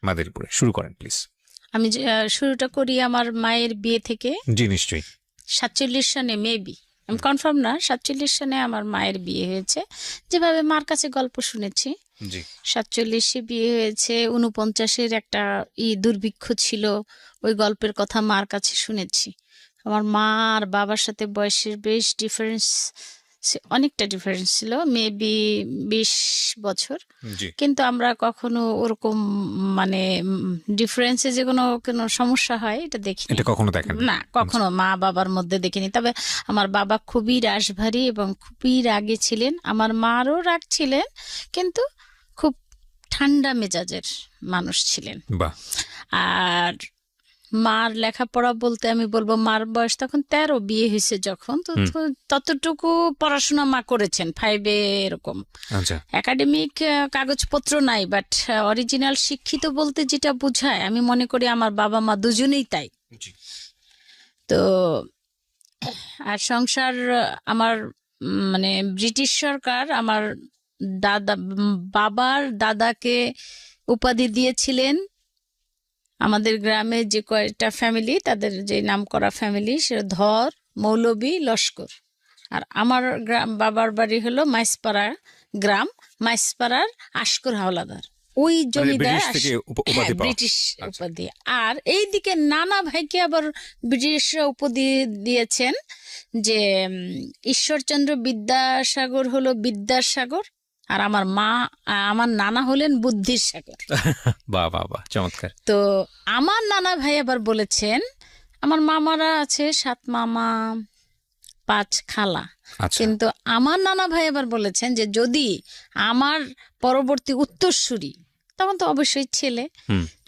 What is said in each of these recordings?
মাদারীপুরে। শুরু করেন প্লিজ। আমি শুরুটা করি আমার মায়ের বিয়ে থেকে। জি নিশ্চয়ই। 47 সনে মেবি, আমি কনফার্ম না, 47 সনে আমার মায়ের বিয়ে হয়েছে, যেভাবে মার কাছে গল্প শুনেছি। জি 47-এ বিয়ে হয়েছে, 49-এর একটা দুর্ভিক্ষ ছিল, ওই গল্পের কথা মার কাছে শুনেছি। আমার মা আর বাবার সাথে বয়সের বেশ ডিফারেন্স, অনেকটা ডিফারেন্স ছিল, মেবি 20 বছর। জি কিন্তু আমরা কখনো ওরকম মানে ডিফারেন্সে যে কোনো কোনো সমস্যা হয় এটা দেখিনি, এটা কখনো দেখেন না কখনো মা বাবার মধ্যে দেখিনি। তবে আমার বাবা খুবই রাশভারী এবং খুবই রাগী ছিলেন, আমার মারও রাগ ছিলেন, কিন্তু খুব ঠান্ডা মেজাজের মানুষ ছিলেন। বাহ। আর মার লেখাপড়া বলতে আমি বলবো মার বয়স তখন 13, বিয়ে হয়েছে যখন, তো ততটুকু পড়াশোনা মা করেছেন, 5-এ এরকম। আচ্ছা একাডেমিক কাগজপত্র নাই, বাট অরিজিনাল শিক্ষিত বলতে যেটা বোঝায় আমি মনে করি আমার বাবা মা দুজনেই তাই। জি তো আর সংসার আমার মানে ব্রিটিশ সরকার আমার বাবার দাদাকে উপাধি দিয়েছিলেন। আমাদের গ্রামে যে কয়েকটা ফ্যামিলি, তাদের যে নামকরা ফ্যামিলি, সে ধর, মৌলবী, লস্কর। আর আমার বাবার বাড়ি হলো মাইসপাড়া গ্রাম, মাইসপাড়ার আশকর হাওলাদার, ওই জমিদার। হ্যাঁ, ব্রিটিশ উপাধি। আর এইদিকে নানা ভাইকে আবার ব্রিটিশরা উপাধি দিয়েছেন, যে ঈশ্বরচন্দ্র বিদ্যাসাগর হলো বিদ্যাসাগর, আর আমার নানা হলেন বুদ্ধির সাগর। বাহ বাহ বাহ, চমৎকার। তো আমার নানা ভাই আবার বলেছেন, আমার মামারা আছে 7 মামা 5 খালা, কিন্তু আমার নানা ভাই আবার বলেছেন যে যদি আমার পরবর্তী উত্তরসূরি, তখন তো অবশ্যই ছেলে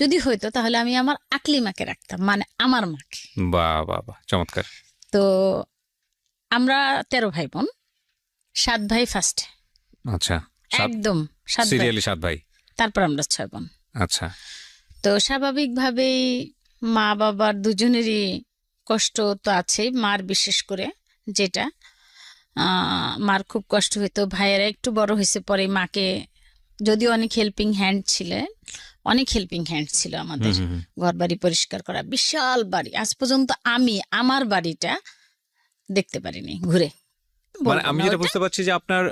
যদি হইতো, তাহলে আমি আমার আকলিমাকে রাখতাম, মানে আমার মাকে। বাহ বাহ বাহ, চমৎকার। তো আমরা 13 ভাই বোন, 7 ভাই ফার্স্টে। আচ্ছা, একদম 7 সিরিয়ালি 7 ভাই, তারপর আমরা 6 বোন। আচ্ছা। তো স্বাভাবিকভাবেই মা বাবার দুজনেরই কষ্ট তো আছেই, মার বিশেষ করে, যেটা মার খুব কষ্ট হইতো। ভাইয়েরা একটু বড় হয়েছে পরে মাকে, যদিও অনেক হেল্পিং হ্যান্ড ছিলেন, অনেক হেল্পিং হ্যান্ড ছিল আমাদের, ঘর বাড়ি পরিষ্কার করা, বিশাল বাড়ি, আজ পর্যন্ত আমি আমার বাড়িটা দেখতে পারিনি ঘুরে। মানে আমি যেটা বুঝতে পারছি যে আপনার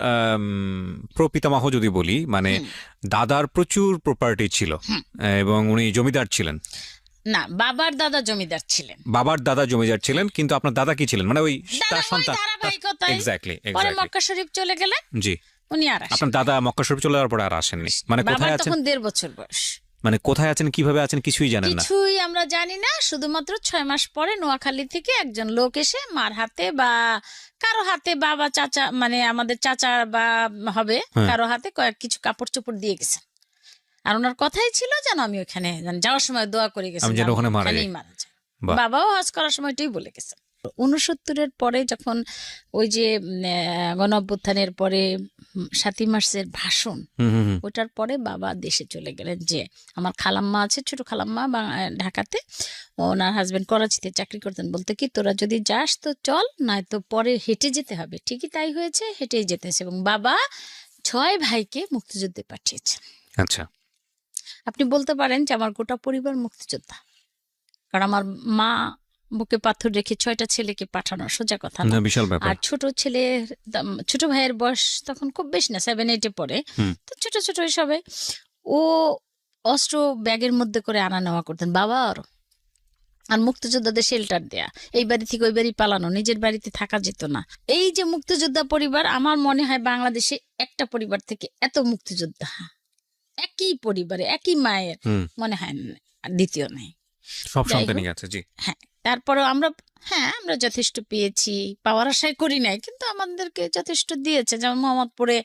প্রপিতামহ যদি বলি, মানে দাদার প্রচুর প্রপার্টি ছিল এবং উনি জমিদার ছিলেন। না, বাবার দাদা জমিদার ছিলেন। বাবার দাদা জমিদার ছিলেন, কিন্তু আপনার দাদা কি ছিলেন, মানে ওই তার সন্তান। এক্স্যাক্টলি। পরে মক্কা শরীফ চলে গেলেন। জি, উনি আর আপনার দাদা মক্কা শরীফ চলে যাওয়ার পর আর আসেননি। মানে কোথায় আছেন? তখন 1.5 বছর বয়স। মানে কোথায় আছেন, কিভাবে আছেন, কিছুই জানেন না? কিছুই আমরা জানি না, শুধুমাত্র 6 মাস পরে নোয়াখালী থেকে একজন লোক এসে মার হাতে বা কারো হাতে, বাবা চাচা মানে আমাদের চাচা বা হবে, কারো হাতে কিছু কাপড় চোপড় দিয়ে গেছেন। আর ওনার কথাই ছিল যেন আমি ওখানে যাওয়ার সময় দোয়া করে গেছি ওখানে মারা যায়। বাবাও হজ করার সময়টাই বলে গেছেন। 69-এর পরে যখন ওই যে গণঅভ্যুত্থানের পরে 7ই মার্চের ভাষণ, ওটার পরে বাবা দেশে চলে গেলেন। যে আমার খালাম্মা আছে, ছোট খালাম্মা ঢাকাতে, ওনার হাজবেন্ড করাচিতে চাকরি করতেন, বলতে কি তোরা যদি যাস তো চল, নয়তো পরে হেঁটে যেতে হবে। ঠিকই তাই হয়েছে, হেঁটেই যেতে হয়েছে। এবং বাবা 6 ভাইকে মুক্তিযুদ্ধে পাঠিয়েছেন। আচ্ছা, আপনি বলতে পারেন যে আমার গোটা পরিবার মুক্তিযোদ্ধা, কারণ আমার মা বুকে পাথর রেখে 6টা ছেলেকে পাঠানো সোজা কথা না, বিশাল ব্যাপার। আর ছোট ভাইয়ের বয়স তখন খুব বেশি না, 7-8-এ পড়ে, তো ছোট ছোট সবাই, ও অস্ত্র ব্যাগের মধ্যে করে আনা নেওয়া করতেন বাবা। আর মুক্তিযোদ্ধাদের শেল্টার দেয়া, এই বাড়ি থেকে ওই বাড়ি পালানো, নিজের বাড়িতে থাকা যেত না। এই যে মুক্তিযোদ্ধা পরিবার, আমার মনে হয় বাংলাদেশে একটা পরিবার থেকে এত মুক্তিযোদ্ধা একই পরিবারে একই মায়ের মনে হয় দ্বিতীয় নেই। সব সন্তানই আছে। জি, হ্যাঁ। তারপরেও আমরা যথেষ্ট পেয়েছি, পাওয়ার আশাই করি নাই, কিন্তু আমাদেরকে যথেষ্ট দিয়েছে। যেমন মোহাম্মদপুরে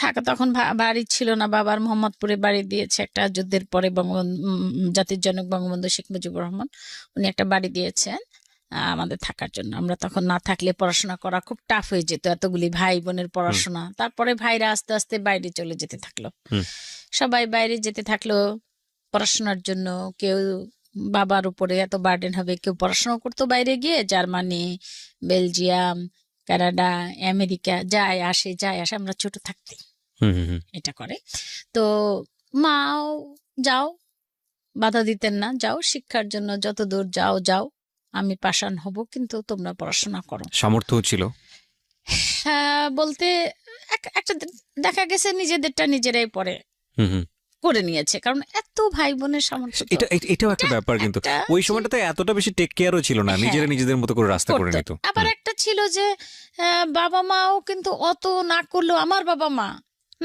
থাকা, তখন বাড়ি ছিল না বাবার, মোহাম্মদপুরে বাড়ি দিয়েছে একটা, যুদ্ধের পরে জাতির জনক বঙ্গবন্ধু শেখ মুজিবুর রহমান, উনি একটা বাড়ি দিয়েছেন আমাদের থাকার জন্য। আমরা তখন না থাকলে পড়াশোনা করা খুব টাফ হয়ে যেত, এতগুলি ভাই বোনের পড়াশোনা। তারপরে ভাইরা আস্তে আস্তে বাইরে চলে যেতে থাকলো, সবাই বাইরে যেতে থাকলো পড়াশোনার জন্য। কেউ বাবার উপরে এত বার্ডেন হবে, কেউ পড়াশোনা করতো বাইরে গিয়ে, জার্মানি, বেলজিয়াম, কানাডা, আমেরিকা, যায় আসে। আমরা ছোট থাকতে এটা করে। তো মাও যাও বাধা দিতেন না, যাও শিক্ষার জন্য যত দূর যাও যাও, আমি পাষাণ হব, কিন্তু তোমরা পড়াশোনা করো। সামর্থ্য ছিল? হ্যাঁ, বলতে একটা দেখা গেছে নিজেদেরটা নিজেরাই পরে হুম হুম। করে নিয়েছে, কারণ এত ভাই বোনের সামর্থ্য তো এটাও একটা ব্যাপার, কিন্তু একটা ওই সময়টাতে এতটা বেশি টেক কেয়ারও ছিল না, হ্যাঁ, নিজেরা নিজেদের মতো করে রাস্তা করে করতো। নিত। আবার একটা ছিল যে বাবা মাও কিন্তু অত না করলেও, আমার বাবা মা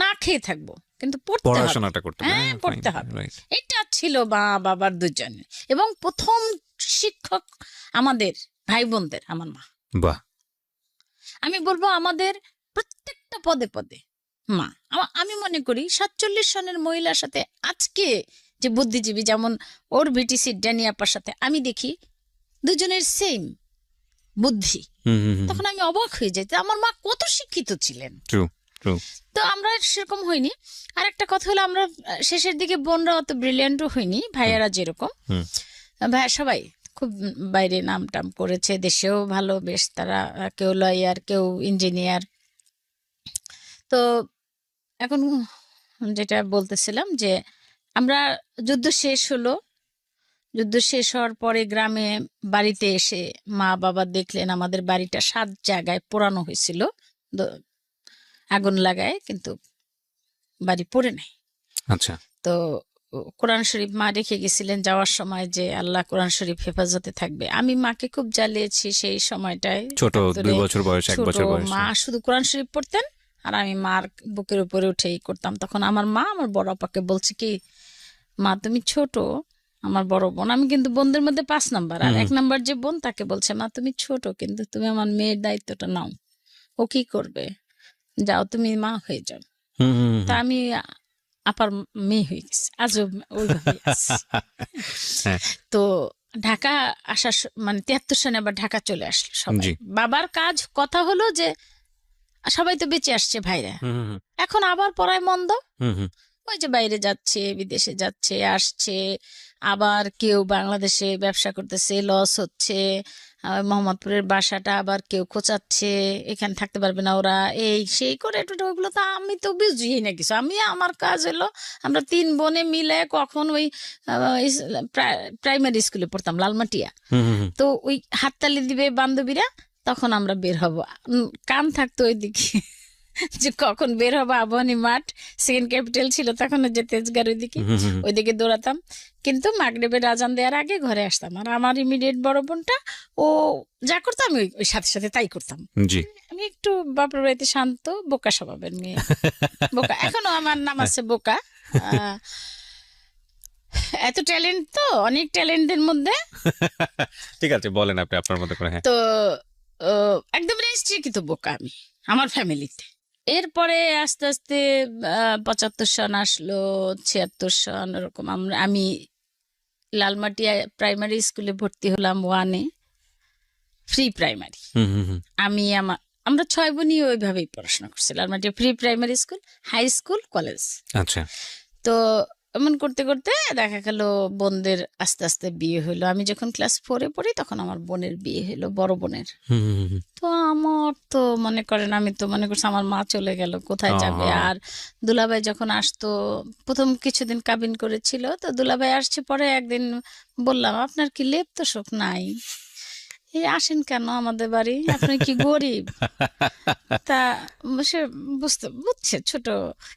না খেয়ে থাকবো কিন্তু পড়তে হবে, পড়াশোনাটা করতে হবে। হ্যাঁ হ্যাঁ, পড়তে fine, হবে, right. এটা ছিল মা বাবার দুজনে। এবং প্রথম শিক্ষক আমাদের ভাই বোনদের আমার মা। বাহ। আমি বলবো আমাদের প্রত্যেকটা পদে পদে মা। আমি মনে করি 47 সনের মহিলার সাথে আজকে যে বুদ্ধিজীবী, যেমন ওর ভিটিসি ড্যানি আপার সাথে আমি দেখি দুজনের সেম বুদ্ধি, হুম হুম হুম। তখন আমি অবাক হয়ে যাই যে আমার মা কত শিক্ষিত ছিলেন। True, true. তো আমরা সেরকম হইনি। আর একটা কথা হলো, আমরা শেষের দিকে বোনরা অত ব্রিলিয়ান্টও হইনি, ভাইয়ারা যেরকম। হুম। ভাইয়া সবাই খুব বাইরে নাম টাম করেছে, দেশেও ভালো বেশ তারা, কেউ লয়ার কেউ ইঞ্জিনিয়ার। তো এখন যেটা বলতেছিলাম যে আমরা যুদ্ধ শেষ হলো, যুদ্ধ শেষ হওয়ার পরে গ্রামে বাড়িতে এসে মা বাবা দেখলেন আমাদের বাড়িটা 7 জায়গায় পোড়ানো হয়েছিল, আগুন লাগায়, কিন্তু বাড়ি পড়ে নাই। আচ্ছা। তো কোরআন শরীফ মা রেখে গেছিলেন যাওয়ার সময়, যে আল্লাহ কোরআন শরীফ হেফাজতে থাকবে। আমি মাকে খুব জ্বালিয়েছি সেই সময়টায়, ছোট, 71 2 বছর বয়স, 1 ছোট, বছর বয়স। মা শুধু কোরআন শরীফ পড়তেন আর আমি মার বুকের উপরে উঠেই করতাম। তখন আমার মা আমার বড় আপাকে বলছে কি, মা তুমি ছোট, আমার বড় বোন, আমি কিন্তু বোনদের মধ্যে 5 নাম্বার, আর 1 নাম্বার যে বোন তাকে বলছে, মা তুমি ছোট কিন্তু তুমি আমার মেয়ের দায়িত্বটা নাও, ও কি করবে, যাও তুমি মা হয়ে যাও। হুম হুম হুম। তা আমি আপার মেয়ে হয়ে গেছি, আজও ওইভাবে আছি। হ্যাঁ। তো ঢাকা আসার মানে 73 সনে আবার ঢাকা চলে আসলো সবাই। জি। বাবার কাজ কথা হলো যে সবাই তো বেঁচে আসছে ভাইরা, হুম হুম এখন আবার পড়ায় মন্দ, হুম হুম। ওই যে বাইরে যাচ্ছে, বিদেশে যাচ্ছে আসছে, আবার কেউ বাংলাদেশে ব্যবসা করতেছে, লস হচ্ছে, মোহাম্মদপুরের বাসাটা আবার কেউ খোঁচাচ্ছে, এখানে থাকতে পারবে না ওরা, এই সেই করে টোটো, ওইগুলো তো আমি তো বুঝিই না কিছু। আমি আমার কাজ হলো, আমরা 3 বোনে মিলে কখন ওই প্রাইমারি স্কুলে পড়তাম লালমাটিয়া, হুম হুম হুম। তো ওই হাততালি দিবে বান্ধবীরা, তখন আমরা বের হব, কান থাকতো ওইদিকে যে কখন বের হবো। আবাহনী মাঠ সেকেন্ড ক্যাপিটাল ছিল তখন, যে তেজগাঁর ওইদিকে, হুম হুম হুম। ওইদিকে দৌড়াতাম, কিন্তু মাগরিবের আজান দেওয়ার আগে ঘরে আসতাম। আর আমার ইমিডিয়েট বড় বোনটা, ও যা করতাম আমি ওই সাথে সাথে তাই করতাম। জি। আমি একটু বাপের বাড়িতে শান্ত বোকা স্বভাবের মেয়ে, বোকা, এখনো আমার নাম আছে বোকা। আহ, এত ট্যালেন্ট, তো অনেক ট্যালেন্টের মধ্যে। ঠিক আছে, বলেন আপনি আপনার মতো করে। হ্যাঁ। তো একদম রেজিস্ট্রিকৃত বোকা আমি আমার ফ্যামিলিতে। এরপরে আস্তে আস্তে 75 সন আসলো, 76 সন, এরকম আমি লালমাটিয়া প্রাইমারি স্কুলে ভর্তি হলাম, 1-এ ফ্রি প্রাইমারি। হুম হুম হুম। আমরা 6 বোনই ওইভাবেই পড়াশোনা করছি, Lalmatia free primary school, high school, college. আচ্ছা। তো এমন করতে করতে দেখা গেল বোনদের আস্তে আস্তে বিয়ে হলো। আমি যখন ক্লাস 4-এ পড়ি তখন আমার বোনের বিয়ে হলো, বড় বোনের। হুম হুম হুম। তো আমার তো মনে করেন, আমি তো মনে করছি আমার মা চলে গেল, কোথায় যাবে। আহা। আর দুলাভাই যখন আসতো, প্রথম কিছুদিন কাবিন করেছিল, তো দুলাভাই আসছে, পরে একদিন বললাম, আপনার কি লেপ তো শোক নাই, এই আসেন কেন আমাদের বাড়ি, আপনি কি গরিব? তা সে বুঝছে ছোট,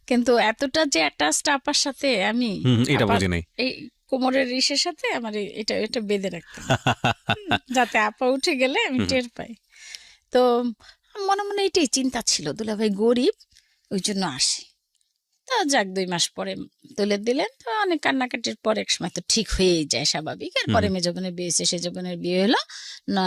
কিন্তু এতটা যে অ্যাটাচড আপার সাথে আমি, হুম হুম, এটা আপার বুঝি নাই। এই কোমরের ইসের সাথে আমার এটা এটা বেঁধে রাখতাম, যাতে আপা উঠে গেলে আমি হুম। টের পাই। তো মনে মনে এটাই চিন্তা ছিল, দুলাভাই গরিব ওই জন্য আসে। তো যাক 2 মাস পরে তুলে দিলেন, তো অনেক কান্নাকাটির পর এক সময় তো ঠিক হয়েই যায় স্বাভাবিক। এরপরে মেজ বোনের বিয়ে হয়েছে, সেজ বোনের বিয়ে হলো না,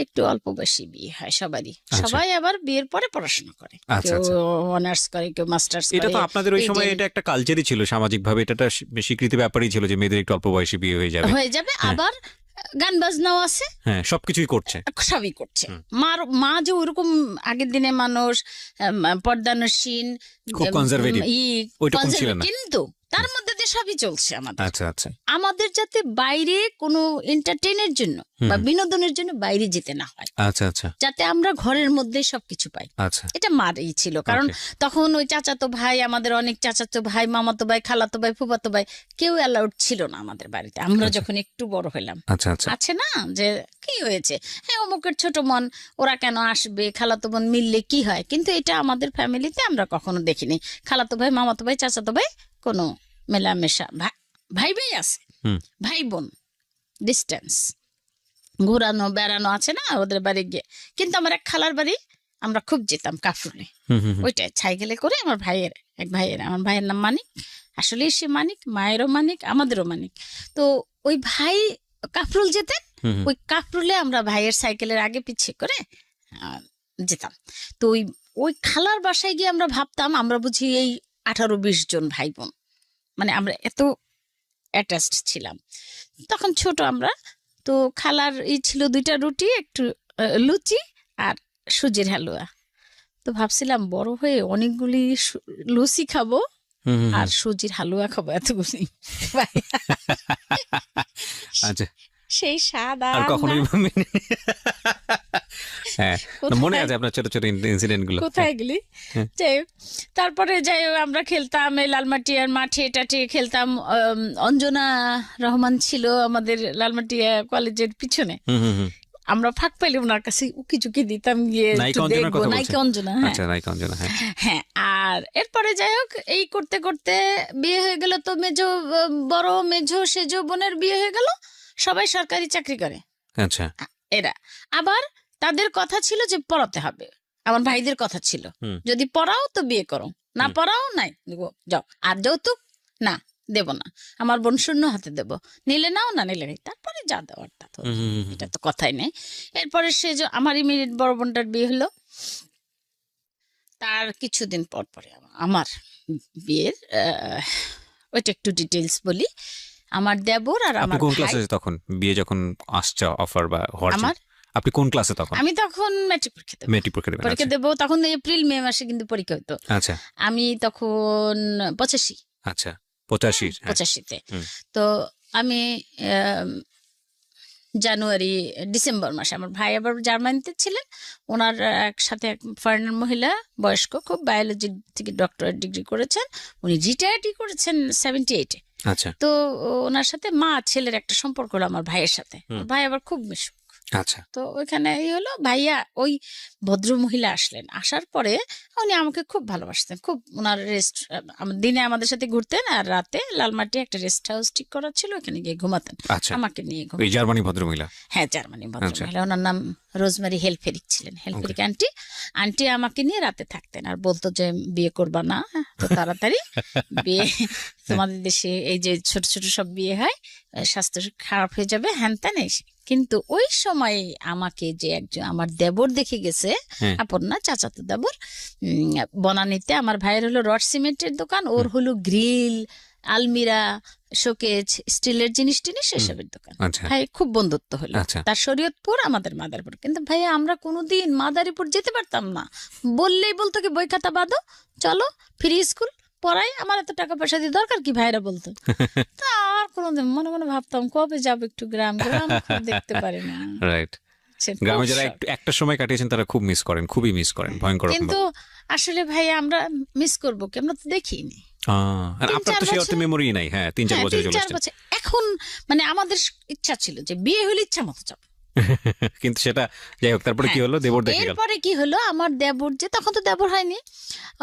একটু অল্প বয়সী বিয়ে হয় সবারই। আচ্ছা। সবাই আবার বিয়ের পরে পড়াশোনা করে, আচ্ছা, কেউ আচ্ছা। অনার্স করে, কেউ মাস্টার্স এটা করে। তো আপনাদের ওই সময় PhD এটা একটা কালচারই ছিল, সামাজিক ভাবে এটা একটা স্বীকৃতি ব্যাপারই ছিল যে মেয়েদের একটু অল্প বয়সে বিয়ে হয়ে যাবে। হয়ে যাবে, আবার গান বাজনাও আছে, হ্যাঁ, সবকিছুই করছে। সবই করছে। মা যে ওরকম আগের দিনে মানুষ পর্দানসীন, খুব conservative, ওইরকম ছিল না। কিন্তু তার মধ্যে দিয়ে সবই চলছে আমাদের। আচ্ছা আচ্ছা। আমাদের যাতে বাইরে কোনো এন্টারটেইনের জন্য বা বিনোদনের জন্য বাইরে যেতে না হয়, আচ্ছা আচ্ছা যাতে আমরা ঘরের মধ্যেই সবকিছু পাই। আচ্ছা। এটা মারই ছিল, কারণ তখন ওই চাচাতো ভাই, আমাদের অনেক চাচাতো ভাই, মামাতো ভাই, খালাতো ভাই, ফুফাতো ভাই, কেউ অ্যালাউড ছিল না আমাদের বাড়িতে। আমরা যখন একটু বড় হলাম, আচ্ছা আচ্ছা আছে না যে কি হয়েছে, হ্যাঁ অমুকের ছোট বোন, ওরা কেন আসবে, খালাতো বোন মিললে কি হয়, কিন্তু এটা আমাদের ফ্যামিলিতে আমরা কখনো দেখিনি। খালাতো ভাই, মামাতো ভাই, চাচাতো ভাই, কোনো মেলামেশা, ভাই ভাই আছে, ভাই বোন ডিস্টেন্স, ঘোরানো বেড়ানো আছে না ওদের বাড়ি গিয়ে। কিন্তু আমার এক খালার বাড়ি আমরা খুব যেতাম কাফরুলে, ওইটাই সাইকেলে করে। আমার আমার ভাইয়ের নাম মানিক, আসলে সে মানিক, মায়েরও মানিক, আমাদেরও মানিক। তো ওই ভাই কাফরুল যেতেন, ওই কাফরুলে আমরা ভাইয়ের সাইকেলের আগে পিছিয়ে করে যেতাম। তো ওই খালার বাসায় গিয়ে আমরা ভাবতাম আমরা বুঝি এই 18-20 জন ভাই বোন, মানে আমরা এত অ্যাটাচড ছিলাম। তখন ছোট আমরা, তো খালার ছিল 2টা রুটি, একটু লুচি আর সুজির হালুয়া। তো ভাবছিলাম বড় হয়ে অনেকগুলি লুচি খাবো আর সুজির হালুয়া খাবো, এতগুলি। আচ্ছা। সেই স্বাদ আর কখনোই হ্যাঁ মনে আছে আপনার ছোট ছোট ইনসিডেন্ট গুলো? কোথায় গেলি? তারপরে যাই আমরা খেলতাম এই লালমাটিয়ার মাঠে টাঠে খেলতাম। অঞ্জনা রহমান ছিল আমাদের লালমাটিয়া কলেজের পিছনে, আমরা ফাঁক পাইলে ওনার কাছে উকি ঝুঁকি দিতাম গিয়ে দেখবো। নায়িকা অঞ্জনা, হ্যাঁ। আর এরপরে যাই হোক এই করতে করতে বিয়ে হয়ে গেল। তো বড় মেঝো সেজো বোনের বিয়ে হয়ে গেল, সবাই সরকারি চাকরি করে। আচ্ছা। এরা আবার তাদের কথা ছিল যে পড়াতে হবে, আমার ভাইদের কথা ছিল যদি পড়াও তো বিয়ে করো, না পড়াও নাই যাও। আর যৌতুক না, দেব না, আমার বোন শূন্য হাতে দেব, নিলে নাও না নিলে নেই, তারপরে যা দেওয়ার তা তো, এটা তো কথাই নেই। এরপরে সে যে আমার ইমিডিয়েট বড় বোনটার বিয়ে হলো, তার কিছুদিন পর পরে আমার বিয়ের, ওইটা একটু ডিটেলস বলি। আমার দেবর আর আমার কোন ক্লাসে তখন বিয়ে যখন আসছে অফার বা হওয়ার, আপনি কোন ক্লাসে তখন? আমি তখন ম্যাট্রিক পরীক্ষা দেবো, তখন এপ্রিল মে মাসে কিন্তু পরীক্ষা হতো। আচ্ছা। আমি তখন 85। আচ্ছা 85-তে। তো আমি জানুয়ারি ডিসেম্বর মাসে, আমার ভাই আবার জার্মানিতে ছিলেন, ওনার একসাথে এক ফরেনার মহিলা বয়স্ক, খুব বায়োলজি থেকে ডক্টরেট ডিগ্রি করেছেন, উনি রিটায়ার্ডই করেছেন 78-এ। আচ্ছা। তো ওনার সাথে মা ছেলের একটা সম্পর্ক হলো আমার ভাইয়ের সাথে, ভাই আবার খুব মিশুক। আচ্ছা। তো ওইখানে হলো ভাইয়া, ওই ভদ্র মহিলা আসলেন, আসার পরে উনি আমাকে খুব ভালোবাসতেন, খুব ওনার দিনে আমাদের সাথে ঘুরতেন আর রাতে লালমাটি একটা রেস্ট হাউস ঠিক করা ছিল, ওখানে গিয়ে ঘুমাতেন। আচ্ছা। আমাকে নিয়ে ঘুমাতেন। এই জার্মানি ভদ্রমহিলা? হ্যাঁ জার্মানি ভদ্রমহিলা, ওনার নাম রোজমেরি হেলফেরিক ছিলেন। হেলফেরিক আন্টি আমাকে নিয়ে রাতে থাকতেন আর বলতো যে বিয়ে করবা না তো তাড়াতাড়ি, বিয়ে তোমাদের দেশে এই যে ছোট ছোট সব বিয়ে হয়, স্বাস্থ্য খারাপ হয়ে যাবে, হ্যান ত্যান। কিন্তু ওই সময় আমাকে যে একজন আমার দেবর দেখে গেছে, আপন না চাচাতো দেবর, বনানীতে আমার ভাইয়ের হলো রড সিমেন্টের দোকান, ওর হলো গ্রিল, আলমিরা, শোকেজ, স্টিলের জিনিস এসবের দোকান। ভাই খুব বন্ধুত্ব হলো। তার শরীয়তপুর, আমাদের মাদারীপুর। কিন্তু ভাইয়া আমরা কোনোদিন মাদারীপুর যেতে পারতাম না, বললেই বলতো কি বই খাতা বাঁধো, চলো ফ্রি স্কুল পড়াই, আমার এত টাকা পয়সা দিয়ে দরকার কি, ভাইরা বলতো। তা আর কোনোদিন মনে মনে ভাবতাম কবে যাবো একটু গ্রাম দেখতে পারি না। রাইট। গ্রামে যারা একটা সময় কাটিয়েছেন তারা খুব মিস করেন, খুবই মিস করেন, ভয়ঙ্কর। কিন্তু আসলে ভাই আমরা মিস করবো কি, আমরা তো দেখিনি। আপনার তো সেই অর্থে মেমোরি নাই। হ্যাঁ 3-4 বছর চলে আসছে। এখন মানে আমাদের ইচ্ছা ছিল যে বিয়ে হলে ইচ্ছা মতো যাবো, কিন্তু সেটা যাই হোক। তারপরে কি হলো? দেবর দেখে গেল। এরপরে কি হলো, আমার দেবর যে, তখন তো দেবর হয়নি,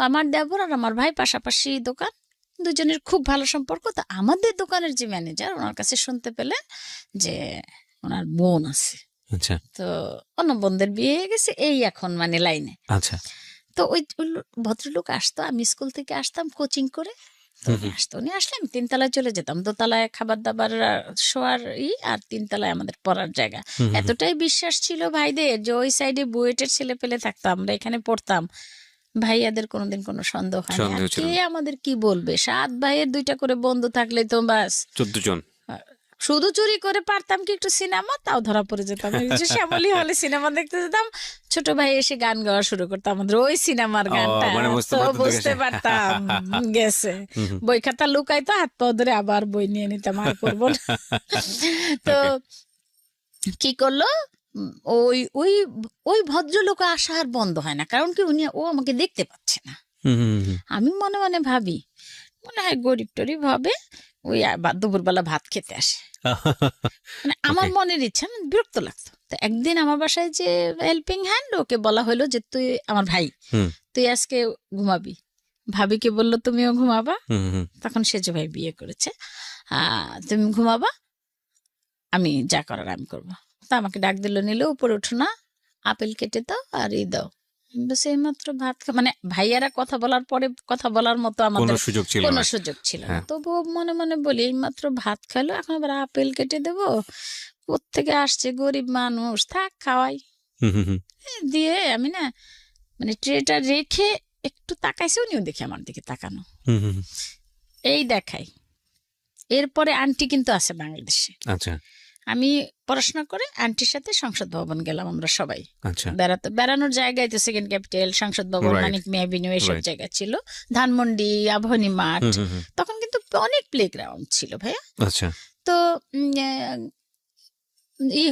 আমার দেবর আর আমার ভাই পাশাপাশি দোকান, দুজনের খুব ভালো সম্পর্ক। তো আমাদের দোকানের যে ম্যানেজার, ওনার কাছে শুনতে পেলেন যে ওনার বোন আছে। আচ্ছা। তো অন্য বোনদের বিয়ে হয়ে গেছে, এই এখন মানে লাইনে। আচ্ছা। তো ওই ভদ্রলোক আসতো, আমি স্কুল থেকে আসতাম কোচিং করে, আসতো, উনি আসলে আমি 3 তলায় চলে যেতাম, 2 তলায় খাবার দাবার শোয়ার আর 3 তলায় আমাদের পড়ার জায়গা। এতটাই বিশ্বাস ছিল ভাইদের যে ওই সাইডে বুয়েটের ছেলে পেলে থাকতাম, আমরা এখানে পড়তাম, ভাইয়াদের কোনোদিন কোনো সন্দেহ হয়নি। কে আমাদের কি বলবে, 7 ভাইয়ের 2টা করে বন্ধু থাকলে তো বাস 14 জন। শুধু চুরি করে পারতাম কি একটু সিনেমা, তাও ধরা পড়ে যেতাম। এই যে শ্যামলী হলে সিনেমা দেখতে যেতাম, ছোট ভাই এসে গান গাওয়া শুরু করতো আমাদের ওই সিনেমার ও, গানটা, মানে বুঝতে তো পারতেন বুঝতে দেখে। পারতাম গেছে। হুম, হুম। বই খাতা লুকাইতো, হাত পা ধরে আবার বই নিয়ে নিতাম, আর পড়বো না। তো ওকে। কি করলো, ওই ওই ওই ভদ্রলোক আসা আর বন্ধ হয় না, কারণ কি ও আমাকে দেখতে পাচ্ছে না। হুম, হুম, হুম। আমি মনে মনে ভাবি, মনে হয় গরিব টরিব হবে, ওই দুপুরবেলা ভাত খেতে আসে। মানে আমার ওকে। মনের ইচ্ছা, আমার বিরক্ত লাগতো। তো একদিন আমার বাসায় যে হেল্পিং হ্যান্ড, ওকে বলা হলো যে তুই আমার ভাই, হুম, তুই আজকে ঘুমাবি। ভাবিকে বললো তুমিও ঘুমাবা, হুম, হুম, তখন সেজো ভাই বিয়ে করেছে। তুমি ঘুমাবা, আমি যা করার আমি করবো। তা আমাকে ডাক দিল, নিল, উপরে উঠো না, আপেল কেটে দাও আর দাও। ব্যাস এইমাত্র ভাত মানে ভাইয়ারা কথা বলার পরে কথা বলার মতো কোনো আমাদের সুযোগ ছিল কোনো না। সুযোগ ছিল না। হ্যাঁ। তবুও মনে মনে বলি, এইমাত্র ভাত খাইলো, এখন আবার আপেল কেটে দেবো, কোত্থেকে আসছে, গরিব মানুষ, থাক খাওয়াই। হুম, হুম, হুম, দিয়ে আমি না, মানে ট্রেটা রেখে একটু তাকাইছে, উনিও দেখে আমার দিকে তাকানো, হুম, হুম, হুম। এই দেখাই। এরপরে আন্টি কিন্তু আছে বাংলাদেশে। আচ্ছা, আমি পড়াশোনা করে আন্টির সাথে সংসদ ভবন গেলাম আমরা সবাই আচ্ছা। বেড়াতে। বেড়ানোর জায়গায় তো সেকেন্ড ক্যাপিটাল, সংসদ ভবন, রাইট, মানিক মিয়া এভিনিউ, এইসব রাইট। জায়গা ছিল, ধানমন্ডি, আবাহনী মাঠ। হুম, হুম, হুম। তখন কিন্তু অনেক প্লে গ্রাউন্ড ছিল ভাইয়া। আচ্ছা। তো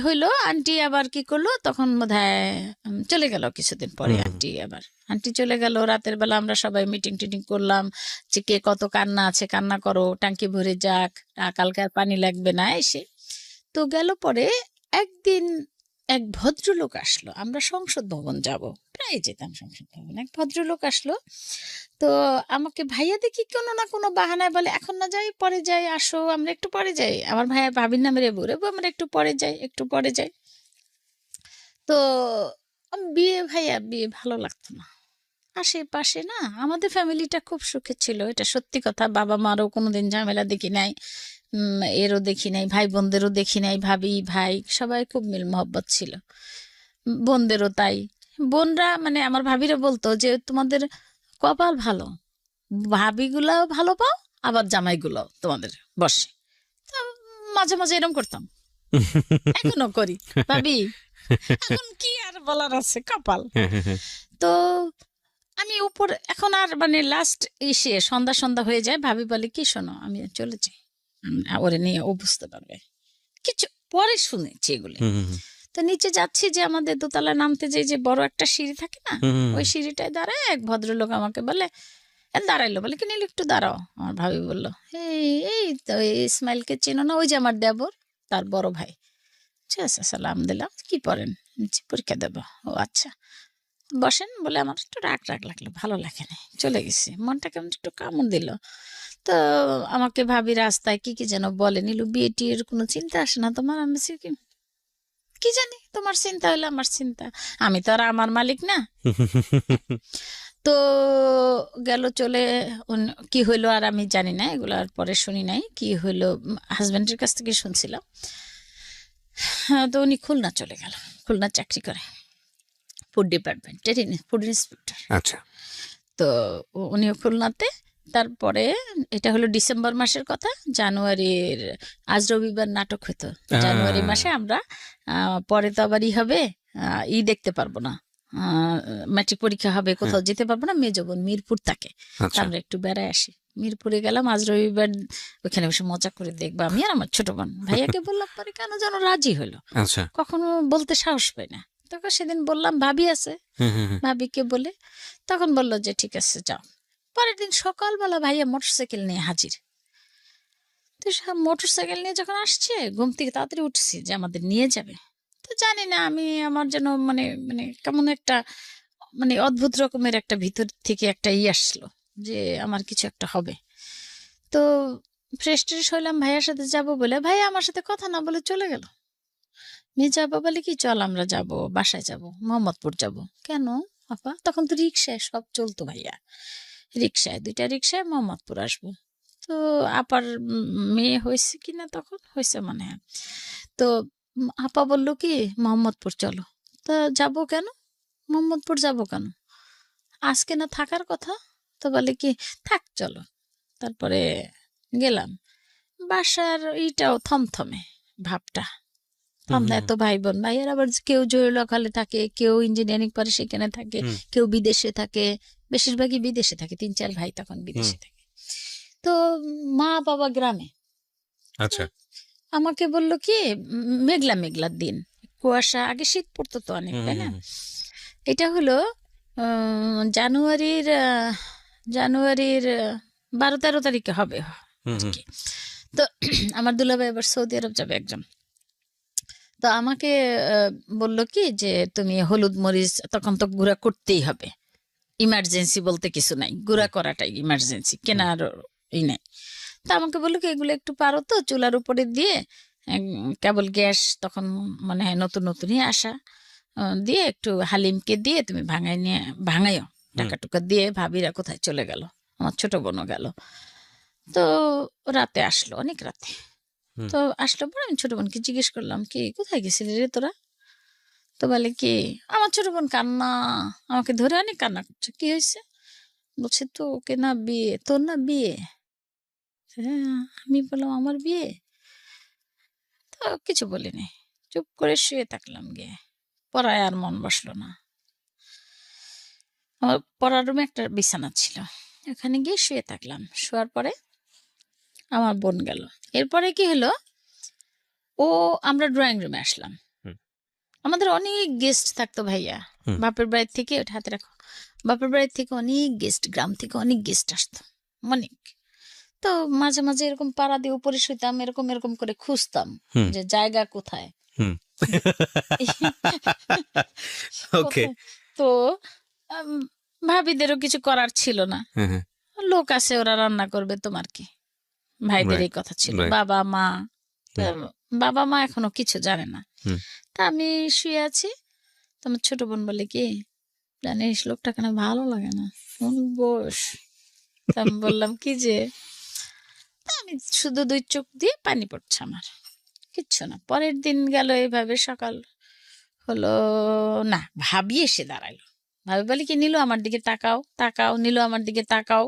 হইলো, আন্টি আবার কি করলো, তখন বোধহয় চলে গেল কিছুদিন পরে। হুম, হুম, আন্টি চলে গেল, রাতের বেলা আমরা সবাই মিটিং টিটিং করলাম যে কে কত কান্না আছে কান্না করো, টাঙ্কি ভরে যাক, কালকে আর পানি লাগবে না এসে। তো গেল পরে একদিন এক ভদ্রলোক আসলো, আমরা সংসদ ভবন যাব, প্রায় যেতাম সংসদ ভবন। এক ভদ্রলোক আসলো, তো আমাকে ভাইয়া দেখি কোনো না কোনো বাহানায় বলে, এখন না যাই, পরে যাই, আসো আমরা একটু পরে যাই। আমার ভাইয়া ভাবির নামে রেবু রেবু, আমরা একটু পরে যাই, একটু পরে যাই। তো বিয়ে ভাইয়া, বিয়ে ভালো লাগতো না। আশেপাশে না আমাদের ফ্যামিলিটা খুব সুখে ছিল, এটা সত্যি কথা। বাবা মারও কোনোদিন ঝামেলা দেখি নাই, এরও দেখি নাই, ভাই বোনদেরও দেখি নাই, ভাবি ভাই সবাই খুব মিল মহব্বত ছিল, বোনদেরও তাই। বোনরা মানে আমার ভাবিরা বলতো যে তোমাদের কপাল ভালো, ভাবিগুলাও ভালো পাও, আবার জামাইগুলাও তোমাদের বসে। তা মাঝে মাঝে এরকম করতাম, এখনো করি। ভাবি এখন কি আর বলার আছে, কপাল। হ্যাঁ, হ্যাঁ, হ্যাঁ। তো আমি উপর এখন আর মানে লাস্ট এসে সন্ধ্যা সন্ধ্যা হয়ে যায়, ভাবি বলে কি শোনো আমি চলে যাই, ওরে নিয়ে ও বুঝতে পারবে কিছু। পরে শুনেছি এগুলি। হুম, হুম, হুম। তো নিচে যাচ্ছি, যে আমাদের দোতলায় নামতে যাই, যে বড় একটা সিঁড়ি থাকে না, হুম, হুম, ওই হুম। সিঁড়িটায় দাঁড়ায় এক ভদ্রলোক আমাকে বলে, দাঁড়াইলো, বলে কি নীলু একটু দাঁড়াও। আমার ভাবি বললো, এই এই তো এই ইসমাইলকে চেনো না, ওই যে আমার দেবর, তার বড় ভাই। ঠিক আছে, সালাম দিলাম, কি পড়েন? বলছি, পরীক্ষা দেবো। ও আচ্ছা, বসেন। বলে আমার একটু রাগ রাগ লাগলো, ভালো লাগে না, চলে গেছি, মনটা কেমন একটু কেমন দিল। তো আমাকে ভাবি রাস্তায় কি কি যেন বলে, নীলু বিয়ে টিয়ের কোনো চিন্তা আসে না তোমার? আমি বলছি, কি কি জানি, তোমার চিন্তা হলে আমার চিন্তা, আমি তো আর আমার মালিক না। তো গেল চলে, কি হইলো আর আমি জানি না, এগুলো আর পরে শুনি নাই কি হইলো, হাজবেন্ডের কাছ থেকে শুনছিলাম। হ্যাঁ, তো উনি খুলনা চলে গেল, খুলনা চাকরি করে, ফুড ডিপার্টমেন্টের ফুড ইন্সপেক্টর। আচ্ছা। তো উনিও খুলনাতে। তারপরে এটা হলো ডিসেম্বর মাসের কথা, জানুয়ারির আজ রবিবার নাটক হতো, জানুয়ারি মাসে আমরা পরে তো আবার হবে, দেখতে পারবো না, ম্যাট্রিক পরীক্ষা হবে, হ্যাঁ, কোথাও যেতে পারবো না, মেয়ে বোন মিরপুর থাকে। তা আচ্ছা। আমরা একটু বেড়ায় আসি, মিরপুরে গেলাম আজ রবিবার, ওখানে বসে মজা করে দেখবো আমি আর আমার ছোট বোন। ভাইয়াকে বললাম, পরে কেন যেন রাজি হলো, আচ্ছা। কখনো বলতে সাহস পাই না। তখন সেদিন বললাম ভাবি আছে, হুম, হুম, হুম। ভাবিকে বলে, তখন বললো যে ঠিক আছে যাও। পরের দিন সকালবেলা ভাইয়া মোটরসাইকেল নিয়ে হাজির। তো মোটরসাইকেল নিয়ে যখন আসছে, ঘুম থেকে তাড়াতাড়ি উঠছি যে আমাদের নিয়ে যাবে। তো জানি না আমি, আমার যেন মানে মানে কেমন একটা, মানে অদ্ভুত রকমের একটা ভিতর থেকে একটা আসলো যে আমার কিছু একটা হবে। তো ফ্রেশ ট্রেশ হইলাম, ভাইয়ার সাথে যাব বলে, ভাইয়া আমার সাথে কথা না বলে চলে গেল। মেয়ে যাবো বলে কি, চল আমরা যাব, বাসায় যাব, মোহাম্মদপুর যাব। কেন আপা? তখন তো রিক্সায় সব চলতো ভাইয়া, রিক্সায়, দুইটা রিক্সায় মোহাম্মদপুর আসবো। তো আপার মেয়ে হয়েছে কিনা, তখন হয়েছে মনে হয়। তো আপা বলল কি, মোহাম্মদপুর চলো। তা যাবো কেন, মোহাম্মদপুর যাব কেন, আজকে না থাকার কথা। তো বলে কি, থাক চলো। তারপরে গেলাম, বাসার ইটাও থমথমে ভাবটা, হুম, এত ভাই বোন, ভাইয়ের আবার কেউ জয়লখালে থাকে, কেউ ইঞ্জিনিয়ারিং পরে সেখানে থাকে, হুম, কেউ বিদেশে থাকে, বেশিরভাগই বিদেশে থাকে, 3-4 ভাই তখন বিদেশে থাকে। তো মা বাবা গ্রামে। আচ্ছা, আমাকে বললো কি, মেঘলা মেঘলা দিন, কুয়াশা, আগে শীত পড়তো তো অনেক, হুম, তাই না? হুম, এটা হলো জানুয়ারির 12-13 তারিখে হবে হুম, আর হুম, কি। তো আমার দুলাভাই এবার সৌদি আরব যাবে একজন। তো আমাকে বলল কি যে তুমি হলুদ মরিচ, তখন তো গুঁড়া করতেই হবে, ইমার্জেন্সি বলতে কিছু নাই, গুঁড়া করাটাই ইমার্জেন্সি, কেনার ই নাই। তা আমাকে বললো কি এগুলো একটু পারো তো চুলার উপরে দিয়ে, কেবল গ্যাস তখন মনে হয় নতুন নতুনই আসা, দিয়ে একটু হালিমকে দিয়ে তুমি ভাঙাইও, হুম, টাকা টুকা দিয়ে। ভাবিরা কোথায় চলে গেল, আমার ছোট বোনও গেল। তো রাতে আসলো, অনেক রাতে। হুম, তো আসলো পরে আমি ছোট বোনকে জিজ্ঞেস করলাম কি কোথায় গেছিলি রে তোরা? তো বলে কি, আমার ছোট বোন কান্না, আমাকে ধরে অনেক কান্না করছে। কি হয়েছে? বলছে তো ওকে না বিয়ে, তোর না বিয়ে। হ্যাঁ, আমি বললাম আমার বিয়ে? তো কিছু বলিনি, চুপ করে শুয়ে থাকলাম গিয়ে। পড়ায় আর মন বসলো না। আমার পড়ার রুমে একটা বিছানা ছিল, ওখানে গিয়ে শুয়ে থাকলাম। শোয়ার পরে আমার বোন গেল। এরপরে কি হলো, ও আমরা ড্রয়িং রুমে আসলাম। হুম, আমাদের অনেক গেস্ট থাকতো ভাইয়া, হুম, বাপের বাড়ির থেকে, ওটা হাতে রাখো, বাপের বাড়ির থেকে অনেক গেস্ট, গ্রাম থেকে অনেক গেস্ট আসতো, অনেক। তো মাঝে মাঝে এরকম পাড়া দিয়ে উপরে শুইতাম, এরকম এরকম করে খুঁজতাম হুম, যে জায়গা কোথায়, হুম। ওকে। কোথায়। তো আম, ভাবিদেরও কিছু করার ছিল না, হ্যাঁ, হ্যাঁ, লোক আছে ওরা রান্না করবে, তোমার কি। ভাইদের রাইট, এই কথা ছিল, রাইট, বাবা মা। তা হুম, বাবা মা এখনো কিছু জানে না। হুম, তা আমি শুয়ে আছি, তোমার ছোট বোন বলে কি, জানিস লোকটা কেন ভালো লাগে না, বস। তা আমি বললাম কি যে, তা আমি শুধু 2 চোখ দিয়ে পানি পড়ছে আমার, কিচ্ছু না। পরের দিন গেল এইভাবে, সকাল হলো না, ভাবি এসে দাঁড়ালো। ভাবি বলে কি, নীলু আমার দিকে তাকাও, তাকাও, নীলু আমার দিকে তাকাও।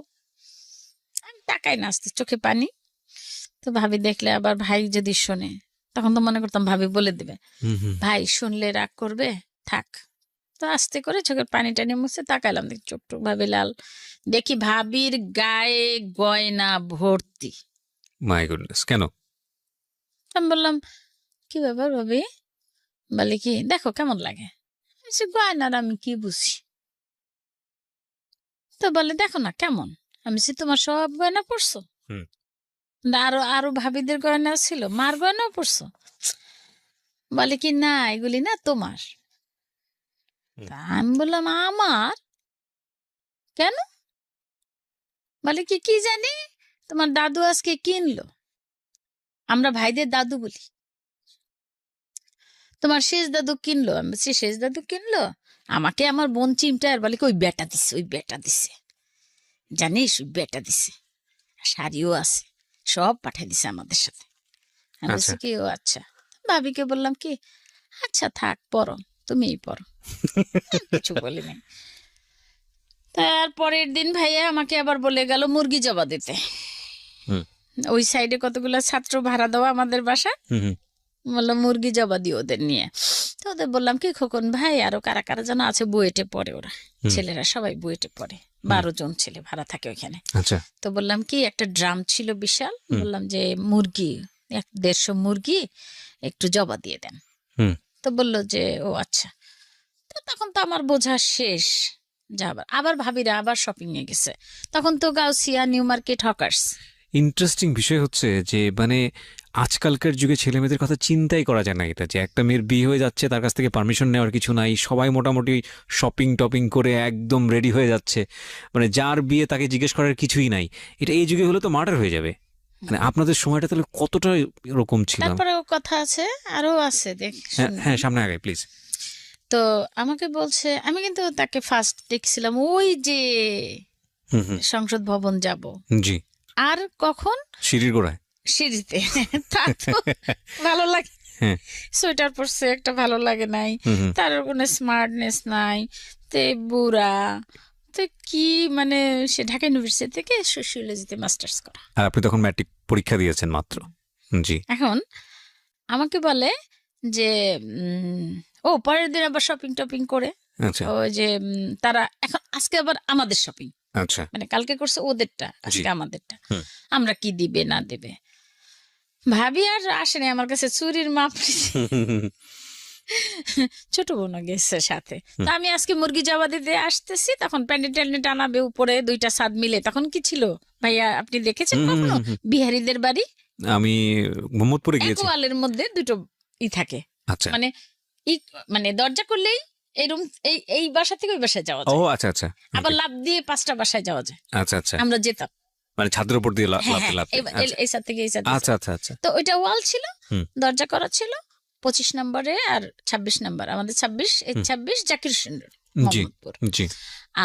আমি তাকাই না, আসতে চোখে পানি। তো ভাবি দেখলে আবার, ভাই যদি শোনে, তখন তো মনে করতাম ভাবি বলে দেবে, হুম, হুম। ভাই শুনলে রাগ করবে, থাক। তো আস্তে করে চোখের পানি টানি মুছে তাকাইলাম, দেখি চোখ টোক ভাবি লাল। দেখি ভাবির গায়ে গয়না ভর্তি। মাই গুডনেস, কেন? আমি বললাম কি ব্যাপার ভাবি? বলে কি, দেখো কেমন লাগে। আমি বলছি, গয়নার আমি কি বুঝি? তো বলে দেখো না কেমন। আমি বলছি তোমার সব গয়না পড়ছো? হুম, না, আরো আরো ভাবিদের গয়না ছিল, মার গয়নাও পড়ছো? বলে কি না, এগুলি না তোমার। হুম, তা আমি বললাম আমার? কেন? বলে কি, কি জানি, তোমার দাদু আজকে কিনলো, আমরা ভাইদের দাদু বলি, তোমার শেষ দাদু কিনলো। আমি বলছি শেষ দাদু কিনলো? আমাকে আমার বোন চিমটা আর বলে কি, ওই বেটা দিছে, ওই বেটা দিছে, জানিস ওই বেটা দিছে, শাড়িও আছে, সব পাঠিয়ে দিছে আমাদের সাথে। আমি আচ্ছা। বলছি কি, ও আচ্ছা। ভাবিকে বললাম কি, আচ্ছা থাক, পড়ো, তুমিই পড়ো, কিছু বলি নাই। তার পরের দিন ভাইয়া আমাকে আবার বলে গেল মুরগি জবা দিতে। হুম, ওই সাইডে কতগুলো ছাত্র ভাড়া দেওয়া আমাদের বাসা, হুম, হুম, বললাম মুরগি জবা দিও ওদের নিয়ে। তো ওদের বললাম কি, খোকন ভাই আরো কারা কারা যেন আছে, বুয়েটে পড়ে ওরা, হুম, ছেলেরা সবাই বুয়েটে পড়ে, হুম। 12 জন ছেলে ভাড়া থাকে ওইখানে। আচ্ছা। তো বললাম কি, একটা ড্রাম ছিল বিশাল, হুম, বললাম যে মুরগি 150 মুরগি একটু জবা দিয়ে দেন। হুম। তো বললো যে ও আচ্ছা। তো তখন তো আমার বোঝা শেষ, যা আবার আবার ভাবিরা আবার শপিং এ গেছে, তখন তো Gausia, new market, hawkers. Interesting বিষয় হচ্ছে যে মানে আজকালকার যুগে ছেলে মেয়েদের কথা চিন্তাই করা যায় না, এটা যে একটা মেয়ের বিয়ে হয়ে যাচ্ছে, তার কাছ থেকে পারমিশন নেওয়ার কিছু নাই, সবাই মোটামুটি শপিং টপিং করে একদম রেডি হয়ে যাচ্ছে, মানে যার বিয়ে তাকে জিজ্ঞেস করার কিছুই নাই। এটা এই যুগে হলে তো মার্ডার হয়ে যাবে। মানে আপনাদের সময়টা তাহলে কতটা এরকম ছিলাম। তারপরে কথা আছে, আরো আছে, দেখ হ্যাঁ, শুনুন। হ্যাঁ, সামনে আগে প্লিজ। তো আমাকে বলছে, আমি কিন্তু তাকে ফার্স্ট দেখছিলাম ওই যে হুম, হুম, সংসদ ভবন যাব, জি, আর কখন সিঁড়ির গোড়ায়। সিঁড়িতে। তা তো ভালো লাগে, হ্যাঁ, সোয়েটার পরছে একটা, ভালো লাগে নাই, হুম, হুম, তার কোনো স্মার্টনেস নাই, তে বুড়া, তো কি মানে সে ঢাকা ইউনিভার্সিটি থেকে সোশিওলজিতে মাস্টার্স করা। আর আপনি তখন ম্যাট্রিক পরীক্ষা দিয়েছেন মাত্র। জি। এখন আমাকে বলে যে ও পরের দিন আবার শপিং টপিং করে আচ্ছা ওই যে তারা এখন আজকে আবার আমাদের শপিং, আচ্ছা। মানে কালকে করছে ওদেরটা, আজকে আমাদেরটা, হুম। আমরা কি দিবে না দেবে। ভাবি আর আসেনি আমার কাছে, চুরির মাপ ছোট বোনও গেছে সাথে। তো আমি আজকে মুরগি জবা দিতে আসতেছি, তখন প্যান্ডেল ট্যান্ডেল টানাবে উপরে, দুইটা ছাদ মিলে। তখন কি ছিল ভাইয়া, আপনি দেখেছেন কখনো বিহারীদের বাড়ি? আমি মোহাম্মদপুরে এক গিয়েছি। ওয়ালের মধ্যে দুটো থাকে, আচ্ছা। মানে মানে দরজা করলেই এই রুম, এই বাসা থেকে ওই বাসায় যাওয়া ও যায়, আচ্ছা আচ্ছা। আবার লাফ দিয়ে 5টা বাসায় যাওয়া যায়। আচ্ছা আচ্ছা। আমরা যেতাম, মানে ছাদের উপর দিয়ে হ্যাঁ লাফতে হ্যাঁ, লাফতে। এই সাইড থেকে এই সাইড। আচ্ছা আচ্ছা আচ্ছা। তো ওইটা ওয়াল ছিল, হুম। দরজা করা ছিল 25 নম্বরে আর 26 নম্বর, আমাদের 26, এই 26 জাকির হোসেন রোড, জি মোহাম্মদপুর। জি।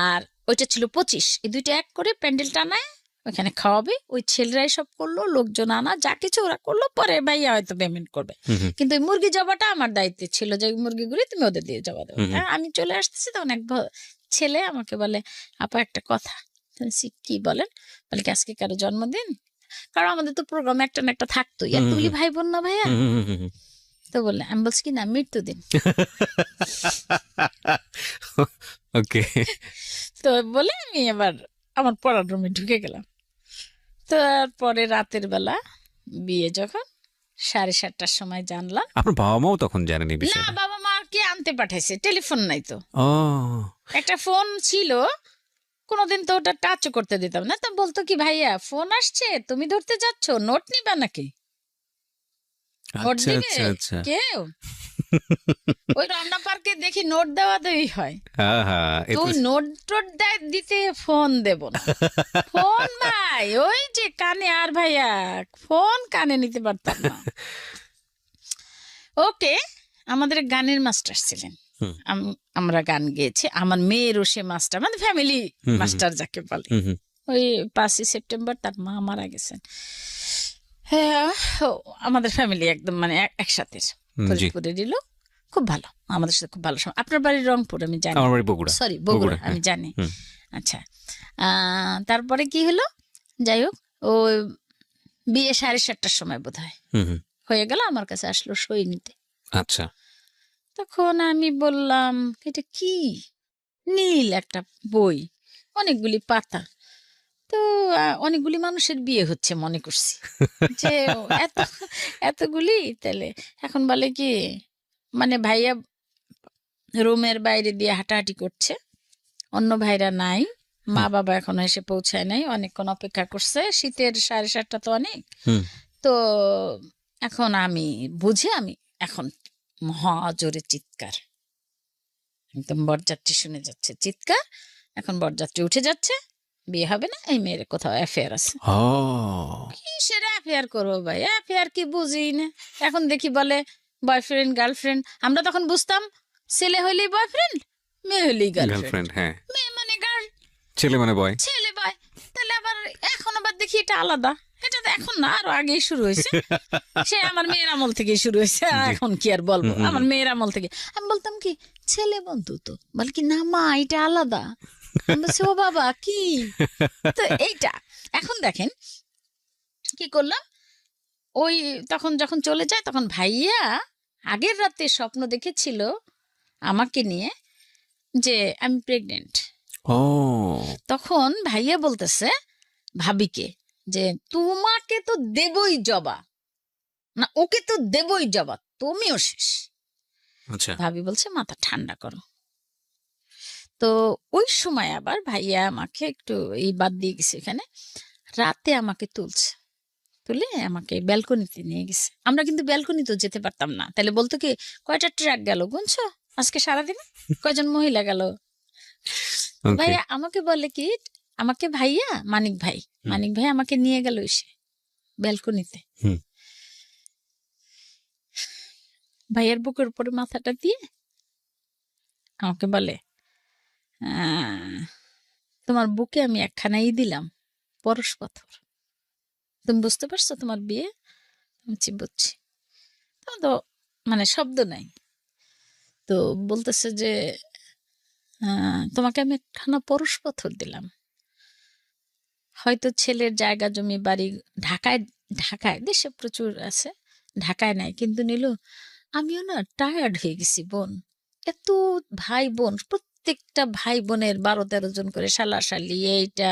আর ওইটা ছিল 25। এই দুইটা এক করে প্যান্ডেল টানায় ওইখানে খাওয়াবে। ওই ছেলেরাই সব করলো, লোকজন আনা যা কিছু ওরা করলো, পরে ভাইয়া হয়তো পেমেন্ট করবে। কিন্তু ওই মুরগি জবাটা আমার দায়িত্বে ছিল, যে মুরগিগুলি তুমি ওদের দিয়ে জবা দেবো। হ্যাঁ, আমি চলে আসতেছি, তখন এক ছেলে আমাকে বলে, আপা একটা কথা। কি বলেন? বলে কি আজকে কারো জন্মদিন? কারণ আমাদের তো প্রোগ্রাম একটা না একটা থাকতোই, এতগুলি ভাই বোন না ভাইয়া। তো বললে, আমি বলছি কি না মৃত্যুদিন। ওকে। তো বলে আমি এবার আমার পড়ার রুমে ঢুকে গেলাম। তারপরে রাতের বেলা বিয়ে যখন 7:30টার সময় জানলাম। আপনার বাবা মাও তখন জানেন এই না, বিষয়ে? বাবা মা কে আনতে পাঠাইছে, টেলিফোন নাই তো। ও একটা ফোন ছিল, কোনোদিন তো ওটা টাচও করতে দিতাম না। তো বলতো কি, ভাইয়া ফোন আসছে, তুমি ধরতে যাচ্ছ, নোট নিবা নাকি? নোট আচ্ছা দিবে আচ্ছা আচ্ছা। কেউ? ওই রান্না পার্কে দেখি নোট দেওয়া দেওয়াই হয়। হ্যাঁ হ্যাঁ। তো ওই নোট টোট দিতে ফোন দেব না। ফোন ভাই ওই যে কানে, আর ভাইয়া ফোন কানে নিতে পারতাম না। ওকে, আমাদের গানের মাস্টার ছিলেন, আমরা গান গেয়েছি। আমার মেয়েরও সে মাস্টার, মানে ফ্যামিলি মাস্টার যাকে বলে। ওই 5ই সেপ্টেম্বর তার মা মারা গেছেন। হ্যাঁ, আমাদের ফ্যামিলি একদম মানে একসাথে ফরিদপুরে দিল। খুব ভালো, আমাদের সাথে খুব ভালো। আপনার বাড়ি রংপুর আমি জানি, আমার বাড়ি বগুড়া। সরি বগুড়া, আমি জানি। আচ্ছা, তারপরে কি হলো, যাই হোক, ও বিয়ে 7:30টার সময় বোধ হয় হয়ে গেল, আমার কাছে আসলো সই নিতে। আচ্ছা। তখন আমি বললাম, এটা কি? নীল একটা বই, অনেকগুলি পাতা। তো অনেকগুলি মানুষের বিয়ে হচ্ছে মনে করছি, যে এতগুলি। তাহলে এখন বলে কি, মানে ভাইয়া রুমের বাইরে দিয়ে হাঁটাহাঁটি করছে, অন্য ভাইরা নাই, মা বাবা এখনো এসে পৌঁছায় নাই, অনেকক্ষণ অপেক্ষা করছে, শীতের 7:30টা তো অনেক। তো এখন আমি বুঝে, আমি এখন মহা জোরে চিৎকার, একদম বরযাত্রী শুনে যাচ্ছে চিৎকার, এখন বরযাত্রী উঠে যাচ্ছে, বিয়ে হবে না, এই মেয়ের কোথাও অ্যাফেয়ার আছে। কিসের অ্যাফেয়ার করবো ভাই, অ্যাফেয়ার কি বুঝি না। এখন দেখি বলে বয়ফ্রেন্ড গার্লফ্রেন্ড। আমরা তখন বুঝতাম ছেলে হইলেই বয়ফ্রেন্ড, মেয়ে হইলেই গার্লফ্রেন্ড। হ্যাঁ, মেয়ে মানে গার্ল, ছেলে মানে বয়। ছেলে বয়। তাহলে আবার এখন আবার দেখি এটা আলাদা। এটা তো এখন না, আরো আগেই শুরু হয়েছে। সে আমার মেয়ের আমল থেকে শুরু হয়েছে, এখন কি আর বলবো, আমার মেয়ের আমল থেকে। আমি বলতাম কি, ছেলে বন্ধু তো, বল কি না মা এটা আলাদা। ও বাবা কি, তো এইটা। এখন দেখেন কি করলাম, ওই তখন যখন চলে যায়, তখন ভাইয়া আগের রাতে স্বপ্ন দেখেছিল আমাকে নিয়ে, যে আমি প্রেগনেন্ট। তখন ভাইয়া বলতেছে ভাবিকে, যে তোমাকে তো দেবই জবা, না ওকে তো দেবই জবা, তুমিও শেষ। ভাবি বলছে মাথা ঠান্ডা করো। তো ওই সময় আবার ভাইয়া আমাকে একটু এই বাদ দিয়ে গেছে, এখানে রাতে আমাকে তুলে আমাকে ব্যালকনিতে নিয়ে গেছে। আমরা কিন্তু ব্যালকনিতেও যেতে পারতাম না, তাহলে বলতো কি, কয়টা ট্রাক গেল গুনছো আজকে সারাদিনে, কয়জন মহিলা গেল। ভাইয়া আমাকে বলে কি, আমাকে ভাইয়া মানিক ভাই আমাকে নিয়ে গেল এসে ব্যালকনিতে, ভাইয়ার বুকের উপরে মাথাটা দিয়ে আমাকে বলে, তোমার বুকে আমি একখানাই দিলাম পরশ পাথর, তুমি বুঝতে পারছো তোমার বিয়ে? বুঝছি। তো মানে শব্দ নাই। তো বলতেছে যে তোমাকে আমি একখানা পরশ পাথর দিলাম, হয়তো ছেলের জায়গা জমি বাড়ি ঢাকায়, ঢাকায় দেশে প্রচুর আছে, ঢাকায় নাই, কিন্তু নীলু আমিও না টায়ার্ড হয়ে গেছি বোন। এত ভাই বোন, প্রত্যেকটা ভাই বোনের 12-13 জন করে শালা শালি, এইটা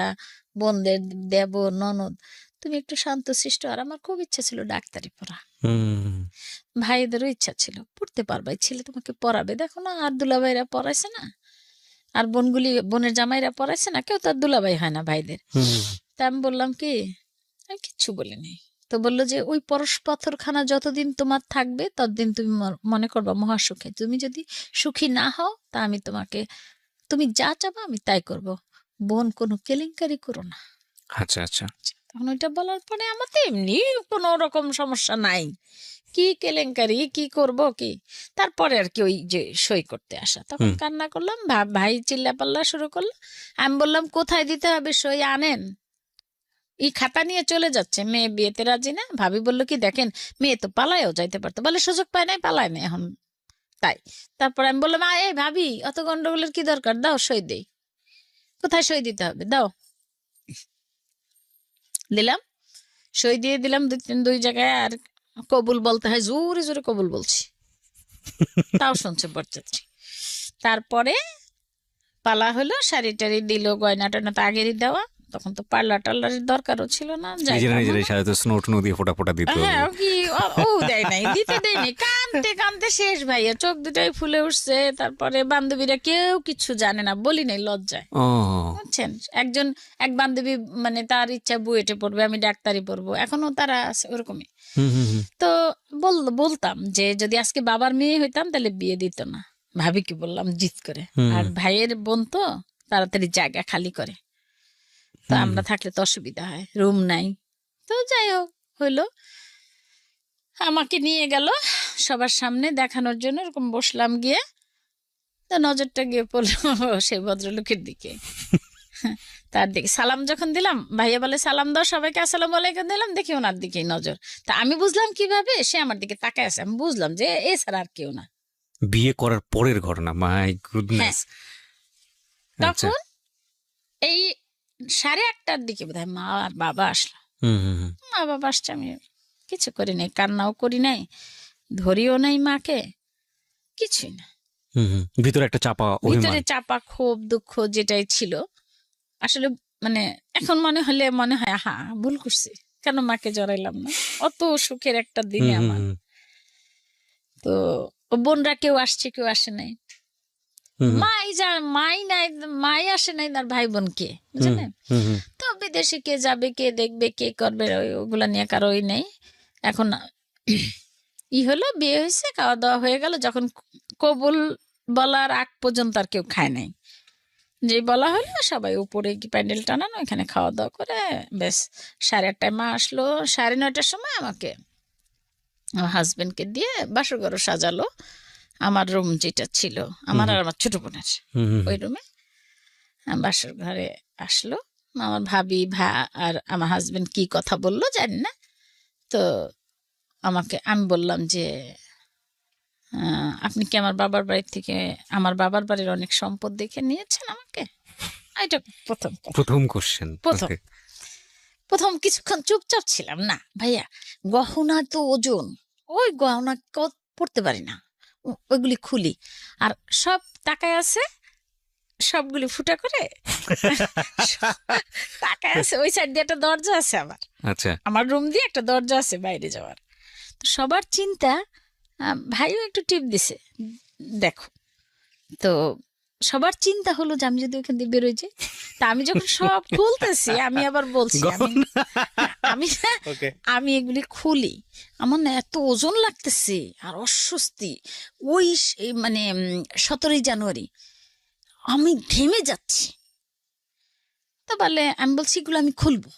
বোনদের দেব ননদ, তুমি একটু শান্তশিষ্ট। আর আমার খুব ইচ্ছা ছিল ডাক্তারি পড়া, হুম। ভাইদেরও ইচ্ছা ছিল পড়তে পারবে, ছেলে তোমাকে পড়াবে। দেখো না, আর দুলাভাইরা পড়াইছে না, আর বোনগুলি বোনের জামাইরা পড়াইছে না, কেউ তো আর দুলাভাই হয় না ভাইদের। হুম। তা আমি বললাম কি, আমি কিচ্ছু বলিনি। তো বললো যে ওই পরশ পাথরখানা যতদিন তোমার থাকবে ততদিন তুমি মনে করবা মহাসুখে, তুমি যদি সুখী না হও তা আমি তোমাকে, তুমি যা চাবা আমি তাই করব, বোন কোনো কেলেঙ্কারি করো না। আচ্ছা আচ্ছা। তখন ওইটা বলার পরে আমার তো এমনি কোনো রকম সমস্যা নাই, কি কেলেঙ্কারি কি করব কি। তারপরে আর কি ওই যে সই করতে আসা, তখন হুম। কান্না করলাম, ভাই চিল্লা পাল্লা শুরু করলো। আমি বললাম কোথায় দিতে হবে সই আনেন, এই খাতা নিয়ে চলে যাচ্ছে, মেয়ে বিয়েতে রাজি না। ভাবি বললো কি দেখেন, মেয়ে তো পালায়ও যাইতে পারতো, বলে সুযোগ পায় নাই, পালায় না এখন, তাই। তারপর আমি বললাম এই ভাবি অত গন্ডগোলের কি দরকার, দাও সই দেই, কোথায় সই দিতে হবে দাও। দিলাম, সই দিয়ে দিলাম দুই জায়গায়। আর কবুল বলতে হয়, জোরে জোরে কবুল বলছি, তাও শুনছে বরযাত্রী। তারপরে পালা হলো, শাড়ি টাড়ি দিল, গয়না টয়না তো আগেরই দেওয়া, তখন তো পার্লার টার্লারের দরকারও ছিল না, নিজেরা যাইতাম নিজেরাই না। সাথে স্নো টনো দিয়ে ফোটা ফোটা দিত। হ্যাঁ, ও কি ও দেয় নাই, দিতে দেয় নাই, কানতে কানতে শেষ ভাইয়া, চোখ দুটাই ফুলে উঠছে। তারপরে বান্ধবীরা কেউ কিছু জানে না, বলি নাই লজ্জায়, ও। বুঝছেন। এক বান্ধবী মানে তার ইচ্ছা বুয়েটে পড়বে, আমি ডাক্তারি পড়বো, এখনো তারা আছে ওরকমই। হুম হুম হুম। তো বলতাম যে যদি আজকে বাবার মেয়ে হইতাম তাহলে বিয়ে দিত না, ভাবি কি বললাম জিত করে। হুম। আর ভাইয়ের বোন তো তাড়াতাড়ি জায়গা খালি করে, তো হুম। আমরা থাকলে তো অসুবিধা হয়, রুম নাই। তো যাই হোক হইলো, আমাকে নিয়ে গেল সবার সামনে দেখানোর জন্য, এরকম বসলাম গিয়ে, তো নজরটা গিয়ে পড়লো সেই ভদ্রলোকের দিকে। তার দিকে সালাম যখন দিলাম, ভাইয়া বলে সালাম দাও সবাইকে, আসসালামু আলাইকুম দিলাম, দেখি ওনার দিকেই নজর। তা আমি বুঝলাম কিভাবে, সে আমার দিকে তাকায় আছে, আমি বুঝলাম যে এছাড়া আর কেউ না। বিয়ে করার পরের ঘটনা, মাই হ্যাঁ, গুডনেস। আচ্ছা। তখন এই 1:30টার দিকে বোধহয় মা আর বাবা আসলো। হুম হুম হুম। মা বাবা আসছে, আমি কিছু করি নাই, কান্নাও করি নাই, ধরিও নাই মাকে, কিছুই না। হুম হুম। ভিতরে একটা চাপা অভিমান। ভিতরে চাপা ক্ষোভ দুঃখ যেটাই ছিল, আসলে মানে এখন মনে হয় আহা ভুল করছি, কেন মাকে জড়াইলাম না, অত সুখের একটা হুম দিনে হুম আমার। হুম। তো ও বোনরা কেউ আসছে কেউ আসে নাই, হুম হুম। মাই নাই, মাই আসে নাই, তার ভাই বোন কে হুম বুঝলেন। হুম হুম। তো বিদেশে কে যাবে কে দেখবে কে করবে, ওগুলা নিয়ে কারোই নেই এখন। হলো, বিয়ে হয়েছে, খাওয়া দাওয়া হয়ে গেল, যখন কবুল বলার আগ পর্যন্ত আর কেউ খায় নাই, যে বলা হলো সবাই উপরে কি প্যান্ডেল টানানো, এখানে খাওয়া দাওয়া করে বেশ 8:30টায় মা আসলো। 9:30টার সময় আমাকে আমার হাজবেন্ডকে দিয়ে বাসর ঘর সাজালো, আমার রুম যেটা ছিল আমার আর আমার ছোট বোনের, হুম হুম ওই হুম। রুমে বাসর ঘরে আসলো। আমার ভাবি আর আমার হাজবেন্ড কি কথা বললো জানি না। তো আমি বললাম যে আপনি কি আমার বাবার বাড়ি থেকে, আমার বাবার বাড়ির অনেক সম্পদ দেখে নিয়েছেন আমাকে, এটা প্রথম কথা। প্রথম কোশ্চেন। প্রথম প্রথম কিছুক্ষণ চুপচাপ ছিলাম, না ভাইয়া গহনা তো ওজন, ওই গহনা পড়তে পারি না, ওইগুলি খুলি, আর সব টাকায় আছে, সবগুলি ফুটা করে টাকায় আছে। ওই সাইড দিয়ে একটা দরজা আছে আমার, আচ্ছা। আমার রুম দিয়ে একটা দরজা আছে বাইরে যাওয়ার। তো সবার চিন্তা, ভাইও একটু টিপ দিছে, দেখো। তো সবার চিন্তা হলো যে আমি যদি ওখান দিয়ে বেরোই যাই। তা আমি যখন সব খুলতেছি, আমি আবার বলছি আমি ওকে। আমি এগুলি খুলি, আমার না এত ওজন লাগতেছে আর অস্বস্তি। ওই মানে 17ই জানুয়ারি আমি ঘেমে যাচ্ছি। তো বলে, আমি বলছি এগুলো আমি খুলবো,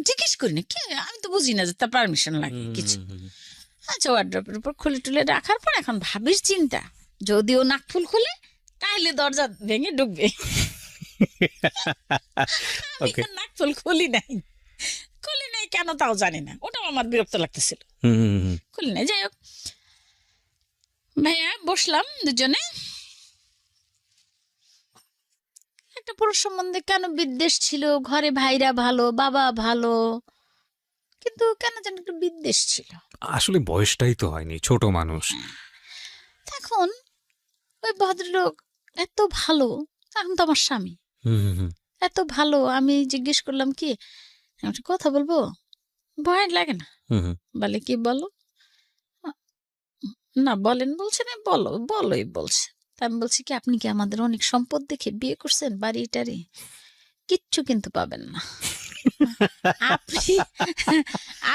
জিজ্ঞেস করি না কি, আমি তো বুঝি না যে তার পারমিশন লাগে কিছু। আচ্ছা, ওয়ার্ড্রপের উপর খুলে টুলে রাখার পর এখন ভাবির চিন্তা, যদিও নাকফুল খুলে তাইলে দরজা ভেঙে ঢুকবে। আমি ওকে। আর নাকফুল খুলি নাই, কেন তাও জানি না, ওটাও আমার বিরক্ত লাগতেছিল, হুম হুম হুম। খুলি নাই। যাই হোক, ভাইয়া বসলাম দুজনে, একটা পুরুষ সম্বন্ধে কেন বিদ্বেষ ছিল? ঘরে ভাইরা ভালো, বাবা ভালো, কিন্তু কেন যেন একটু বিদ্বেষ ছিল। আসলে বয়সটাই তো হয়নি, ছোট মানুষ। এখন ওই ভদ্রলোক এত ভালো, এখন তো আমার স্বামী হুম হুম হুম এত ভালো, আমি জিজ্ঞেস করলাম কি আমি একটা কথা বলবো? ভয় লাগে না। হুম হুম। বলে কি বলো? আ, না বলেন বলছে না, বলো বলোই বলছে। তা আমি বলছি কি আপনি কি আমাদের অনেক সম্পদ দেখে বিয়ে করছেন, বাড়ি টাড়ি? কিচ্ছু কিন্তু পাবেন না। আপনি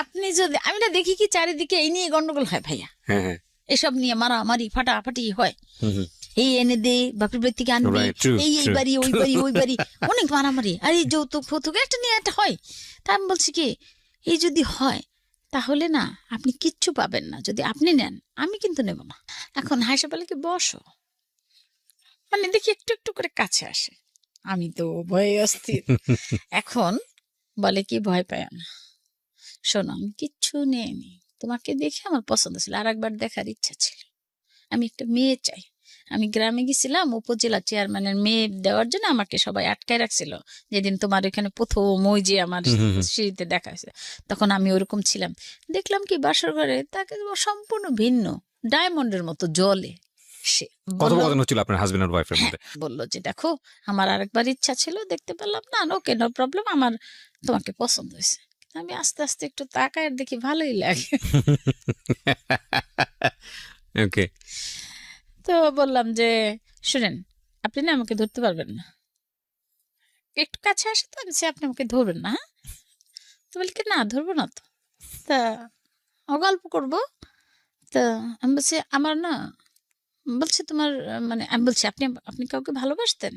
আপনি যদি আমি না দেখি কি চারিদিকে এই নিয়ে গন্ডগোল হয় ভাইয়া, হ্যাঁ হ্যাঁ। এসব নিয়ে মারামারি ফাটাফাটি হয়। হুম হুম। এই এনে দে, বাপের বাড়ি থেকে আনবি, Right, true, এই true. বাড়ি ওই বাড়ি ওই বাড়ি, অনেক মারামারি। আর এই যৌতুক ফৌতুক একটা নিয়ে একটা হয়। তা আমি বলছি কি এই যদি হয় তাহলে না আপনি কিচ্ছু পাবেন না, যদি আপনি নেন আমি কিন্তু নেব না। এখন হাসা বলে কি বসো, মানে দেখি একটু একটু করে কাছে আসে, আমি তো ভয়ে অস্থির। এখন বলে কি ভয় পায় না, শোনো আমি কিচ্ছু নেইনি, তোমাকে দেখে আমার পছন্দ ছিল, আর একবার দেখার ইচ্ছা ছিল, আমি একটা মেয়ে চাই। আমি গ্রামে গেছিলাম উপজেলা চেয়ারম্যানের মেয়ে দেওয়ার জন্য, আমাকে সবাই আটকায় রাখছিল যেদিন তোমার ওইখানে প্রথম ওই যে আমার হুম হুম হুম। সিঁড়িতে দেখা হয়েছে, তখন আমি ওরকম ছিলাম। দেখলাম কি বাসর ঘরে তাকে সম্পূর্ণ ভিন্ন, ডায়মন্ডের মতো জলে। সে বলল, কথোপকথন হচ্ছিল আপনার হাজবেন্ড আর ওয়াইফের হ্যাঁ মধ্যে? বললো যে দেখো আমার আরেকবার ইচ্ছা ছিল, দেখতে পেলাম না, ওকে নো প্রবলেম, আমার তোমাকে পছন্দ হয়েছে। আমি আস্তে আস্তে একটু তাকায় আর দেখি ভালোই লাগে। ওকে। তো বললাম যে শুনেন, আপনি না আমাকে ধরতে পারবেন না, একটু কাছে আসে তো, আমি বলছি, আপনি আমাকে ধরবেন না, হ্যাঁ? তো বলি কি না ধরবো না তো, তা ও গল্প করবো। তা আমি বলছি আমার না, বলছে তোমার মানে আমি বলছি আপনি আপনি কাউকে ভালোবাসতেন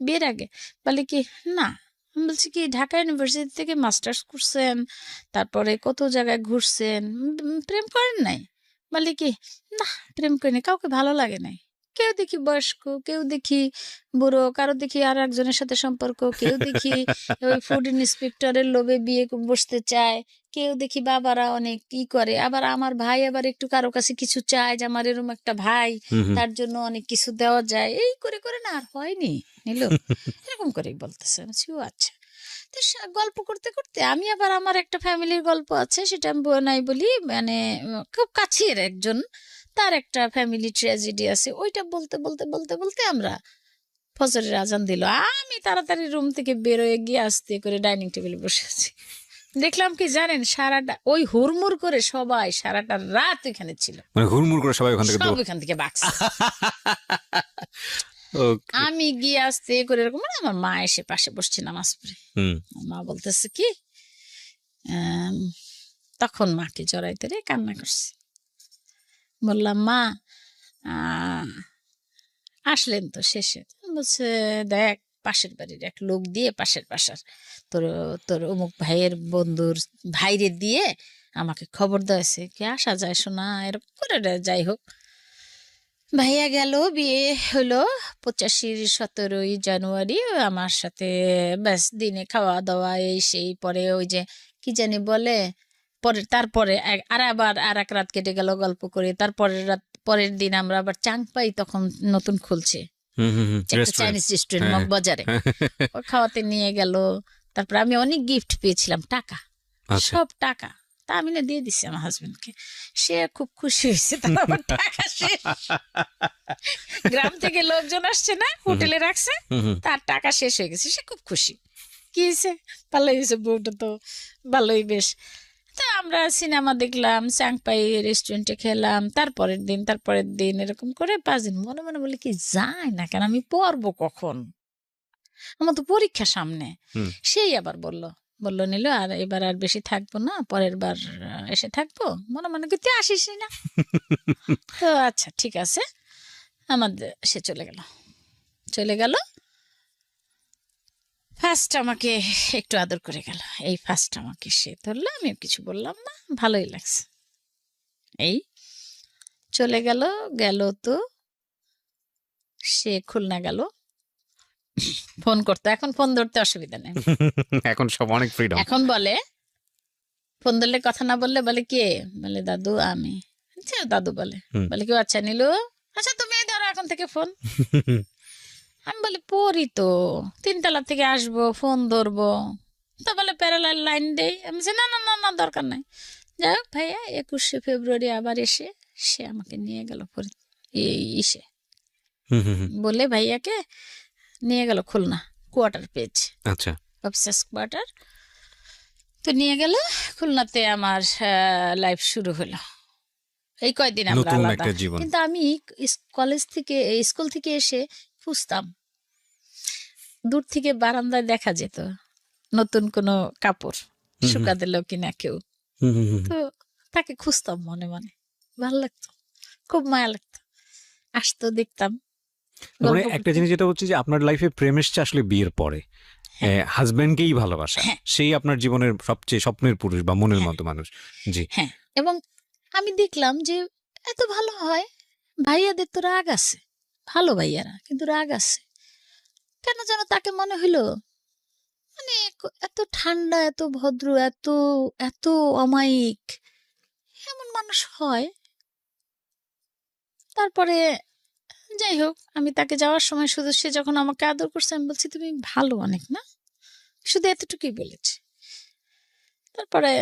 বিয়ের আগে? বলে কি না। আমি বলছি কি ঢাকা ইউনিভার্সিটি থেকে মাস্টার্স করছেন, তারপরে কত জায়গায় ঘুরছেন, প্রেম করেন নাই? বলে কি না, প্রেম করিনি, কাউকে ভালো লাগে নাই। কেউ দেখি বয়স্ক, কেউ দেখি বুড়ো, কারো দেখি আর একজনের সাথে সম্পর্ক, কেউ দেখি ওই ফুড ইন্সপেক্টরের লোভে বিয়ে বসতে চায়, কেউ দেখি বাবারা অনেক কি করে, আবার আমার ভাই আবার একটু কারো কাছে কিছু চায় যে আমার এরকম একটা ভাই, হুম হুম। তার জন্য অনেক কিছু দেওয়া যায়, এই করে করে না আর হয়নি নিল, এরকম করেই বলতেছে। আমি বলছি, ও আচ্ছা। তো গল্প করতে করতে আমি আবার আমার একটা ফ্যামিলির গল্প আছে, সেটা আমি নাই বলি, মানে খুব কাছের একজন, তার একটা ফ্যামিলি ট্র্যাজেডি আছে, ওইটা বলতে বলতে বলতে বলতে আমরা ফজরের আজান দিল, আমি তাড়াতাড়ি রুম থেকে বেরোয় গিয়ে আস্তে করে ডাইনিং টেবিলে বসে আছি। দেখলাম কি জানেন, সারাটা ওই হুড়মুড় করে সবাই সারাটা রাত ওইখানে ছিল, মানে হুড়মুড় করে সবাই ওখান থেকে সব ওইখান থেকে বাকছে। ওকে। আমি গিয়ে আস্তে করে এরকম, মানে আমার মা এসে পাশে বসছে নামাজ পড়ে, হুম। মা বলতেছে কি আম, তখন মাকে জড়াইতে রে কান্না করছে। বললাম মা আহ, আসলেন তো শেষে? বলছে দেখ, পাশের বাড়ির এক লোক দিয়ে, পাশের বাসার তোর তোর অমুক ভাইয়ের বন্ধুর ভাইরে দিয়ে আমাকে খবর দেওয়াছে, কি আসা যায় শোনা, এরকম করে যাই হোক ভাইয়া গেল, বিয়ে হলো 85-র 17ই জানুয়ারি, আমার সাথে ব্যাস দিনে খাওয়া দাওয়া এই সেই, পরে ওই যে কি জানি বলে, পরে তারপরে আর আবার আর এক রাত কেটে গেল গল্প করে, তারপরের রাত পরের দিন আমরা আবার চাং পাই, তখন নতুন খুলছে হুম হুম হুম। একটা রেস্টুরেন্ট। চাইনিজ রেস্টুরেন্ট হ্যাঁ। মগবাজারে, ও খাওয়াতে নিয়ে গেল। তারপর আমি অনেক গিফট পেয়েছিলাম, টাকা, আচ্ছা। সব টাকা, তা আমি না দিয়ে দিচ্ছি আমার হাজবেন্ডকে, সে খুব খুশি হয়েছে, তার আমার টাকা শেষ, গ্রাম থেকে লোকজন আসছে না, হুম হুম হোটেলে রাখছে, হুম হুম। তার টাকা শেষ হয়ে গেছে, সে খুব খুশি। কি হয়েছে, ভালোই হয়েছে, বউটা তো ভালোই বেশ। তা আমরা সিনেমা দেখলাম, চাংপাই রেস্টুরেন্টে খেলাম, তারপরের দিন এরকম করে 5 দিন। মনে মনে বলে কি যায় না কেন, আমি পড়বো কখন, আমার তো পরীক্ষা সামনে। হুম। সেই আবার বললো নিল আর এবার আর বেশি থাকবো না, পরের বার এসে থাকবো। মনে মনে করতে আসিসই না। তো আচ্ছা ঠিক আছে, আমাদের সে চলে গেল। ফার্স্ট আমাকে একটু আদর করে গেল, এই ফার্স্ট আমাকে সে ধরলো, আমিও কিছু বললাম না, ভালোই লাগছে। এই চলে গেল তো সে খুলনা গেল, ফোন করতো, এখন ফোন ধরতে অসুবিধা নেই, এখন সব অনেক ফ্রিডম। এখন বলে ফোন ধরলে কথা না বললে বলে কে, বলে দাদু আমি, আচ্ছা দাদু বলে, হুম। বলে কেউ আচ্ছা নিলু, আচ্ছা তুমি ধরো এখন থেকে ফোন। আমি বলি পড়ি তো, 3 তলা থেকে আসবো, ফোন ধরবো, তো বলে প্যারালাল লাইন দেই। আমি বলছি, না না না না, দরকার নাই। যাই হোক ভাইয়া 21শে ফেব্রুয়ারি আবার এসে সে আমাকে নিয়ে গেল এই ইসে, হুম হুম হুম। বলে ভাইয়াকে নিয়ে গেল খুলনা, কোয়ার্টার পেয়েছে, আচ্ছা। Officers quarter. তো নিয়ে গেল খুলনাতে, আমার লাইফ শুরু হলো। এই কয়দিন আমরা নতুন আলাদা। একটা জীবন। কিন্তু আমি কলেজ থেকে, স্কুল থেকে এসে খুঁজতাম, দূর থেকে বারান্দায় দেখা যেত নতুন কোনো কাপড় হুম হুম শুকা দিল কিনা কেউ। হুম হুম হুম। তো তাকে খুঁজতাম মনে মনে, ভালো লাগতো, খুব মায়া লাগতো। আসতো, দেখতাম, মানে গল্প একটা করতাম। জিনিস যেটা হচ্ছে যে আপনার লাইফে প্রেম এসছে আসলে বিয়ের পরে, হ্যাঁ হাজবেন্ডকেই ভালোবাসা, হ্যাঁ সেই আপনার জীবনের সবচেয়ে স্বপ্নের পুরুষ বা মনের হ্যাঁ মতো মানুষ। জি। হ্যাঁ। এবং আমি দেখলাম যে এত ভালো হয়, ভাইয়াদের তো রাগ আছে, ভালো ভাইয়ারা কিন্তু রাগ আছে কেন যেন, তাকে মনে হইলো মানে এত ঠান্ডা, এত ভদ্র, এত এত অমায়িক, এমন মানুষ হয়। তারপরে যাই হোক, আমি তাকে যাওয়ার সময় শুধু, সে যখন আমাকে আদর করছে, আমি বলছি তুমি ভালো অনেক না, শুধু এতটুকুই বলেছি। তারপরে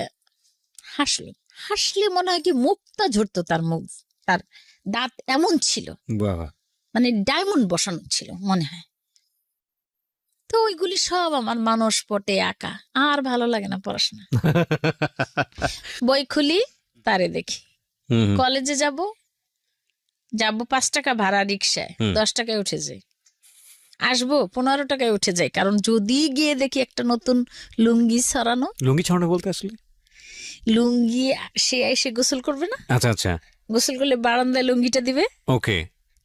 হাসলো, হাসলে মনে হয় কি মুক্তা ঝরতো তার মুখ, তার দাঁত এমন ছিল, বাবা। মানে ডায়মন্ড বসানো ছিল মনে হয়। তো ওইগুলি সব আমার মানস পটে আঁকা, আর ভালো লাগে না পড়াশোনা। বই খুলি, তারে দেখি। হুম হুম কলেজে যাব, 5 টাকা ভাড়া রিক্সায়, হুম। 10 টাকায় উঠে যাই, আসবো 15 টাকায় উঠে যাই, কারণ যদি গিয়ে দেখি একটা নতুন লুঙ্গি ছড়ানো, লুঙ্গি ছড়ানো বলতে আসলে? লুঙ্গি, সে এসে গোসল করবে না, আচ্ছা আচ্ছা। গোসল করলে বারান্দায় লুঙ্গিটা দিবে, ওকে।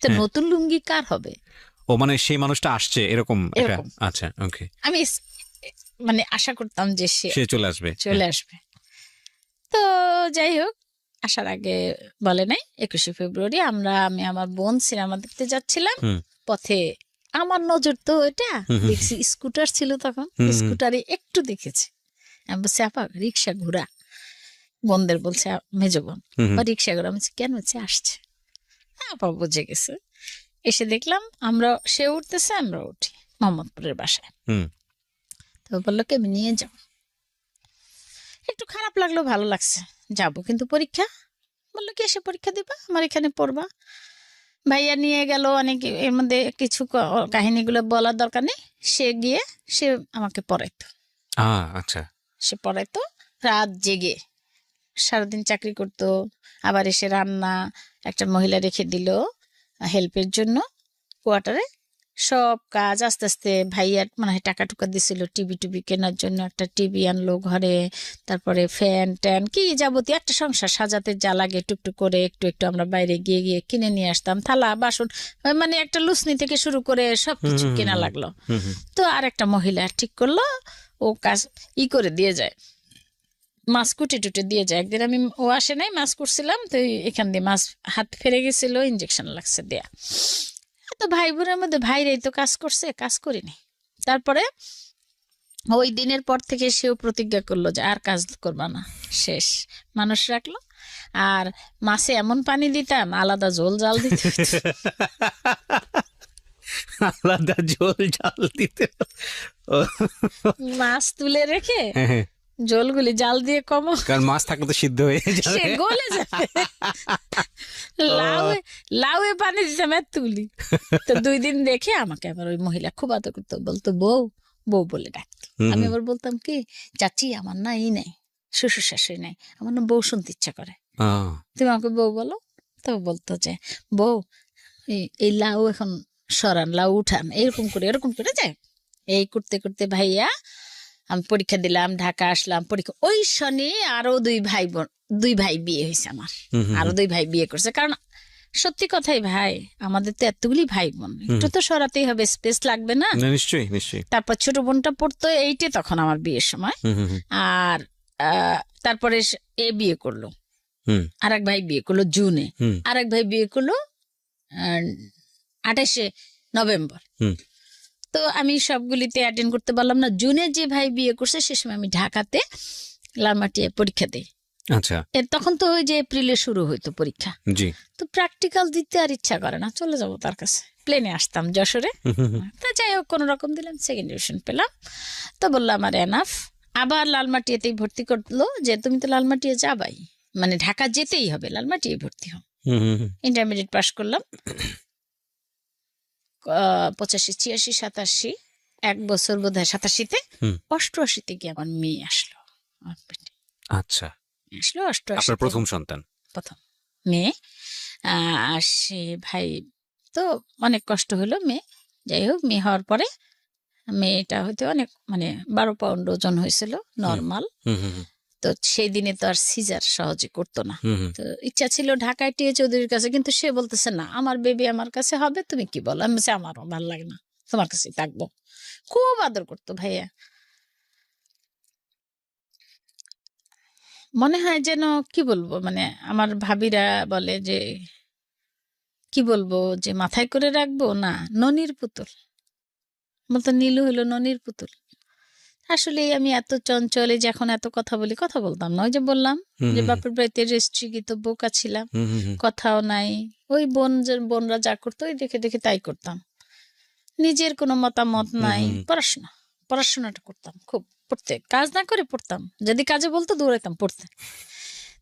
তো হ্যাঁ। নতুন লুঙ্গি কার হবে, ও মানে সেই মানুষটা আসছে এরকম একটা। এরকম আচ্ছা ওকে। আমি মানে আশা করতাম যে সে সে চলে আসবে। চলে আসবে। তো যাই হোক, আসার আগে বলে নাই। 21শে ফেব্রুয়ারি আমি আমার বোন সিনেমা দেখতে যাচ্ছিলাম, হুম পথে আমার নজর তো এটা হুম হুম দেখছি, স্কুটার ছিল তখন, হুম হুম। স্কুটারে একটু দেখেছি। আমি বলছি আপা রিক্সা ঘোরা, বোনদের বলছে, মেজো বোন, হুম ও হুম। রিক্সা ঘোরা। আমি বলছি কেন, হচ্ছে আসছে। হ্যাঁ, আপা বুঝে গেছে। এসে দেখলাম আমরা, সে উঠতেছে, আমরা উঠি মোহাম্মদপুরের বাসায়। হুম। তো বললো কি আমি নিয়ে যাও, একটু খারাপ লাগলো, ভালো লাগছে, যাবো কিন্তু পরীক্ষা। বললো কি এসে পরীক্ষা দিবা, আমার এখানে পড়বা। ভাইয়া নিয়ে গেল অনেক, এর মধ্যে কিছু কাহিনীগুলো বলার দরকার নেই। সে গিয়ে সে আমাকে পড়াইতো, আচ্ছা। সে পড়াইতো রাত জেগে, সারাদিন চাকরি করতো, আবার এসে রান্না, একটা মহিলা রেখে দিল হেল্পের জন্য কোয়ার্টারে, সব কাজ আস্তে আস্তে ভাইয়ার মানে হয় টাকা টুকা দিছিল টিভি টুবি কেনার জন্য, একটা টিভি আনলো ঘরে, তারপরে ফ্যান ট্যান কি যাবতীয় একটা সংসার সাজাতে যা লাগে টুকটুক করে একটু একটু আমরা বাইরে গিয়ে গিয়ে কিনে নিয়ে আসতাম, থালা বাসন, মানে একটা লুসনি থেকে শুরু করে হুম সবকিছু হুম কেনা হুম লাগলো। হুম হুম। তো আর একটা মহিলা ঠিক করলো, ও কাজ করে দিয়ে যায়, মাছ কুটে টুটে দিয়ে যায়। একদিন আমি, ও আসে নাই, মাছ করছিলাম, তো এখান দিয়ে মাছ হাত ফেরে গেছিল, ইঞ্জেকশন লাগছে দেয়া। তো ভাই বোনের মধ্যে ভাইরাই তো কাজ করছে, কাজ করিনি। তারপরে ওই দিনের পর থেকে সেও প্রতিজ্ঞা করলো যে আর কাজ করবা না, শেষ, মানুষ রাখলো। আর মাছে এমন পানি দিতাম, আলাদা ঝোল জাল দিতে হতো। আলাদা ঝোল ঝাল দিতে। ও, মাছ তুলে রেখে হ্যাঁ হ্যাঁ। ঝোলগুলি জাল দিয়ে কমো, কারণ মাছ থাকলে তো সিদ্ধ হয়ে সে যাবে। গলে যাবে। লাউ লাউ পানি দিতাম তুলি। তো 2 দিন দেখে আমাকে আবার ওই মহিলা খুব আদর করতো, বলতো বউ বউ বলে ডাকতো। হুম আমি হুম। আবার বলতাম কি, চাচি আমার না ই নাই, শ্বশুর শাশুড়ি নাই, আমার না বউ শুনতে ইচ্ছা করে, আহ, তুমি আমাকে বউ বলো। তো বলতো যে বউ এই লাউ এখন সরান, লাউ উঠান, এরকম করে যায়। এই করতে করতে ভাইয়া, আমি পরীক্ষা দিলাম, ঢাকা আসলাম, পরীক্ষা ওই শনি আরো 2 ভাই বিয়ে হয়েছে আমার, হুম হুম আরো হুম 2 ভাই বিয়ে করছে। কারণ সত্যি কথাই ভাই, আমাদের তো এতগুলি ভাই বোন, একটু তো সরাতেই হবে, স্পেস লাগবে না। না, নিশ্চয়ই নিশ্চয়ই। তারপর ছোট বোনটা পড়তো 8-এ তখন আমার বিয়ের সময়। হুম হুম হুম আর তারপরে এ বিয়ে করলো, হুম আরেক ভাই বিয়ে করলো জুনে, হুম আরেক ভাই বিয়ে করলো 28শে নভেম্বর। হুম। তো আমি সবগুলিতে অ্যাটেন্ড করতে পারলাম না। জুনে যে ভাই বিয়ে করছে সে সময় আমি ঢাকাতে লালমাটিয়ায় পরীক্ষা দিই, আচ্ছা। তখন তো ওই যে এপ্রিলে শুরু হইতো পরীক্ষা, জি। তো প্র্যাকটিক্যাল দিতে আর ইচ্ছা করে না, চলে যাব তার কাছে, প্লেনে আসতাম যশোরে। তা যাই হোক কোনো রকম দিলাম, সেকেন্ড ডিভিশন পেলাম। তো বললাম আমার এনাফ। আবার লালমাটিয়াতেই ভর্তি করলো যে তুমি তো লালমাটিয়া যাবাই, মানে ঢাকা যেতেই হবে, লালমাটিয়ায় ভর্তি হও। ইন্টারমিডিয়েট পাশ করলাম 85, 86, 87, 1 বছর বোধ হয় 87-তে। 88-তে গিয়ে আমার মেয়ে আসলো আমার পেটে। আচ্ছা, আসলো আপনার 88-তে, প্রথম সন্তান। প্রথম মেয়ে। সে ভাই, তো অনেক কষ্ট হলো মেয়ে। যাই হোক মেয়ে হওয়ার পরে মেয়েটা হয়তো অনেক মানে 12 পাউন্ড ওজন হয়েছিল, নর্মাল। তো সেই দিনে তো আর সিজার সহজে করতো না। তো ইচ্ছা ছিল ঢাকায় টিএ চৌধুরীর কাছে, কিন্তু সে বলতেছে না আমার বেবি আমার কাছে হবে, তুমি কি বলো? আমি বলছি আমারও ভালো লাগে না, তোমার কাছেই থাকবো। খুব আদর করতো ভাইয়া। মনে হয় যেন কি বলবো, মানে আমার ভাবিরা বলে যে কি বলবো, যে মাথায় করে রাখবো না, ননির পুতুল বলতো। নীলু হলো ননির পুতুল। আসলে আমি এত চঞ্চলে যে এখন এত কথা বলি, কথা বলতাম না। ওই যে বললাম যে বাপের বাড়িতে রেস্ট্রিগিত বোকা ছিলাম, কথাও নাই। ওই বোনরা যা করতো ওই দেখে দেখে তাই করতাম, নিজের কোনো মতামত নাই। পড়াশোনাটা করতাম খুব, পড়তে কাজ না করে পড়তাম, যদি কাজে বলতো দৌড়াইতাম পড়তে।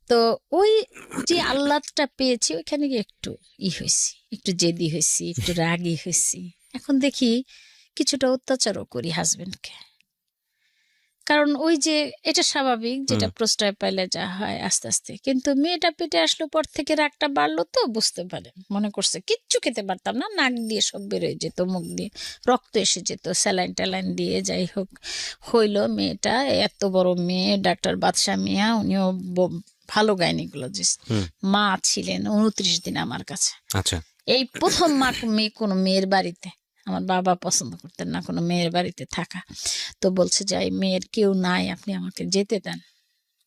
তো ওই যে আহ্লাদটা পেয়েছি ওইখানে গিয়ে একটু হয়েছি, একটু জেদি হয়েছি, একটু রাগী হয়েছি। এখন দেখি কিছুটা অত্যাচারও করি হাজবেন্ডকে, কারণ ওই যে এটা স্বাভাবিক, যেটা প্রশ্রয় পাইলে যা হয় আস্তে আস্তে। কিন্তু মেয়েটা পেটে আসলো পর থেকে রাগটা বাড়লো, তো বুঝতে পারে, মনে করছে কিচ্ছু খেতে পারতাম না, নাক দিয়ে সব বেরোয় যেত, মুখ দিয়ে রক্ত এসে যেত, স্যালাইন ট্যালাইন দিয়ে। যাই হোক হইলো মেয়েটা, এত বড় মেয়ে, ডাক্তার বাদশাহ মিয়া, উনিও ভালো গাইনিকোলজিস্ট। মা ছিলেন 29 দিন আমার কাছে। আচ্ছা। এই প্রথম মেয়ে কোনো মেয়ের বাড়িতে, আমার বাবা পছন্দ করতেন না কোনো মেয়ের বাড়িতে থাকা। তো বলছে যে মেয়ের কেউ নাই, আপনি আমাকে যেতে দেন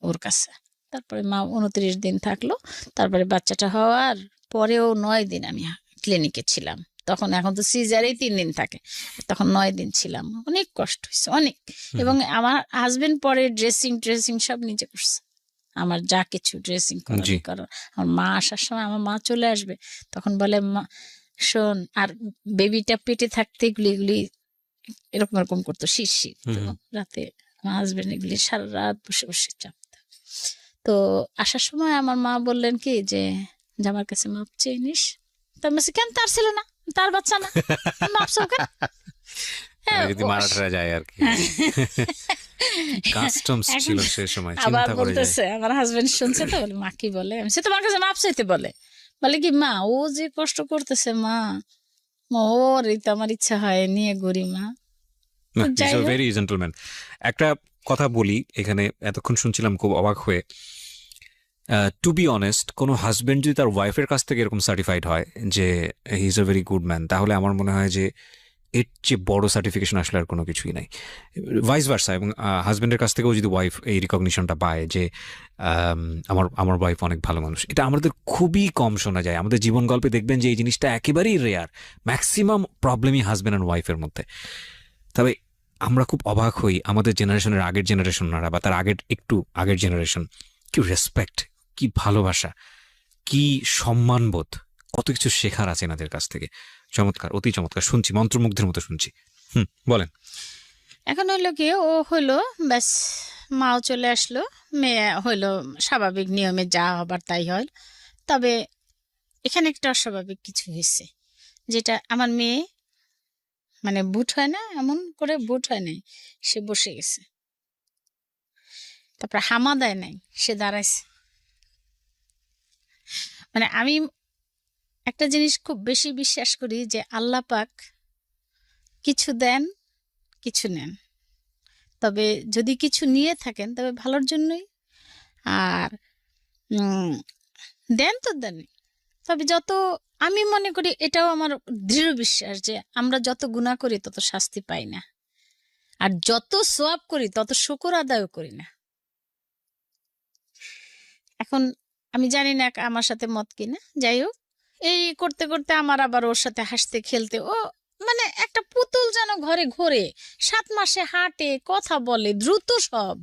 ওর কাছে। তারপরে মা 29 দিন থাকলো। তারপরে বাচ্চাটা হওয়ার পরেও 9 দিন আমি ক্লিনিকে ছিলাম। তখন, এখন তো সিজারেই 3 দিন থাকে, তখন 9 দিন ছিলাম। অনেক কষ্ট হয়েছে, অনেক। এবং আমার হাজবেন্ড পরে ড্রেসিং সব নিজে করছে, আমার যা কিছু ড্রেসিং করার। আমার মা আসার সময়, আমার মা চলে আসবে, তখন বলে মা শোন, আর বেবিটা পেটে থাকতে এগুলি এরকম এরকম করতো, শীত। তো রাতে আমার হাজবেন্ড এগুলি সারা রাত বসে বসে চাপতো। তো আসার সময় আমার মা বললেন কি যে আমার কাছে মাপ চেয়ে নিস। তো আমি বলছি কেন, তার ছিল না, তার বাচ্চা না, মাপ চাও কেন? যদি মারাঠারা যায় আর কি, কাস্টমস ছিল সে সময়। আবার বলতেছে আমার হাজবেন্ড শুনছে, তো বলে মা কি বলে, আমি সে তোমার কাছে মাপ চাইতে বলে কি মা ও যে কষ্ট করতেছে, মা ওর তো আমার ইচ্ছা হয় নিয়ে ঘুরি মা। Very gentleman. একটা কথা বলি এখানে, এতক্ষণ শুনছিলাম খুব অবাক হয়ে। টু বি অনেস্ট, কোনো হাজবেন্ড যদি তার ওয়াইফের কাছ থেকে এরকম সার্টিফাইড হয় যে he is a very good man, তাহলে আমার মনে হয় যে এর চেয়ে বড় সার্টিফিকেশন আসলে আর কোনো কিছুই নাই। Vice versa. এবং হাজব্যান্ডের কাছ থেকেও যদি ওয়াইফ এই রিকগনিশনটা পায় যে আমার ওয়াইফ অনেক ভালো মানুষ, এটা আমাদের খুবই কম শোনা যায়। আমাদের জীবন গল্পে দেখবেন যে এই জিনিসটা একেবারেই রেয়ার। ম্যাক্সিমাম প্রবলেমই হাজব্যান্ড অ্যান্ড ওয়াইফের মধ্যে। তবে আমরা খুব অবাক হই, আমাদের জেনারেশনের আগের জেনারেশনরা বা তার একটু আগের জেনারেশন, কি রেসপেক্ট, কি ভালোবাসা, কি সম্মানবোধ, কত কিছু শেখার আছে এনাদের কাছ থেকে। চমৎকার, অতি চমৎকার শুনছি, মন্ত্রমুগ্ধের মতো শুনছি। বলেন। এখন হইলো কি, ও হইলো ব্যাস, মাও চলে আসলো, মেয়ে হইলো স্বাভাবিক নিয়মে যা হবার তাই হয়। তবে এখানে একটা অস্বাভাবিক কিছু হয়েছে, যেটা আমার মেয়ে মানে বুট হয় না, এমন করে বুট হয় নাই, সে বসে গেছে। তারপরে হামা দেয় নাই, সে দাঁড়াইছে। মানে আমি একটা জিনিস খুব বেশি বিশ্বাস করি যে আল্লাহ পাক কিছু দেন, কিছু নেন। তবে যদি কিছু নিয়ে থাকেন তবে ভালোর জন্যই, আর দেন তো দেন। তবে যত, আমি মনে করি এটাও আমার দৃঢ় বিশ্বাস যে আমরা যত গুনাহ করি তত শাস্তি পাই না, আর যত সওয়াব করি তত শুকর আদায় করি না। এখন আমি জানি না আমার সাথে মত কিনা, যাই হোক এই করতে করতে আমার আবার ওর সাথে হাসতে খেলতে, ও মানে একটা পুতুল যেন ঘরে ঘোরে, 7 মাসে হাঁটে, কথা বলে দ্রুত সব।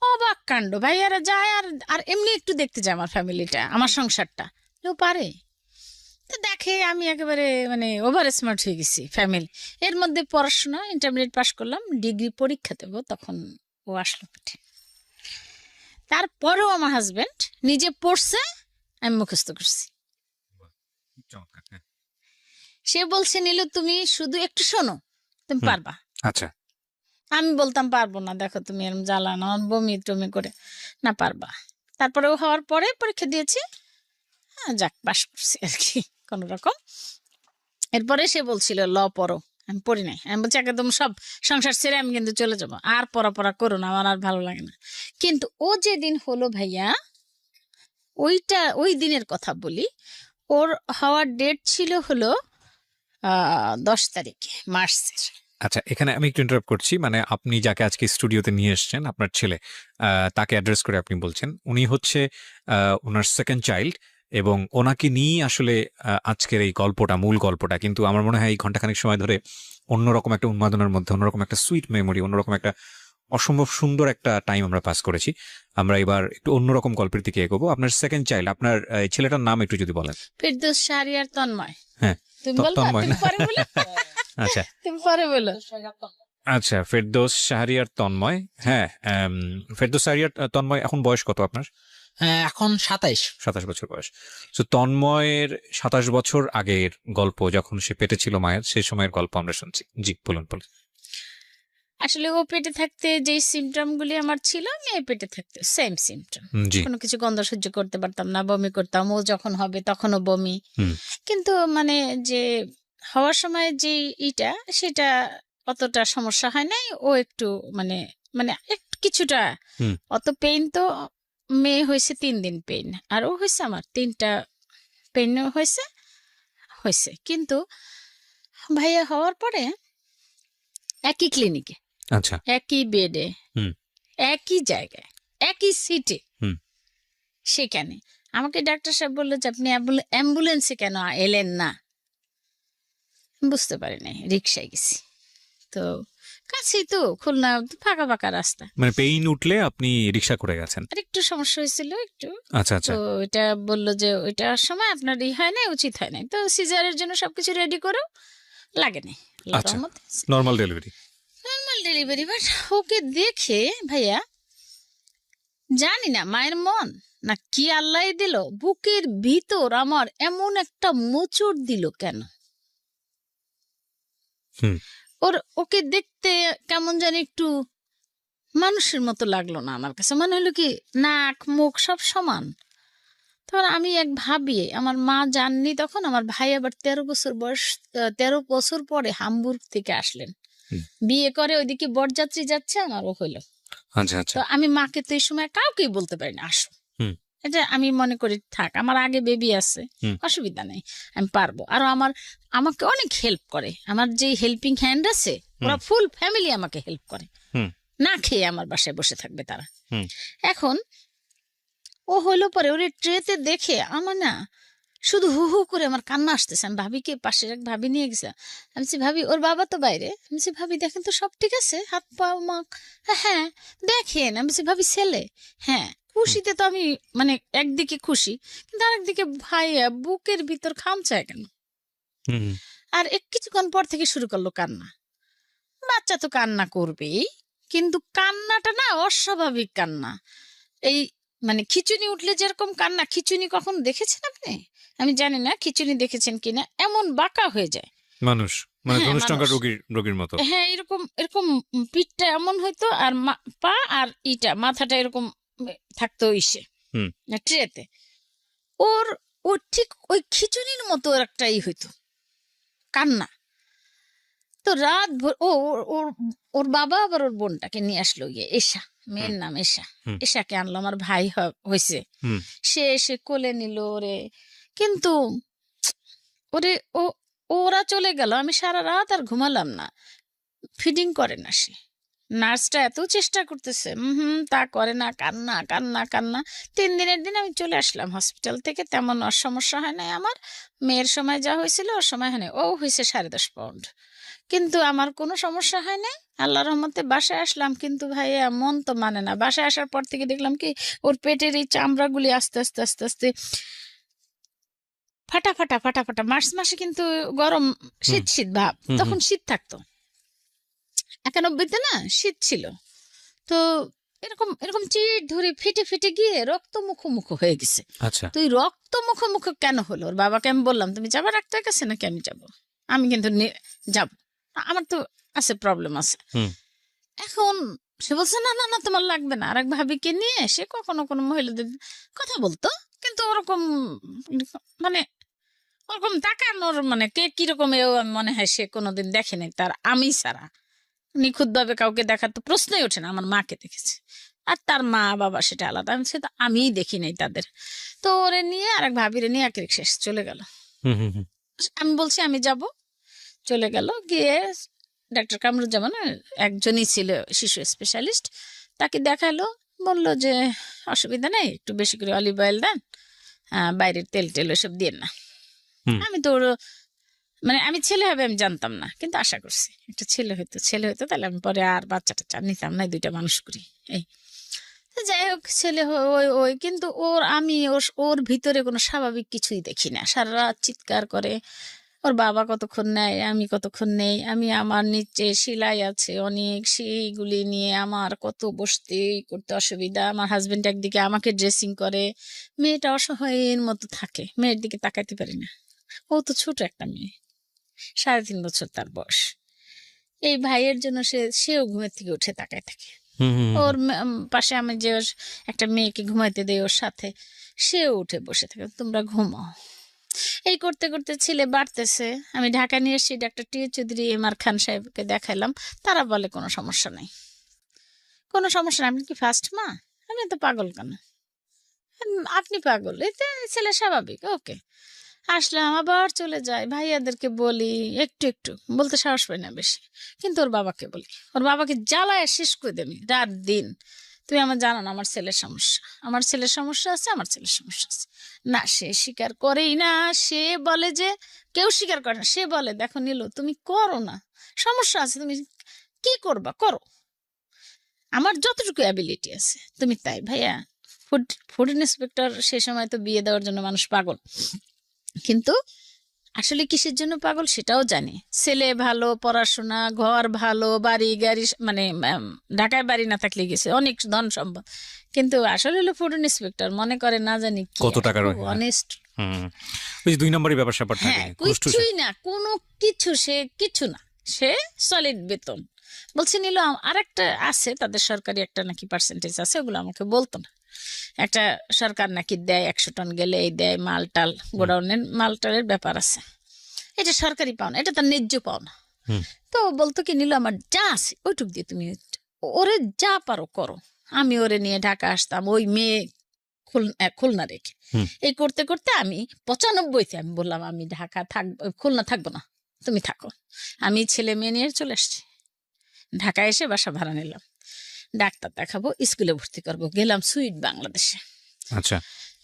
অবাক কাণ্ড, ভাইয়ারা যায় আর আর এমনি একটু দেখতে যায় আমার ফ্যামিলিটা, আমার সংসারটা, কেউ পারে তো দেখে আমি একেবারে মানে ওভার স্মার্ট হয়ে গেছি ফ্যামিলি। এর মধ্যে পড়াশোনা ইন্টারমিডিয়েট পাশ করলাম, ডিগ্রি পরীক্ষা দেবো, তখন ও আসলো পেটে। তারপরেও আমার হাজবেন্ড নিজে পড়ছে, আমি মুখস্থ করছি। চমৎকার, হ্যাঁ। সে বলছে, নীলু তুমি শুধু একটু শোনো, তুমি হুম। পারবা। আচ্ছা, আমি বলতাম পারবো না, দেখো তুমি এরকম জ্বালানো, আমার বমি টমি করে, না পারবা। তারপরেও হওয়ার পরে পরীক্ষা দিয়েছি, হ্যাঁ যাক পাশ করছি আর কি কোনো রকম। এরপরে সে বলছিল ল পড়ো, আমি পড়ি নাই। আমি বলছি একদম সব সংসার ছেড়ে আমি কিন্তু চলে যাবো, আর পড়া করো না, আমার আর ভালো লাগে না। কিন্তু ও যেদিন হলো ভাইয়া, ওই দিনের কথা বলি, ওর হওয়ার ডেট ছিল হলো 10 তারিখে মার্চের। আচ্ছা, এখানে আমি একটু ইন্টারাপ্ট করছি। মানে আপনি যাকে আজকে স্টুডিওতে নিয়ে এসেছেন, আপনার ছেলে, তাকে অ্যাড্রেস করে আপনি বলছেন, উনি হচ্ছে ওনার সেকেন্ড চাইল্ড, এবং ওনাকে নিয়েই আসলে আজকের এই গল্পটা, মূল গল্পটা। কিন্তু আমার মনে হয় এই ঘন্টাখানেক সময় ধরে অন্যরকম একটা উন্মাদনার মধ্যে, অন্যরকম একটা সুইট মেমোরি, অন্যরকম একটা অসম্ভব সুন্দর একটা টাইম আমরা পাস করেছি। আমরা এবার একটু অন্যরকম গল্পের দিকে এগোবো। আপনার সেকেন্ড চাইল্ড, আপনার ছেলেটার নাম একটু যদি বলেন। ফেরদৌস শাহরিয়ার তন্ময়। হ্যাঁ, তুমি বলবা, তন্ময় তুমি না? পরে বলো। আচ্ছা তুমি পরে বলো। আচ্ছা, ফেরদৌস শাহরিয়ার তন্ময়। হ্যাঁ, ফেরদৌস শাহরিয়ার তন্ময়, এখন বয়স কত আপনার? এখন 27। 27 বছর বয়স। তো তন্ময়ের 27 বছর আগের গল্প, যখন সে পেটে ছিল মায়ের, সেই সময়ের গল্প আমরা শুনছি। জি, বলুন বলুন। আসলে ও পেটে থাকতে যে সিমটম গুলি আমার ছিল, মেয়ে পেটে থাকতে সেম সিমটম। জি। কোনো কিছু গন্ধ সহ্য করতে পারতাম না, বমি করতাম, ও যখন হবে তখনও বমি। হুম। কিন্তু মানে যে হওয়ার সময় যে ইটা, সেটা অতটা সমস্যা হয় নাই। ও একটু মানে মানে একটু কিছুটা, হুম। অত পেইন তো, মেয়ে হয়েছে 3 দিন পেইন, আর ও হয়েছে আমার 3টা পেইন হয়েছে হয়েছে। কিন্তু ভাইয়া হওয়ার পরে একই ক্লিনিকে, আচ্ছা। একই বেডে, হুম। একই জায়গায়, একই সিটে, হুম। সেখানে আমাকে ডাক্তার সাহেব বললো যে আপনি অ্যাম্বুলেন্সে কেন এলেন না। বুঝতে পারি নাই, রিক্সায় গেছি। তো কাছেই তো, খুলনা ফাঁকা ফাঁকা রাস্তা। মানে পেইন উঠলে আপনি রিক্সা করে গেছেন? আর একটু সমস্যা হয়েছিল একটু। আচ্ছা আচ্ছা। তো এটা বললো যে ওইটার সময় আপনার হয় নাই, উচিত হয় নাই, তো সিজারের জন্য সবকিছু রেডি করো, লাগে নাই, আল্লাহর আচ্ছা, রহমতে normal delivery. Normal delivery. But ওকে দেখে ভাইয়া, জানি না মায়ের মন না কি আল্লাহ দিল, বুকের ভিতর আমার এমন একটা মোচড় দিল কেন। হুম। ওকে দেখতে কেমন জানি একটু মানুষের মতো লাগলো না আমার কাছে, মনে হলো কি নাক মুখ সব সমান। তখন আমি এক ভাবি, আমার মা জাননি তখন, আমার ভাই আবার 13 বছর বয়স, 13 বছর পরে হামবুর্গ থেকে আসলেন, হুম। বিয়ে করে, ওইদিকে বরযাত্রী যাচ্ছে, আমারও হইলো। আচ্ছা আচ্ছা। তো আমি মাকে তো এই সময় কাউকেই বলতে পারি না আসো। হুম। এটা আমি মনে করি থাক, আমার আগে বেবি আছে, হুম। অসুবিধা নেই, আমি পারবো। আর আমাকে অনেক হেল্প করে, আমার যে হেল্পিং হ্যান্ড আছে, ওরা ফুল ফ্যামিলি আমাকে হেল্প করে। হুম। না খেয়ে আমার বাসায় বসে থাকবে তারা। হুম। এখন ও হইলো পরে ওর ট্রেতে দেখে আমার না শুধু হু হু করে আমার কান্না আসতেছে। আমি ভাবিকে, পাশের এক ভাবি নিয়ে গেছে, আমি বলছি ভাবি, ওর বাবা তো বাইরে, আমি বলছি ভাবি দেখেন তো সব ঠিক আছে, হাত পা মাখ, হ্যাঁ দেখেন। আমি বলছি ভাবি ছেলে, হ্যাঁ। খুশিতে তো আমি মানে একদিকে খুশি, কিন্তু আরেকদিকে ভাইয়া বুকের ভিতর খামচায় কেন। হুম। আর কিছুক্ষণ পর থেকে শুরু করলো কান্না। বাচ্চা তো কান্না করবেই, কিন্তু কান্নাটা না অস্বাভাবিক কান্না। এই মানে খিচুনি উঠলে যেরকম কান্না, খিচুনি কখন দেখেছেন আপনি? আমি জানি না খিচুনি দেখেছেন কিনা, এমন বাঁকা হয়ে যায় মানুষ, মানে হ্যাঁ, ধনুষ্টঙ্কার মানুষ। রোগীর মতো। হ্যাঁ, এরকম এরকম পিঠটা এমন হইতো, আর পা আর মাথাটা এরকম থাকতো ইসে, হুম। ট্রেতে। ওর ও ঠিক ওই খিচুনির মতো একটাই হইতো কান্না। তো রাত ভোর ওর বাবা আবার ওর বোনটাকে নিয়ে আসলো, এশা, মেয়ের নাম এশা। হুম। এশাকে আনলো, আমার ভাই হয়েছে। হুম। সে এসে কোলে নিল ওরে, কিন্তু ওরে ওরা চলে গেল, আমি সারা রাত আর ঘুমালাম না। ফিডিং করে না সে, নার্সটা এত চেষ্টা করতেছে, তা করে না, কান্না কান্না কান্না। 3 দিনের দিন আমি চলে আসলাম হসপিটাল থেকে, তেমন সমস্যা হয় নাই আমার। মেয়ের সময় যা হয়েছিল ওর সময় হয় নাই। ও হয়েছে 10.5 পাউন্ড, কিন্তু আমার কোনো সমস্যা হয় না। আল্লাহর রহমতে বাসায় আসলাম, কিন্তু ভাইয়া মন তো মানে না। বাসায় আসার পর থেকে দেখলাম কি ওর পেটের এই চামড়াগুলি আস্তে আস্তে আস্তে আস্তে ফাটা ফাটা ফাটা ফাটা। মার্চ মাসে কিন্তু গরম, হুম শীত শীত ভাব, হুম হুম। তখন শীত থাকতো। 91-তে না শীত ছিল, তো এরকম এরকম চিট ধরে ফেটে ফেটে গিয়ে রক্ত মুখো হয়ে গেছে। আচ্ছা। তুই রক্ত মুখো কেন হলো? ওর বাবাকে আমি বললাম, তুমি যাবা ডাক্তারের কাছে নাকি আমি যাব? আমি কিন্তু যাব, আমার তো আছে, প্রবলেম আছে। হুম এখন সে বলছে না না না তোমার লাগবে না। আরেক ভাবিকে নিয়ে সে কখনো কোনো মহিলাদের কথা বলতো, কিন্তু ওরকম মানে ওরকম তাকানোর মানে কে কিরকম এও আমি মনে হয় সে কোনোদিন দেখেনি তার আমি ছাড়া। নিখুঁত ভাবে কাউকে দেখার তো প্রশ্নই ওঠে না। আমার মাকে দেখেছে, আর তার মা বাবা সেটা আলাদা, সেটা আমিই দেখি নাই তাদের। তো ওরে নিয়ে আরেক ভাবিরে নিয়ে এক রিক্সা চলে গেল। হুম হুম হুম। আমি বলছি আমি যাব, চলে গেল। গিয়ে ডাক্তার কামরুজ্জামান একজনই ছিল শিশু স্পেশালিস্ট, তাকে দেখালো। বলল যে অসুবিধা নেই, একটু বেশি করে অলিভ অয়েল দেন, বাইরের তেল টেল ওসব দিয়ে না। হুম। আমি তো মানে আমি ছেলে হবে আমি জানতাম না, কিন্তু আশা করছি একটা ছেলে হইতো তাহলে আমি পরে আর বাচ্চাটা নিতাম না, দুইটা মানুষ করি। এই তো যাই হোক, ছেলে ওই ওই কিন্তু আমি ওর ভিতরে কোনো স্বাভাবিক কিছুই দেখি না। সারা রাত চিৎকার করে। ওর বাবা কতক্ষণ নেয়, আমি কতক্ষণ নেই। আমি আমার নিচে সেলাই আছে অনেক, সেইগুলি নিয়ে আমার কত বসতে করতে অসুবিধা। আমার হাজবেন্ড একদিকে আমাকে ড্রেসিং করে, মেয়েটা অসহায়ের মতো থাকে, মেয়ের দিকে তাকাইতে পারি না। ও তো ছোট একটা মেয়ে, 3.5 বছর তার বয়স। এই ভাইয়ের জন্য সেও ঘুমের থেকে উঠে তাকায় থাকে। হুম হুম হুম। ওর পাশে আমি যে একটা মেয়েকে ঘুমাইতে দেই ওর সাথে, সেও উঠে বসে থাকে, তোমরা ঘুমাও। এই করতে করতে ছেলে বাড়তেছে। আমি ঢাকা নিয়ে এসেছি, ডাক্তার টি চৌধুরী এম.আর খান সাহেবকে দেখালাম। তারা বলে কোনো সমস্যা নাই, কোনো সমস্যা নাই। আপনি কি ফার্স্ট মা? আপনি তো পাগল কেন? আপনি পাগল, এতে ছেলে স্বাভাবিক, ওকে। আসলাম, আবার চলে যায়। ভাইয়াদেরকে বলি, একটু একটু বলতে সাহস পাই না বেশি, কিন্তু ওর বাবাকে বলি। ওর বাবাকে জ্বালায় শেষ করে দেবে রাত দিন। তুমি আমার জানো না আমার ছেলের সমস্যা, আমার ছেলের সমস্যা আছে, আমার ছেলের সমস্যা আছে। না, সে স্বীকার করেই না। সে বলে যে কেউ স্বীকার করে না। সে বলে দেখো নীলু, তুমি করো না, সমস্যা আছে, তুমি কি করবা করো, আমার যতটুকু অ্যাবিলিটি আছে তুমি তাই। ভাইয়া ফুড ফুড ইন্সপেক্টর, সে সময় তো বিয়ে দেওয়ার জন্য মানুষ পাগল, কিন্তু আসলে কিসের জন্য পাগল সেটাও জানি। ছেলে ভালো, পড়াশোনা, ঘর ভালো, বাড়ি গাড়ি, মানে ঢাকায় বাড়ি না থাকলে গেছে, অনেক ধন সম্পদ, কিন্তু আসলে হলো ফুড ইন্সপেক্টর, মনে করে না জানি কি, কত টাকার খুব হয়, হ্যাঁ। অনেস্ট। হুম। ওই যে 2 নম্বরই ব্যাপার স্যাপার থাকে, হ্যাঁ, ঘুষ টুস। কিছুই না, কোনো কিছু, সে কিছু না, সে সলিড বেতন। বলছে নিল আরেকটা আছে তাদের সরকারি একটা নাকি পার্সেন্টেজ আছে, ওগুলো আমাকে বলতো না। একটা সরকার নাকি দেয় 100 টন গেলে এই দেয়, মালটাল গোডাউনের মালটালের ব্যাপার আছে, এটা সরকারি পাওনা, এটা তার ন্যায্য পাওনা। হুম তো বলতো কি নিল আমার যা আছে ওইটুক দিয়ে তুমি ওরে যা পারো করো। আমি ওরে নিয়ে ঢাকা আসতাম, ওই মেয়ে খুলনা রেখে। হুম। এই করতে করতে আমি 95-তে আমি বললাম আমি ঢাকা থাকবো, খুলনা থাকবো না, তুমি থাকো। আমি ছেলে মেয়ে নিয়ে চলে আসছি, ঢাকা এসে বাসা ভাড়া নিলাম, ডাক্তার দেখাবো, স্কুলে ভর্তি করবো। গেলাম সুইট বাংলাদেশে। আচ্ছা।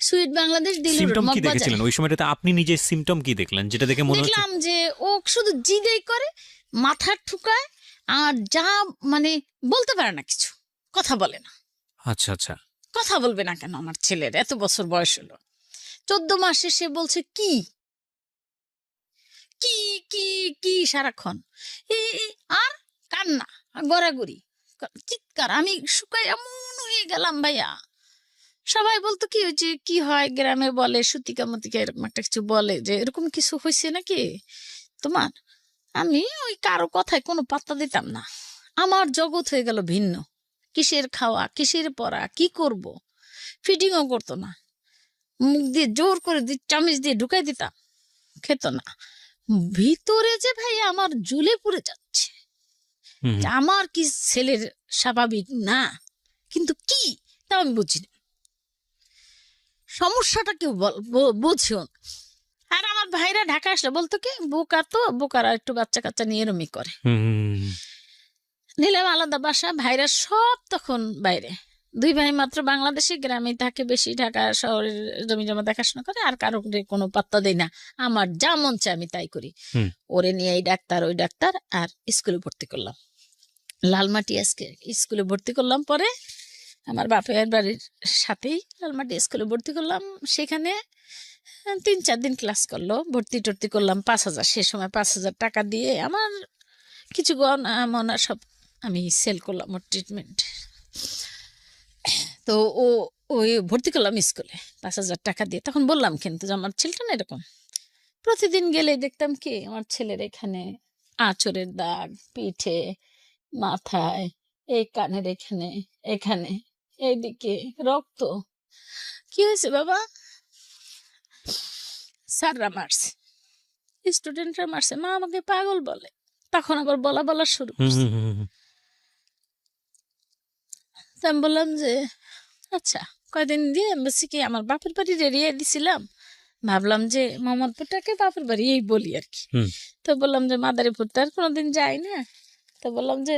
সুইট বাংলাদেশ দিল সিমটম কি মগবাজারে। দেখেছিলেন ওই সময়টাতে? আপনি নিজে সিমটম কি দেখলেন যেটা দেখে মনে হচ্ছে? দেখলাম যে ও শুধু জিদেই করে, মাথা ঠুকায়, আর যা মানে বলতে পারে না, কিছু কথা বলে না। আচ্ছা আচ্ছা। কথা বলবে না কেন? আমার ছেলের এত বছর বয়স হলো, 14 মাসে সে বলছে কি কি কি কি সারাক্ষণ আর কান্না, গড়াগড়ি, চিৎকার। আমি শুকাই এমন হয়ে গেলাম ভাইয়া। সবাই বলতো কি ওই যে কি হয় গ্রামে বলে সুতিকা মতিকা, এরকম একটা কিছু বলে যে এরকম কিছু হয়েছে নাকি তোমার। আমি ওই কারো কথায় কোনো পাত্তা দিতাম না। আমার জগৎ হয়ে গেল ভিন্ন। কিসের খাওয়া, কিসের পড়া, কি করব, ফিডিংও করতো না। মুখ দিয়ে জোর করে চামিচ দিয়ে ঢুকাই দিতাম, খেত না। ভিতরে যে ভাই আমার জ্বলে পুড়ে যাচ্ছে, হুম হুম। যে আমার কি ছেলের স্বাভাবিক না, কিন্তু কি তা আমি বুঝি না। সমস্যাটা কেউ বুঝিও না। আর আমার ভাইরা ঢাকা আসলে বলতো কি বোকা, তো বোকারা একটু বাচ্চা কাচ্চা নিয়ে এরমই করে। হুম হুম হুম। নিলাম আলাদা বাসা, ভাইরা সব তখন বাইরে, দুই ভাই মাত্র বাংলাদেশে, গ্রামে থাকে বেশি, ঢাকা শহরের জমি জমা দেখাশোনা করে, আর কারো কোনো পাত্তা দেই না। আমার যা মন চায় আমি তাই করি। হুম। ওরে নিয়ে এই ডাক্তার ওই ডাক্তার, আর স্কুলে ভর্তি করলাম লালমাটি আজকে স্কুলে ভর্তি করলাম। পরে আমার বাপের বাড়ির সাথেই লালমাটি স্কুলে ভর্তি করলাম। সেখানে 3-4 দিন ক্লাস করলো, ভর্তি টর্তি করলাম 5,000, সে সময় 5,000 টাকা দিয়ে আমার কিছু গহনা মনা সব আমি সেল করলাম ওর ট্রিটমেন্ট। তো ও ওই ভর্তি করলাম স্কুলে 5,000 টাকা দিয়ে। তখন বললাম কিন্তু যে আমার ছেলেটা না এরকম, প্রতিদিন গেলে দেখতাম কি আমার ছেলের এখানে আঁচড়ের দাগ, পিঠে, মাথায়, এই কানের এখানে, এখানে, এইদিকে রক্ত। কি হয়েছে বাবা? স্যাররা মারছে, স্টুডেন্টরা মারছে, মা আমাকে পাগল বলে। তখন আবার বলা শুরু হুম করছে। হুম হুম হুম। তো আমি বললাম যে আচ্ছা, কয়দিন দিয়ে এমবাসি কি আমার বাপের বাড়ি রেড়িয়ে দিছিলাম, ভাবলাম যে মোহাম্মদপুরটাকে বাপের বাড়ি এই বলি আর কি। হুম। তো বললাম যে মাদারীপুর তো আর কোনোদিন যাই না। তো বললাম যে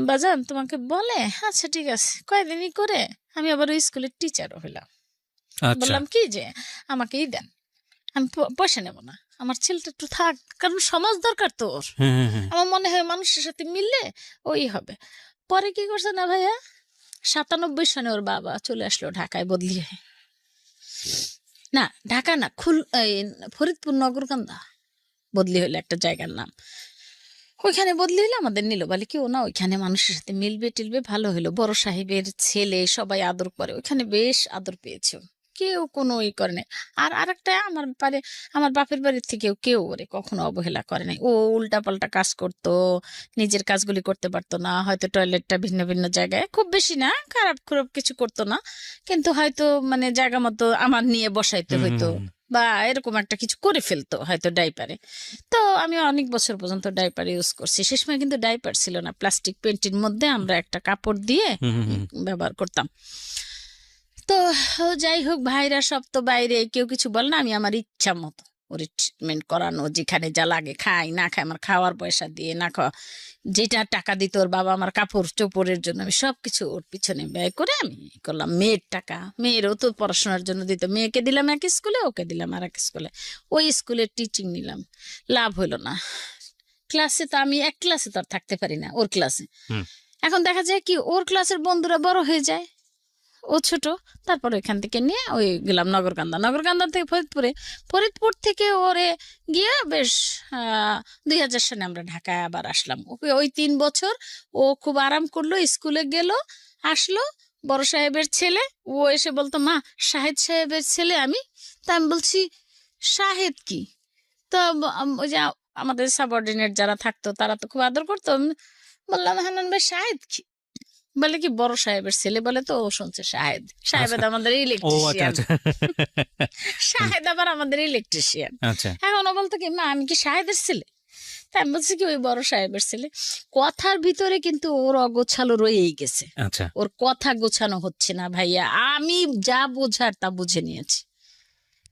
বাজান তোমাকে বলে, আচ্ছা ঠিক আছে। কয়দিনই করে আমি আবার ওই স্কুলের টিচারও হইলাম। আচ্ছা। বললাম কি যে আমাকেই দেন, আমি পয়সা নেব না, আমার ছেলেটা একটু থাক, কারণ সমাজ দরকার তো ওর। হ্যাঁ হ্যাঁ হ্যাঁ। আমার মনে হয় মানুষের সাথে মিললে ওই হবে। পরে কি করছে না ভাইয়া, 97 সনে ওর বাবা চলে আসলো ঢাকায় বদলি হয়ে। না ঢাকা না, এই ফরিদপুর নগরকান্দা বদলি হইলো একটা জায়গার নাম। ওইখানে বদলি হইলে আমাদের নিল, বলে কি ও না ওইখানে মানুষের সাথে মিলবে টিলবে, ভালো হইলো, বড় সাহেবের ছেলে, সবাই আদর করে, ওইখানে বেশ আদর পেয়েছে ও। কেউ কোনো ই করে নাই। আর আরেকটা আমার বাপের বাড়ির থেকেও কেউ ওরে কখনো অবহেলা করে নাই। ও উল্টা পাল্টা কাজ করতো, নিজের কাজগুলি করতে পারতো না, হয়তো টয়লেটটা ভিন্ন ভিন্ন জায়গায়, খুব বেশি না, খারাপ খারাপ কিছু করতো না, কিন্তু হয়তো মানে জায়গা মতো আমার নিয়ে বসাইতে হুম হুম হইতো, হুম। বা এরকম একটা কিছু করে ফেলতো হয়তো ডাইপারে। তো আমি অনেক বছর পর্যন্ত ডাইপার ইউজ করছি। সে সময় কিন্তু ডাইপার ছিল না, প্লাস্টিক পেন্টির মধ্যে আমরা একটা কাপড় দিয়ে হুম হুম হুম। ব্যবহার করতাম। তো যাই হোক, ভাইরা সব তো বাইরে, কেউ কিছু বলে না, আমি আমার ইচ্ছা মতো ওর ট্রিটমেন্ট করানো, যেখানে যা লাগে, খাই না খাই, আমার খাওয়ার পয়সা দিয়ে, না খাওয়া যেটা টাকা দিত ওর বাবা আমার কাপড় চোপড়ের জন্য, আমি সবকিছু ওর পিছনে ব্যয় করে আমি করলাম। মেয়ের টাকা, মেয়েরও তো পড়াশোনার জন্য দিত, মেয়েকে দিলাম এক স্কুলে, ওকে দিলাম আর এক স্কুলে। ওই স্কুলে টিচিং নিলাম, লাভ হইলো না। ক্লাসে তো আমি এক ক্লাসে তো আর থাকতে পারি না, ওর ক্লাসে। হুম। এখন দেখা যায় কি ওর ক্লাসের বন্ধুরা বড় হয়ে যায়, ও ছোট। তারপর ওইখান থেকে নিয়ে ওই গেলাম নগরকান্দা থেকে ফরিদপুর থেকে ওরে গিয়ে বেশ 2000 সালে আমরা ঢাকায় আবার আসলাম। ওকে ওই 3 বছর ও খুব আরাম করলো, স্কুলে গেল, আসলো, বড় সাহেবের ছেলে। ও এসে বলতো মা শাহেদ সাহেবের ছেলে আমি। তা আমি বলছি শাহেদ কি? তো ওই যে আমাদের সাবঅর্ডিনেট যারা থাকতো তারা তো খুব আদর করতো। আমি বললাম হান্নান ভাই শাহেদ কি? বলে কি বড় সাহেবের ছেলে বলে, তো ও শুনছে শাহেদ। শাহেদ আমাদের ও আচ্ছা ইলেকট্রিশিয়ান। আচ্ছা। শাহেদ আবার আমাদের ইলেকট্রিশিয়ান। আচ্ছা। এখন ও বলতো কি মা আমি কি শাহেদের ছেলে? তাই আমি বলছি কি ওই বড় সাহেবের ছেলে। কথার ভিতরে কিন্তু ওর অগোছালো রয়েই গেছে, আচ্ছা। ওর কথা গোছানো হচ্ছে না ভাইয়া। আমি যা বোঝার তা বুঝে নিয়েছি,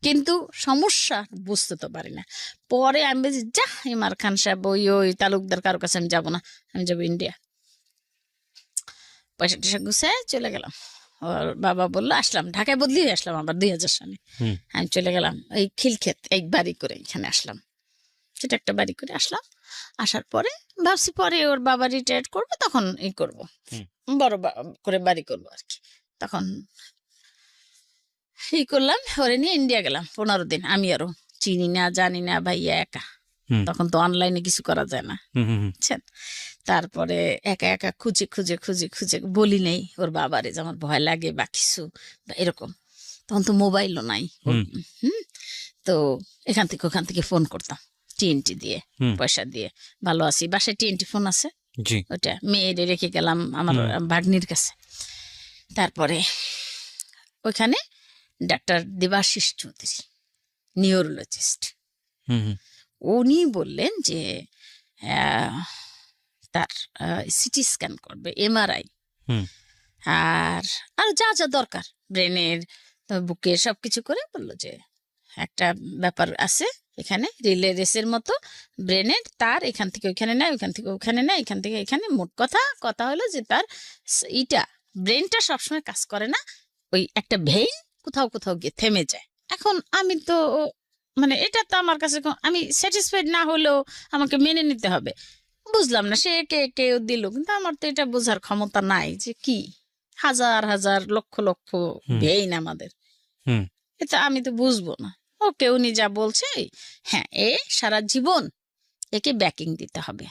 কিন্তু সমস্যা বুঝতে তো পারি না। পরে আমি বলছি যা ইমার খান সাহেব ওই তালুকদার কারো কাছে আমি যাবো না, আমি যাবো ইন্ডিয়া। পয়সা টয়সা গুছায় চলে গেলাম। ওর বাবা বললো, আসলাম ঢাকায় বদলি হয়ে আসলাম আবার 2000 সালে। হুম। আমি চলে গেলাম এই খিলক্ষেত, এই বাড়ি করে এখানে আসলাম, সেটা একটা বাড়ি করে আসলাম। আসার পরে ভাবছি পরে ওর বাবা রিটায়ার্ড করবে তখন এই করবো, হুম। বড় করে বাড়ি করবো আর কি। তখন এই করলাম, ওরে নিয়ে ইন্ডিয়া গেলাম 15 দিন। আমি আরো চিনি না জানি না ভাইয়া, একা। হুম। তখন তো অনলাইনে কিছু করা যায় না, হুম হুম হুম। বুঝছেন। তারপরে একা একা খুঁজে বলি নেই ওর বাবারে যে আমার ভয় লাগে বা কিছু বা এরকম। তখন তো মোবাইলও নাই। হুম। হুম। তো এখান থেকে ওখান থেকে ফোন করতাম টিএনটি দিয়ে, হুম। পয়সা দিয়ে। ভালো আছি, বাসায় টিএনটি ফোন আছে, জি। ওটা মেয়েরে রেখে গেলাম আমার ভাগ্নির কাছে। তারপরে ওইখানে ডাক্তার দেবাশিস চৌধুরী, নিউরোলজিস্ট, হুম হুম। উনি বললেন যে তার সিটি স্ক্যান করবে, এমআরআই, হুম। আর আর যা যা দরকার ব্রেনের, বুকে সবকিছু করে বললো যে একটা ব্যাপার আছে এখানে, রিলে রেসের মতো ব্রেনের তার এখান থেকে ওইখানে নেয়, ওইখান থেকে ওখানে নেয়, এখান থেকে এখানে। মোট কথা হলো যে তার ইটা ব্রেনটা সবসময় কাজ করে না, ওই একটা ভেইন কোথাও কোথাও গিয়ে থেমে যায়। এখন আমি তো মানে এটা তো আমার কাছে আমি স্যাটিসফাইড না হলেও আমাকে মেনে নিতে হবে। বুঝলাম না, সে একে একে দিল, কিন্তু আমার তো এটা বোঝার ক্ষমতা নাই যে কি হাজার হাজার লক্ষ লক্ষ হুম। ভেইন আমাদের, হুম। এটা আমি তো বুঝবো না। ওকে উনি যা বলছে, হ্যাঁ এ সারা জীবন একে ব্যাকিং দিতে হবে।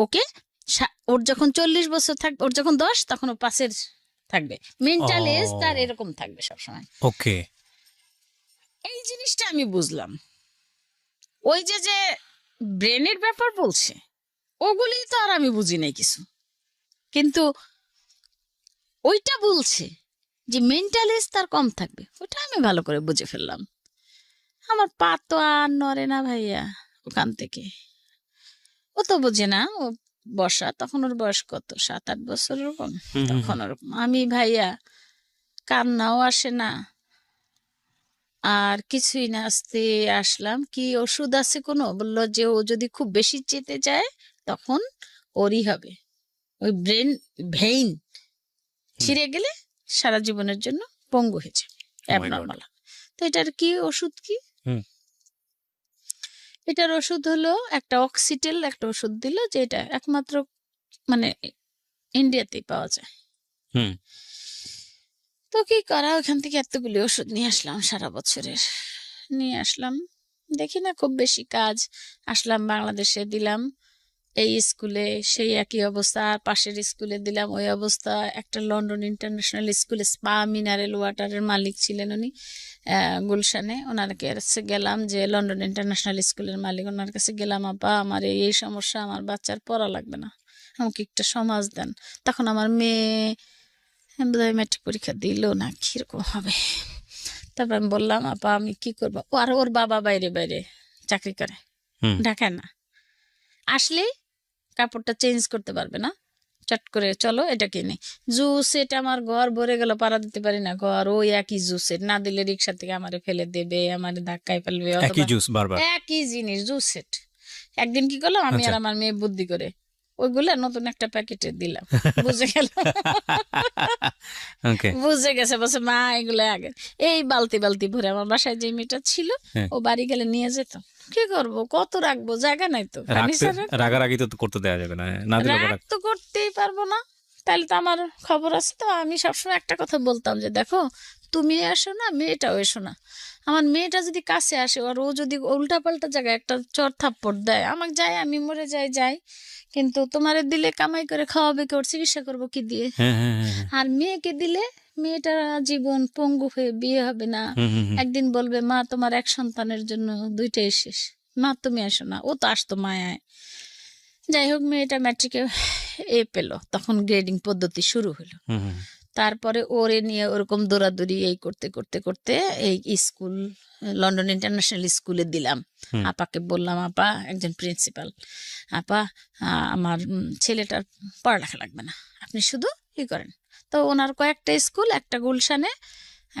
ওকে ওর যখন 40 বছর থাকবে, ওর যখন 10, তখন ও 5-এর থাকবে। মেন্টাল এজ তার এরকম থাকবে সবসময়। ওকে। এই জিনিসটা আমি বুঝলাম। ওই যে যে ব্রেনের ব্যাপার বলছে, ওগুলি তো আর আমি বুঝি নাই কিছু, কিন্তু ওইটা বলছে যে মেন্টাল এজ তার কম থাকবে, ওটা আমি ভালো করে বুঝে ফেললাম। আমার পা তো আর নড়ে না ভাইয়া ওখান থেকে। ও তো বোঝে না, ও বসা, তখন ওর বয়স কত, 7-8 বছর ওরকম। হুম, হুম, তখন ওরকম আমি ভাইয়া কান্নাও আসে না আর কিছুই না। আস্তে আসলাম, কি ওষুধ আছে কোনো, বললো যে ও যদি খুব বেশি চেতে যায় তখন ওরই হবে, ওই ব্রেন ভেইন ছিঁড়ে গেলে সারা জীবনের জন্য পঙ্গু হয়েছে, Oh my God. অ্যাবনর্মাল। তো এটার কি ওষুধ কি? হুম। এটার ওষুধ হলো একটা অক্সিটেল, একটা ওষুধ দিল, যে এটা একমাত্র মানে ইন্ডিয়াতেই পাওয়া যায়। হুম। তো কি করা, ওখান থেকে এতগুলি ওষুধ নিয়ে আসলাম, সারা বছরের নিয়ে আসলাম, দেখি না খুব বেশি কাজ। আসলাম বাংলাদেশে, দিলাম এই স্কুলে সেই একই অবস্থা, আর পাশের স্কুলে দিলাম ওই অবস্থা। একটা লন্ডন ইন্টারন্যাশনাল স্কুলে স্পা মিনারেল ওয়াটারের মালিক ছিলেন উনি, গুলশানে, ওনার কাছে গেলাম, যে লন্ডন ইন্টারন্যাশনাল স্কুলের মালিক, ওনার কাছে গেলাম, আপা আমার এই সমস্যা, আমার বাচ্চার পড়া লাগবে না, আমাকে একটা সমাজ দেন। তখন আমার মেয়ে বোধহয় ম্যাট্রিক পরীক্ষা দিল না, কিরকম হবে। তারপর আমি বললাম, আপা আমি কি করবো, ও আর ওর বাবা বাইরে বাইরে চাকরি করে, হুম। ঢাকায় না, আসলেই কাপড়টা চেঞ্জ করতে পারবে না, চট করে চলো এটা কিনে। জুস সেট আমার ঘর ভরে গেল, পাড়া দিতে পারি না ঘর, ওই একই জুস সেট, না দিলে রিক্সা থেকে আমারে ফেলে দেবে, আমারে ধাক্কায় ফেলবে, একই অথবা জুস বারবার। একই জিনিস জুস সেট। একদিন কি করলাম, আমি আর আচ্ছা। আমার মেয়ে বুদ্ধি করে ওইগুলা নতুন একটা প্যাকেটে দিলাম, বুঝে গেল। ওকে। বুঝে গেছে, বলছে মা এগুলো আগে, এই বালতি বালতি ভরে আমার বাসায় যে মেয়েটা ছিল, হ্যাঁ। ও বাড়ি গেলে নিয়ে যেত। কি করব, কত রাখবো, জায়গা নাই তো, রাখতে ফার্নিচার রাগারাগি তো করতে দেওয়া যাবে না, না দিলে আবার রাগ তো করতেই পারবো না, তাহলে তো আমার খবর আছে। তো আমি সবসময় একটা কথা বলতাম যে দেখো, তুমি এসো না, মেয়েটাও এসো না। আমার মেয়েটা যদি কাছে আসে আর ও যদি উল্টা পাল্টা জায়গায় একটা চর থাপ্পড় দেয়, আমাকে যায়, আমি মরে যাই, কিন্তু তোমারে দিলে কামাই করে খাওয়াবে কে, ওর চিকিৎসা করবো কি দিয়ে? হ্যাঁ, হ্যাঁ, হ্যাঁ, হ্যাঁ। আর মেয়েকে দিলে মেয়েটা জীবন পঙ্গু হয়ে বিয়ে হবে না, হুম, হুম, হুম। একদিন বলবে মা তোমার এক সন্তানের জন্য দুইটাই শেষ, মা তুমি আসো না। ও তো আসতো মায়ায়। যাই হোক, মেয়েটা ম্যাট্রিকে পেল, তখন গ্রেডিং পদ্ধতি শুরু হলো। হুম, হুম। তারপরে ওরে নিয়ে ওরকম দৌড়াদৌড়ি এই করতে করতে করতে এই স্কুল, লন্ডন ইন্টারন্যাশনাল স্কুলে দিলাম। হুম। আপাকে বললাম, আপা, একজন প্রিন্সিপাল, আপা আমার ছেলেটার পড়ালেখা লাগবে না, আপনি শুধু ই করেন। তো ওনার কয়েকটা স্কুল, একটা গুলশানে,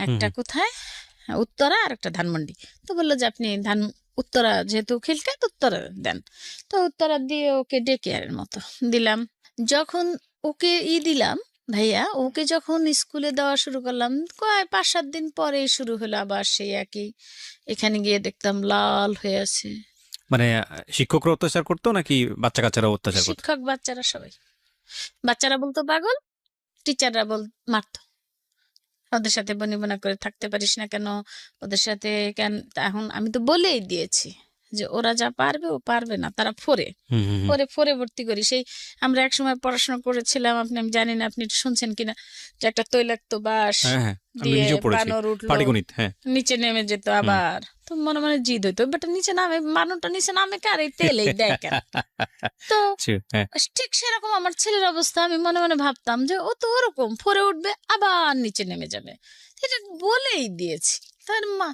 একটা হুম। কোথায় উত্তরা, আর একটা ধানমন্ডি। তো বললো যে আপনি উত্তরা যেহেতু খিলকাত, উত্তরা দেন। তো উত্তরা দিয়ে ওকে ডে কেয়ারের মতো দিলাম। যখন ওকে দিলাম ভাইয়া, ওকে যখন স্কুলে দেওয়া শুরু করলাম, কয় 5-7 দিন পরেই শুরু হলো আবার সেই একই। এখানে গিয়ে দেখতাম লাল হয়ে আছে। মানে শিক্ষকরা অত্যাচার করতো নাকি বাচ্চা কাচ্চারা অত্যাচার করতো? শিক্ষক বাচ্চারা সবাই, বাচ্চারা বলতো পাগল, টিচাররা মারতো, ওদের সাথে বনিবনা করে থাকতে পারিস না কেন, ওদের সাথে কেন। এখন আমি তো বলেই দিয়েছি যে ওরা যা পারবে ও পারবে না, তারা ফোরে হুম, হুম, হুম। ফোরে ভর্তি করি। সেই আমরা একসময় পড়াশোনা করেছিলাম, আমি জানি না আপনি একটু শুনছেন কিনা, যে একটা তৈলাক্ত বাঁশ হ্যাঁ, হ্যাঁ, আমি দিয়ে নিজেও পড়েছি বানর উঠলো, পাটিগণিত। হ্যাঁ। নিচে নেমে যেত, আবার তো মনে মনে জিদ হইতো, বাট নিচে নামে, বানরটা নিচে নামে কার, এই তেলেই দেয় কেন। তো হ্যাঁ। ঠিক সেরকম আমার ছেলের অবস্থা। আমি মনে মনে ভাবতাম যে ও তো ওরকম ফোরে উঠবে আবার নিচে নেমে যাবে, এটা বলেই দিয়েছি। তার মা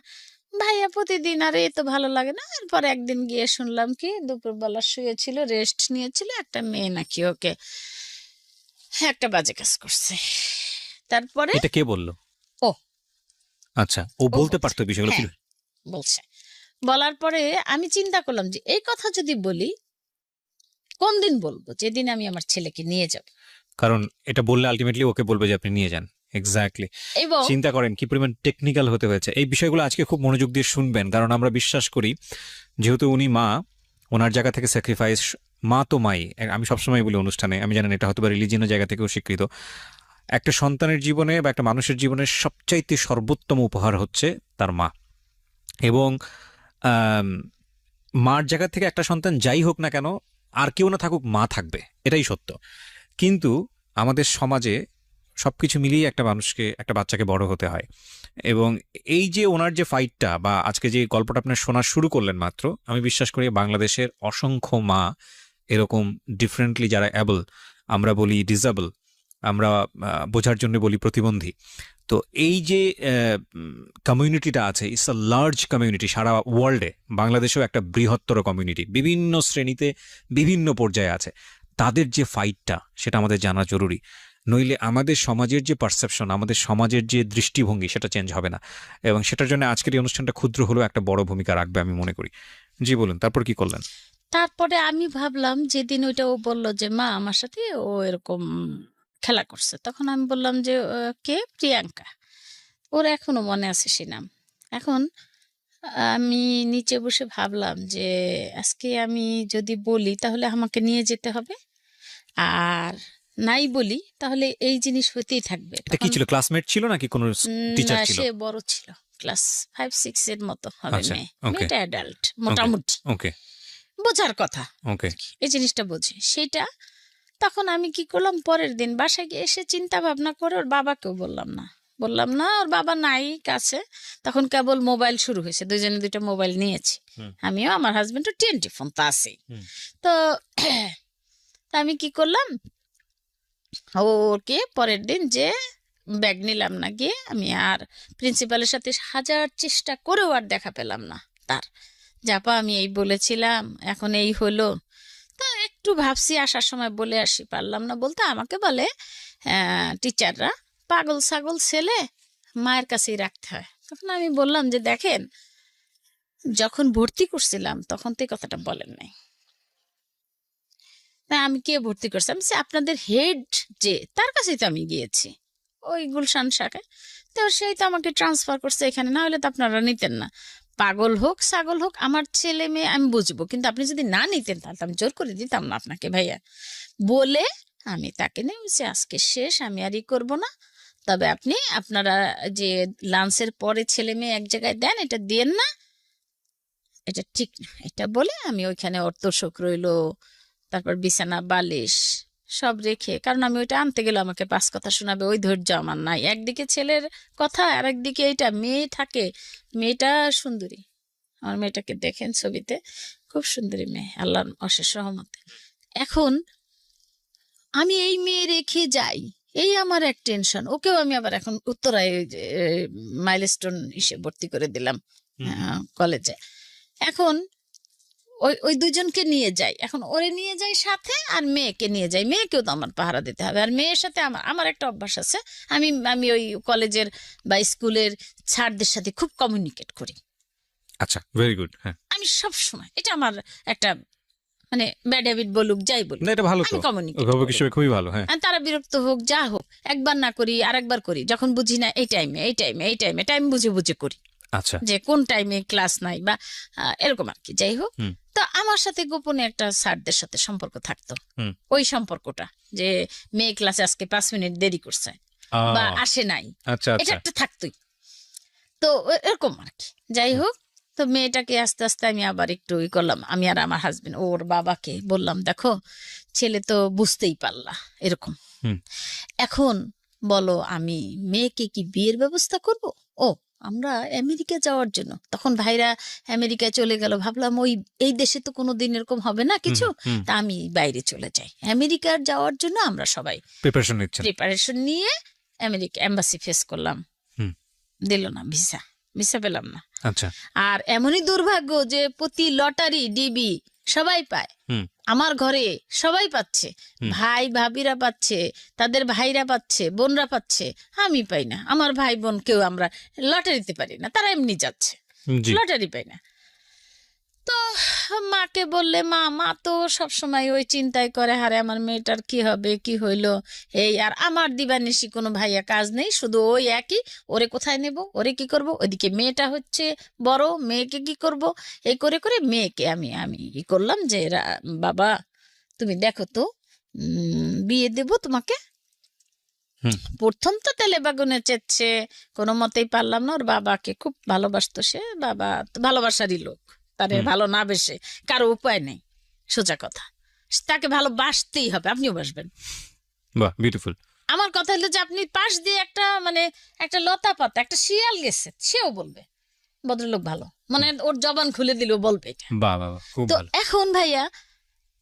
ভাইয়া প্রতিদিন, আর এ তো ভালো লাগে না। এরপর একদিন গিয়ে শুনলাম কি, দুপুরবেলা শুয়েছিল, রেস্ট নিয়েছিল, একটা মেয়ে নাকি ওকে একটা বাজে কাজ করছে। তারপরে এটা কে বললো? ও আচ্ছা, ও বলতে বলছে। পারতো বিষয়গুলো কি? হ্যাঁ, বলছে। বলার পরে আমি চিন্তা করলাম যে এই কথা যদি বলি, কোন দিন বলবো, যেদিন আমি আমার ছেলেকে নিয়ে যাব। কারণ এটা বললে আলটিমেটলি ওকে বলবে যে আপনি নিয়ে যান। এক্স্যাক্টলি। এবং চিন্তা করেন কি পরিমাণ টেকনিক্যাল হতে হয়েছে। এই বিষয়গুলো আজকে খুব মনোযোগ দিয়ে শুনবেন, কারণ আমরা বিশ্বাস করি যেহেতু উনি মা, ওনার জায়গা থেকে স্যাক্রিফাইস, মা তো মাই, আমি সবসময় বলি অনুষ্ঠানে, আমি জানেন এটা হয়তো বা রিলিজিয়নের জায়গা থেকেও স্বীকৃত, একটা সন্তানের জীবনে বা একটা মানুষের জীবনে সবচাইতে সর্বোত্তম উপহার হচ্ছে তার মা। এবং আম, মার জায়গা থেকে একটা সন্তান যাই হোক না কেন, আর কেউ না থাকুক, মা থাকবে, এটাই সত্য। কিন্তু আমাদের সমাজে সবকিছু মিলিয়ে একটা মানুষকে, একটা বাচ্চাকে বড় হতে হয়। এবং এই যে ওনার যে ফাইটটা বা আজকে যে গল্পটা আপনার শোনা শুরু করলেন মাত্র, আমি বিশ্বাস করি বাংলাদেশের অসংখ্য মা এরকম ডিফারেন্টলি, যারা অ্যাবল, আমরা বলি ডিসেবল, আমরা বোঝার জন্য বলি প্রতিবন্ধী। তো এই যে কমিউনিটিটা আছে, ইটস আ লার্জ কমিউনিটি সারা ওয়ার্ল্ডে, বাংলাদেশেও একটা বৃহত্তর কমিউনিটি, বিভিন্ন শ্রেণীতে বিভিন্ন পর্যায়ে আছে। তাদের যে ফাইটটা, সেটা আমাদের জানা জরুরি, নইলে আমাদের সমাজের যে পারসেপশন, আমাদের সমাজের যে দৃষ্টিভঙ্গি, সেটা চেঞ্জ হবে না। এবং সেটার জন্য আজকের এই অনুষ্ঠানটা ক্ষুদ্র হলেও একটা বড় ভূমিকা রাখবে আমি মনে করি। জি বলুন, তারপর কি করলেন? তারপরে আমি ভাবলাম, যেদিন ওইটা ও বললো যে মা আমার সাথে ও এরকম খেলা করছে, তখন আমি বললাম যে কে? প্রিয়াঙ্কা। ওর এখনো মনে আছে সে নাম। এখন আমি নিচে বসে ভাবলাম যে আজকে আমি যদি বলি তাহলে আমাকে নিয়ে যেতে হবে, আর নাই বলি তাহলে এই জিনিস হতেই থাকবে। এটা কি তখন ছিল, ক্লাসমেট ছিল নাকি কোনো টিচার না, ছিল? সে বড় ছিল, ক্লাস 5-6 এর মতো হবে আচ্ছা, মেয়ে। ওকে, মেয়েটা অ্যাডাল্ট মোটামুটি, ওকে, বোঝার কথা, ওকে। এই জিনিসটা বোঝে সেটা। তখন আমি কি করলাম, পরের দিন বাসায় গিয়ে এসে চিন্তা ভাবনা করে ওর বাবাকেও বললাম না, ওর বাবা নাই কাছে। তখন কেবল মোবাইল শুরু হয়েছে, দুইজনে দুইটা মোবাইল নিয়েছি, হুম। আমিও, আমার হাজবেন্ডও 20 ফোন তো আছেই। হুম। তো তা আমি কি করলাম, ওকে পরের দিন যে ব্যাগ নিলাম না, গিয়ে আমি আর প্রিন্সিপালের সাথে হাজার চেষ্টা করেও আর দেখা পেলাম না তার। জাপা আমি এই বলেছিলাম, এখন এই হলো। তা একটু ভাবছি আসার সময় বলে আসি, পারলাম না বলতে। আমাকে বলে টিচাররা, পাগল ছাগল ছেলে মায়ের কাছেই রাখতে হয়। তখন আমি বললাম যে দেখেন, যখন ভর্তি করছিলাম তখন তো এই কথাটা বলেন নাই। তা আমি কে ভর্তি করছি? আমি বলছি, আপনাদের হেড যে, তার কাছেই তো আমি গিয়েছি, ওই গুলশান শাখায়। তো সেই তো আমাকে ট্রান্সফার করছে এখানে, না হলে তো আপনারা নিতেন না। পাগল হোক ছাগল হোক, আমার ছেলে মেয়ে আমি বুঝবো, কিন্তু আপনি যদি না নিতেন তাহলে তো আমি জোর করে দিতাম না আপনাকে ভাইয়া। বলে আমি তাকে নিয়ে বলছি, আজকে শেষ, আমি আর ই করবো না। তবে আপনি আপনারা যে লাঞ্চের পরে ছেলে মেয়ে এক জায়গায় দেন, এটা দিয়েন না, এটা ঠিক না। এটা বলে আমি ওইখানে ওর তোষক রইলো, তারপর বিছানা বালিশ সব রেখে, কারণ আমি ওইটা আনতে গেলে আমাকে 5 কথা শোনাবে, ওই ধৈর্য আমার নাই। একদিকে ছেলের কথা আর একদিকে এইটা, মেয়ে থাকে, মেয়েটা সুন্দরী, আমার মেয়েটাকে দেখেন ছবিতে, খুব সুন্দরী মেয়ে, আল্লাহর অশেষ রহমতে। এখন আমি এই মেয়ে রেখে যাই, এই আমার এক টেনশন। ওকেও আমি আবার এখন উত্তরায় মাইলস্টোন এসে ভর্তি করে দিলাম কলেজে। এখন ওই ওই দুজনকে নিয়ে যাই, এখন ওরে নিয়ে যাই সাথে, আর মেয়েকে নিয়ে যাই। মেয়েকেও তো আমার পাহারা দিতে হবে, আর মেয়ের সাথে আমার আমার একটা অভ্যাস আছে, আমি আমি ওই কলেজের বা স্কুলের স্যারদের সাথে খুব কমিউনিকেট করি। আচ্ছা, ভেরি গুড। হ্যাঁ, আমি সব সময়, এটা আমার একটা মানে ব্যাড হ্যাবিট বলুক যাই বলুক, না এটা ভালো তো, আমি কমিউনিকেট অভিভাবক করি। হিসেবে খুবই ভালো। হ্যাঁ, আর তারা বিরক্ত হোক যা হোক, একবার না করি আর একবার করি, যখন বুঝি না এই টাইমে এই টাইমে এই টাইমে, টাইম বুঝে বুঝে করি, আচ্ছা, যে কোন টাইমে ক্লাস নাই বা এরকম আর কি। যাই হোক, হুম। তো আমার সাথে গোপনে একটা স্যারদের সাথে সম্পর্ক থাকতো। হুম। ওই সম্পর্কটা যে মেয়ে ক্লাসে আজকে 5 মিনিট দেরি করছে বা আসে নাই, আচ্ছা, এটা আচ্ছা, একটা থাকতোই। তো এরকম আর কি। যাই হোক, তো মেয়েটাকে আস্তে আস্তে আমি আবার একটু ই করলাম, আমি আর আমার হাজবেন্ড ওর বাবাকে বললাম, দেখো ছেলে তো বুঝতেই পারলা এরকম, হুম। এখন বলো আমি মেয়েকে কি বিয়ের ব্যবস্থা করব? ও আমরা আমেরিকা যাওয়ার জন্য, তখন ভাইরা আমেরিকায় চলে গেল, ভাবলাম ওই এই দেশে তো কোনোদিন এরকম হবে না কিছু, তা আমি বাইরে চলে যাই। আমেরিকার যাওয়ার জন্য আমরা সবাই প্রিপারেশন নিচ্ছেন। প্রিপারেশন নিয়ে আমেরিকা এম্বাসি ফেস করলাম, হুম। দিল না ভিসা, ভিসা পেলাম না। আচ্ছা, আর এমনই দুর্ভাগ্য যে প্রতি লটারি ডিবি সবাই পায়, হুম। আমার ঘরে সবাই পাচ্ছে, ভাই ভাবিরা পাচ্ছে, তাদের ভাইরা পাচ্ছে, বোনরা পাচ্ছে, আমি পাই না। আমার ভাই বোন কেউ আমরা লটারিতে পারি না, তারা এমনি যাচ্ছে, জি, লটারি পাই না। তো মাকে বললে মা তো সবসময় ওই চিন্তায় করে, হারে আমার মেয়েটার কি হবে, কি হইলো এই। আর আমার দিবানিশি কোনো ভাইয়া কাজ নেই, শুধু ওই একই, ওরে কোথায় নেব, ওরে কি করব, ওইদিকে মেয়েটা হচ্ছে বড়, মেয়েকে কি করব, এই করে করে মেয়েকে আমি আমি ই করলাম যে বাবা তুমি দেখো তো বিয়ে দেব তোমাকে। হুম। প্রথম তো তেলে বাগুনে চেচ্ছে, কোনো মতেই পারলাম না। ওর বাবাকে খুব ভালোবাসতো সে, বাবা তো ভালোবাসারই লোক, তারে হুম। ভালো না বেসে কারো উপায় নেই, সোজা কথা। তাকে ভালোবাসতেই হবে, আপনিও বাসবেন। বাহ, বিউটিফুল। আমার কথা হলো যে আপনি পাশ দিয়ে একটা মানে একটা লতা পাতা একটা শিয়াল গেছে, সেও বলবে ভদ্রলোক ভালো, মানে ওর জবান খুলে দিলেও বলবে এটা। বাহ বাহ বাহ, খুব তো ভালো। এখন ভাইয়া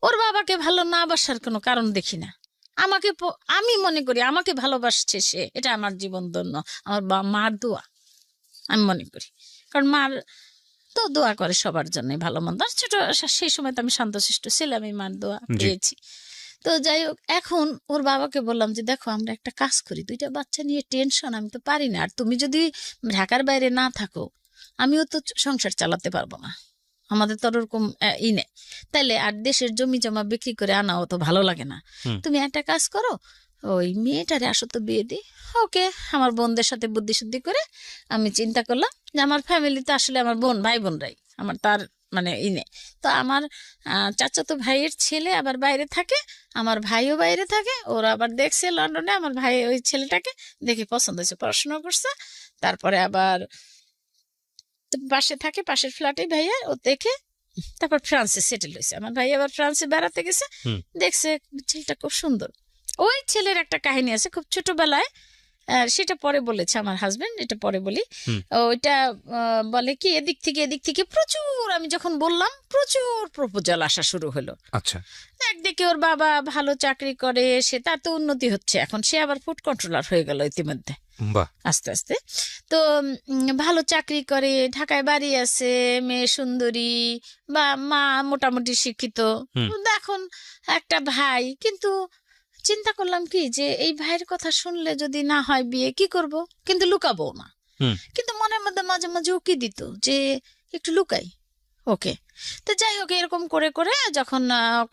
ওর বাবাকে ভালো না বাসার কোনো কারণ দেখি না। আমাকে আমি মনে করি আমাকে ভালোবাসছে সে, এটা আমার জীবন ধন্য, আমার মার দোয়া আমি মনে করি। কারণ মার তো দোয়া করে সবার জন্য ভালো মন্দ। আর ছোট সেই সময় তো আমি শান্তশিষ্ট ছিলাম, আমি মার দোয়া জি। পেয়েছি। তো যাই হোক, এখন ওর বাবাকে বললাম যে দেখো আমরা একটা কাজ করি, 2টা বাচ্চা নিয়ে টেনশন, আমি তো পারি না, আর তুমি যদি ঢাকার বাইরে না থাকো আমিও তো সংসার চালাতে পারবো না, আমাদের তো ওরকম ই নেই, তাইলে আর দেশের জমি জমা বিক্রি করে আনাও তো ভালো লাগে না। হুম। তুমি একটা কাজ করো, ওই মেয়েটারে আসো তো বিয়ে দিই। ওকে, আমার বোনদের সাথে বুদ্ধি শুদ্ধি করে আমি চিন্তা করলাম যে আমার ফ্যামিলিতে আসলে আমার বোন ভাই বোনরাই, আমার তার মানে ই নেই। তো আমার চাচাতো ভাইয়ের ছেলে আবার বাইরে থাকে, আমার ভাইও বাইরে থাকে, ওরা আবার দেখছে লন্ডনে, আমার ভাই ওই ছেলেটাকে দেখে পছন্দ হয়েছে, পড়াশোনা করছে, তারপরে আবার পাশে থাকে, পাশের ফ্ল্যাটে ভাইয়া, ও দেখে তারপর ফ্রান্সে সেটেল হয়েছে। আমার ভাই আবার ফ্রান্সে বেড়াতে গেছে, হুম। দেখছে ছেলেটা খুব সুন্দর। ওই ছেলের একটা কাহিনী আছে খুব ছোটবেলায়, সেটা পরে বলেছে আমার হাজবেন্ড, এটা পরে বলি। হুম। ওইটা বলে কি এদিক থেকে প্রচুর, আমি যখন বললাম প্রচুর প্রপোজাল আসা শুরু হলো। আচ্ছা। একদিকে ওর বাবা ভালো চাকরি করে, সে তার তো উন্নতি হচ্ছে, এখন সে আবার ফুড কন্ট্রোলার হয়ে গেল ইতিমধ্যে বাহ। আস্তে আস্তে। তো ভালো চাকরি করে, ঢাকায় বাড়ি আছে, মেয়ে সুন্দরী, বা মা মোটামুটি শিক্ষিত। হুম। এখন একটা ভাই, কিন্তু চিন্তা করলাম কি যে এই ভাইয়ের কথা শুনলে যদি না হয় বিয়ে কি করব, কিন্তু লুকাবো না। হুম। কিন্তু মনের মধ্যে মাঝে মাঝে উকি দিত যে একটু লুকাই। ওকে, তো যাই হোক, এরকম করে করে যখন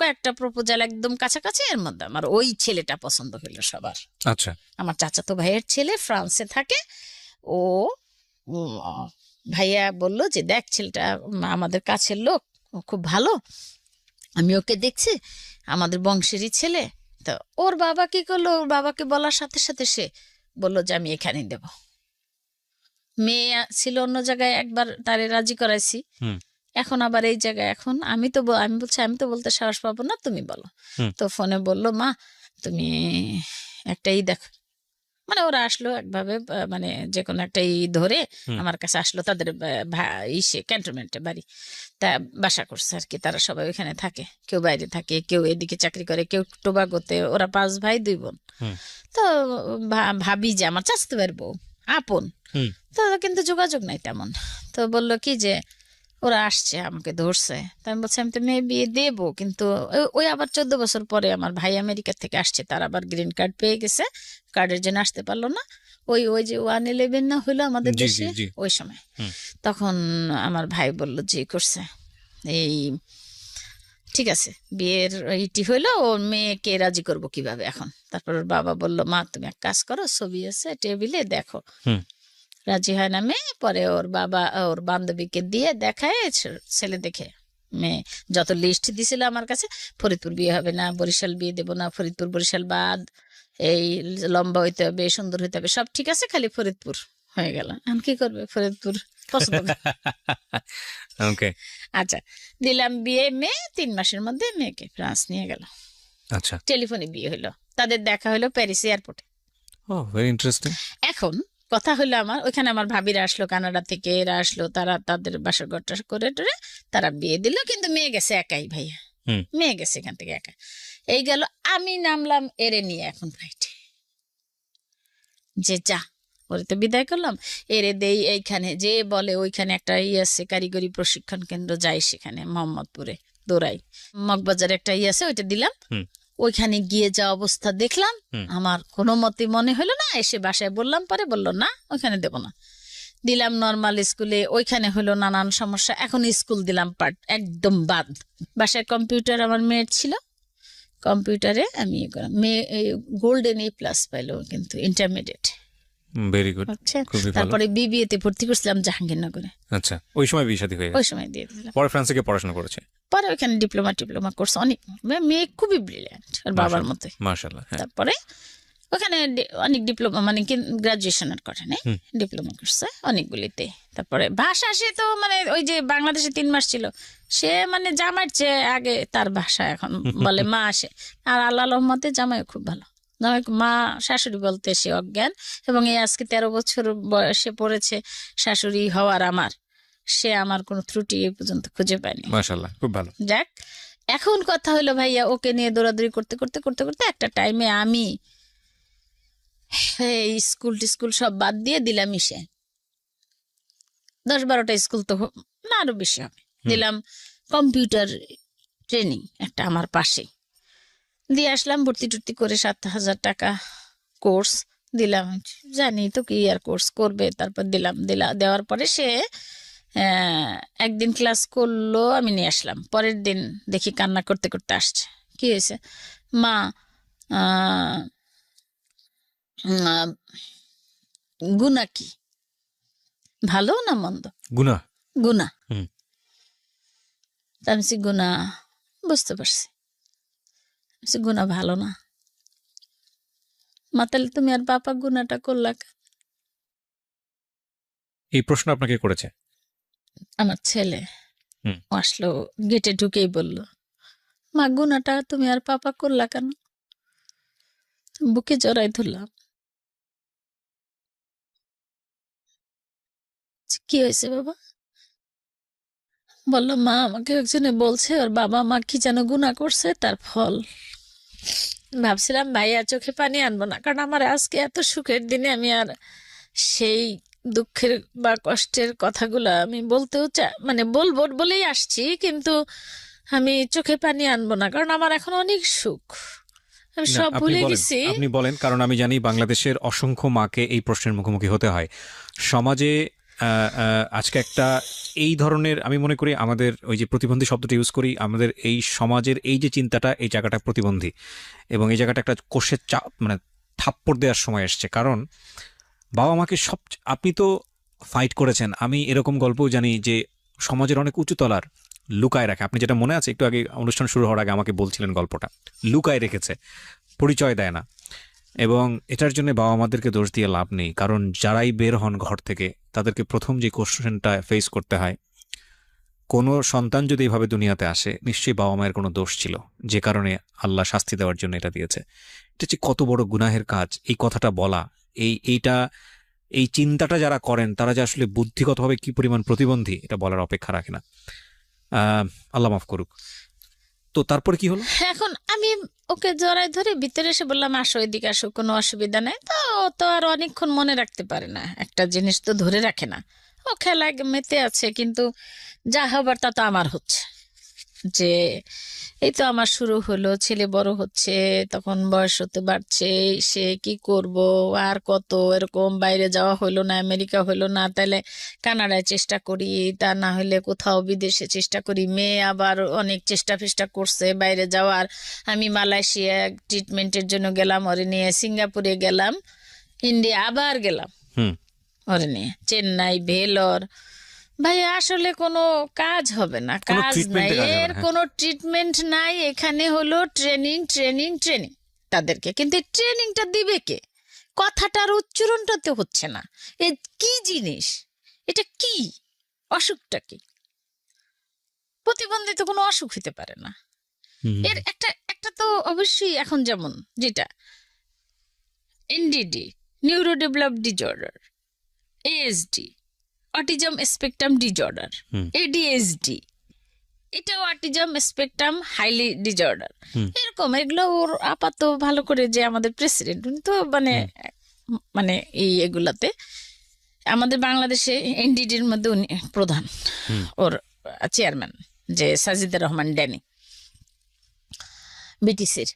কয়েকটা প্রপোজাল একদম কাছাকাছি, এর মধ্যে আমার ওই ছেলেটা পছন্দ হইলো সবার। আচ্ছা। আমার চাচাতো ভাইয়ের ছেলে ফ্রান্সে থাকে, ও ভাইয়া বলল যে দেখ ছেলেটা আমাদের কাছের লোক, ও খুব ভালো, আমি ওকে দেখছি, আমাদের বংশেরই ছেলে। তো ওর বাবা কি করলো, ওর বাবাকে বলার সাথে সাথে সে বলল যে আমি এখানেই দেব। মেয়ে ছিল অন্য জায়গায়, একবার তারে রাজি করাইছি, হুম। এখন আবার এই জায়গায়। এখন আমি বলছি আমি তো বলতে সাহস পাবো না, তুমি বলো। হুম। তো ফোনে বললো মা তুমি একটাই দেখো, মানে ওরা আসলো একভাবে মানে যে কোনো একটা ধরে হুম। আমার কাছে আসলো, তাদের ইসে ক্যান্টনমেন্টে বাড়ি, তা বাসা করছে আর কি, তারা সবাই ওইখানে থাকে, কেউ বাইরে থাকে, কেউ এদিকে চাকরি করে, কেউ টোবাগোতে, ওরা 5 ভাই 2 বোন। হুম। তো ভাবি যে আমার চাচাতো ভাইয়ের বউ, আপন। হুম। তো কিন্তু যোগাযোগ নাই তেমন। তো বললো কি যে ওরা আসছে, আমাকে ধরছে। তা আমি বলছি আমি তো মেয়ে বিয়ে দেবো, কিন্তু ওই আবার 14 বছর পরে আমার ভাই আমেরিকা থেকে আসছে, তার আবার গ্রিন কার্ড পেয়ে গেছে, কার্ডের জন্য আসতে পারলো না। ওই ওই যে 111 না হইলো আমাদের জি জি দেশে জি। ওই সময়। হুম। তখন আমার ভাই বলল যে করছে এই ঠিক আছে, বিয়ের ইটি হইলো, ওর মেয়েকে রাজি করবো কিভাবে এখন। তারপর ওর বাবা বলল মা তুমি এক কাজ করো, ছবি আছে টেবিলে, দেখো। হুম। রাজি হয় না মেয়ে, পরে ওর বাবা ওর বান্ধবীকে দিয়ে দেখায়, ছেলে দেখে মেয়ে যত লিস্ট দিছিল আমার কাছে, ফরিদপুর বিয়ে হবে না, বরিশাল বিয়ে দেবো না, ফরিদপুর বরিশাল বাদ, এই লম্বা হইতে হবে, সুন্দর হইতে হবে, সব ঠিক আছে, খালি ফরিদপুর হয়ে গেল। এখন কি করবে, ফরিদপুর পছন্দ ওকে। আচ্ছা, দিলাম বিয়ে, মেয়ে 3 মাসের মধ্যে মেয়েকে ফ্রান্স নিয়ে গেল। আচ্ছা। টেলিফোনে বিয়ে হলো, তাদের দেখা হলো প্যারিস এয়ারপোর্টে। ও, ভেরি ইন্টারেস্টিং। এখন কথা হলো আমার ওইখানে আমার ভাবিরা আসলো, কানাডা থেকে এরা আসলো, তারা তাদের বাসা ঘরটা করে টরে তারা বিয়ে দিল, কিন্তু মেয়ে গেছে একাই ভাইয়া। হুম। মেয়ে গেছে এখান থেকে একা। এই গেল, আমি নামলাম এরে নিয়ে এখন ফ্লাইটে, যে যা ওরে তো বিদায় করলাম, এরে দেই এইখানে, যে বলে ওইখানে একটা আছে কারিগরি প্রশিক্ষণ কেন্দ্র, যাই সেখানে মোহাম্মদপুরে দৌড়াই, মগবাজারে একটা আছে, ওইটা দিলাম। হুম। ওইখানে গিয়ে যা অবস্থা দেখলাম, হুম। আমার কোনো মতে মনে হলো না, এসে বাসায় বললাম, পরে বললো না ওইখানে দেব না, দিলাম নর্মাল স্কুলে, ওইখানে হলো নানান সমস্যা, এখন স্কুল দিলাম পার্ট একদম বাদ। বাসায় কম্পিউটার আমার মেয়ের ছিল, কম্পিউটারে আমি মেয়ে গোল্ডেন A+ পাইলো কিন্তু ইন্টারমিডিয়েট, ভেরি গুড, বুঝছেন। খুবই ভালো। তারপরে BBA তে ভর্তি করছিলাম জাহাঙ্গীরনগরে, আচ্ছা, ওই সময় বিয়ে শাদী হয়ে ওই গেছে, সময় দিয়ে দিলাম। পরে ফ্রান্সে গিয়ে পড়াশোনা করেছে। পরে ওইখানে ডিপ্লোমা করছে অনেক, মেয়ে খুবই ব্রিলিয়ান্ট ওর বাবার মতে। মাশাআল্লাহ, হ্যাঁ। তারপরে ওখানে অনেক ডিপ্লোমা মানে গ্রাজুয়েশন আর করে নাই, ডিপ্লোমা করছে অনেকগুলিতে। তারপরে ভাষা সে তো মানে ওই যে বাংলাদেশে 3 মাস ছিল, সে মানে জামাইয়ের চেয়ে আগে তার ভাষা এখন বলে মা আসে। আর আল্লাহ রহমতে জামাই খুব ভালো, জামাই মা শাশুড়ি বলতে সে অজ্ঞান, এবং এই আজকে 13 বছর বয়সে পড়েছে শাশুড়ি হওয়ার আমার, সে আমার কোনো ত্রুটি এই পর্যন্ত খুঁজে পায়নি, মাশাআল্লাহ, খুব ভালো। যাক। এখন কথা হলো ভাইয়া, ওকে নিয়ে দৌড়াদৌড়ি করতে করতে করতে করতে একটা টাইমে আমি স্কুল সব বাদ দিয়ে দিলাম ইসে 10-12টা স্কুল তো না আরো বেশি হবে, দিলাম কম্পিউটার ট্রেনিং একটা আমার পাশে দিয়ে আসলাম, ভর্তি টর্তি করে 7,000 টাকা কোর্স দিলাম, জানি তো কি আর কোর্স করবে। তারপর দেওয়ার পরে সে একদিন ক্লাস করলো, আমি নিয়ে আসলাম, পরের দিন দেখি কান্না করতে করতে আসছে। কি হয়েছে মা? গুণা কি, ভালো না মন্দ? গুনাহ। গুণা। হুম। আমি গুণা বুঝতে পারছি, গুণা ভালো না। মা তাহলে তুমি আর বাবা গুণাটা করলা কেন? এই প্রশ্ন আপনাকে করেছে? আমার ছেলে হুম। আসলো, গেটে ঢুকেই বলল, মা গুণাটা তুমি আর পাপা করলা কেন? বুকে জড়াই ধরলাম। কি হয়েছে বাবা? বললো মা আমাকে একজনে বলছে ওর বাবা মা কি যেন গুনাহ করছে, তার ফল। ভাবছিলাম ভাইয়া চোখে পানি আনবো না, কারণ আমার আজকে এত সুখের দিনে আমি আর সেই দুঃখের বা কষ্টের কথাগুলো আমি বলতেও মানে বলবো বলেই আসছি, কিন্তু আমি চোখে পানি আনবো না, কারণ আমার এখন অনেক সুখ, আমি না, সব আপনি ভুলে বলেন, গেছি। আপনি বলেন, কারণ আমি জানি বাংলাদেশের অসংখ্য মাকে এই প্রশ্নের মুখোমুখি হতে হয়। সমাজে আজকে একটা এই ধরনের, আমি মনে করি আমাদের ওই যে প্রতিবন্ধী শব্দটা ইউজ করি, আমাদের এই সমাজের এই যে চিন্তাটা, এই জায়গাটা প্রতিবন্ধী, এবং এই জায়গাটা একটা কোষের মানে থাপ্পড় দেওয়ার সময় এসছে। কারণ বাবা মাকে আপনি তো ফাইট করেছেন, আমি এরকম গল্পও জানি যে সমাজের অনেক উঁচু তলার লুকায় রাখে। আপনি যেটা মনে আছে, একটু আগে অনুষ্ঠান শুরু হওয়ার আগে আমাকে বলছিলেন গল্পটা, লুকায় রেখেছে, পরিচয় দেয় না। এবং এটার জন্য বাবা মাদেরকে দোষ দিয়ে লাভ নেই, কারণ যারাই বের হন ঘর থেকে তাদেরকে প্রথম যে কোশ্চেনটা ফেস করতে হয়, কোনো সন্তান যদি এইভাবে দুনিয়াতে আসে, নিশ্চয়ই বাবা মায়ের কোনো দোষ ছিল, যে কারণে আল্লাহ শাস্তি দেওয়ার জন্য এটা দিয়েছে। এটা হচ্ছে কত বড় গুনাহের কাজ এই কথাটা বলা। এই চিন্তাটা যারা করেন তারা যে আসলে বুদ্ধিগতভাবে কি পরিমাণ প্রতিবন্ধী, এটা বলার অপেক্ষা রাখে না। আল্লাহ মাফ করুক। তো তারপরে কি হলো? এখন আমি ওকে জড়াই ধরে ভিতরে এসে বললাম আসো এদিকে আসো, কোনো অসুবিধা নাই। তো ও তো আর অনেকক্ষণ মনে রাখতে পারে না, একটা জিনিস তো ধরে রাখে না, ও খেলায় মেতে আছে। কিন্তু যা হবার তা তো আমার হচ্ছে, যে এই তো আমার শুরু হলো, ছেলে বড় হচ্ছে, তখন বয়স হতে বাড়ছে, সে কি করব আর কত এরকম, বাইরে যাওয়া হলো না, আমেরিকা হলো না, তাহলে কানাডায় চেষ্টা করি, তা না হলে কোথাও বিদেশে চেষ্টা করি। মেয়ে আবার অনেক চেষ্টা ফেষ্টা করছে বাইরে যাওয়ার। আমি মালয়েশিয়া ট্রিটমেন্টের জন্য গেলাম ওরে নিয়ে, সিঙ্গাপুরে গেলাম, ইন্ডিয়া আবার গেলাম ওরে নিয়ে, চেন্নাই, ভেলোর। ভাই আসলে কোনো কাজ হবে না, কোনো কাজ treatment নাই, এ কাজ হবে না, এর হ্যাঁ। কোনো ট্রিটমেন্ট নাই। এখানে হলো ট্রেনিং ট্রেনিং ট্রেনিং তাদেরকে, কিন্তু ট্রেনিংটা দিবে কে? কথাটার উচ্চারণটা তো হচ্ছে না। এ কি জিনিস, এটা কি, অসুখটা কি? প্রতিবন্ধী তো কোনো অসুখ হতে পারে না। এর একটা একটা তো অবশ্যই, এখন যেমন যেটা NDD, neuro develop disorder, ASD, autism spectrum disorder, ADHD, এটাও অটিজম স্পেকট্রাম হাইলি ডিজঅর্ডার। এরকম এগুলো ওর আপাতত ভালো করে যে আমাদের প্রেসিডেন্ট, উনি তো মানে মানে এই এগুলাতে আমাদের বাংলাদেশে NDDর মধ্যে উনি প্রধান, ওর চেয়ারম্যান যে সাজিদুর রহমান ড্যানি, BTCর।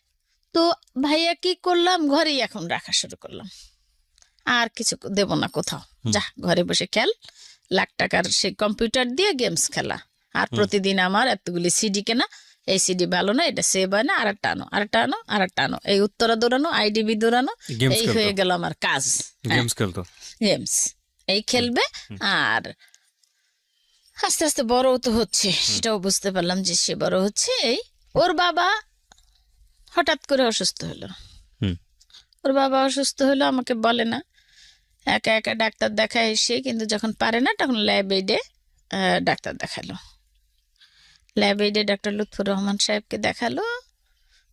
তো ভাইয়া কি করলাম, ঘরেই এখন রাখা শুরু করলাম, আর কিছু দেব না কোথাও। যা ঘরে বসে খেল, লাখ টাকার সেই কম্পিউটার দিয়ে গেমস খেলা, আর প্রতিদিন আমার এতগুলি সিডি কেনা, এই সিডি ভালো না, এটা সেভ হয় না, আরেকটা আনো, আরেকটা আনো, আরেকটা আনো, এই উত্তরা দৌড়ানো, আইডিবি দৌড়ানো, গেমস এই খেলতো, হয়ে গেল আমার কাজ। গেমস খেলতো। গেমস এই খেলবে। আর আস্তে আস্তে বড় তো হচ্ছে, সেটাও বুঝতে পারলাম যে সে বড় হচ্ছে। এই ওর বাবা হঠাৎ করে অসুস্থ হলো। হুম। ওর বাবা অসুস্থ হলো, আমাকে বলে না, একা একা ডাক্তার দেখায় এসে, কিন্তু যখন পারে না তখন ল্যাব এইডে ডাক্তার দেখালো। ল্যাব এইডে ডক্টর লুৎফর রহমান সাহেবকে দেখালো,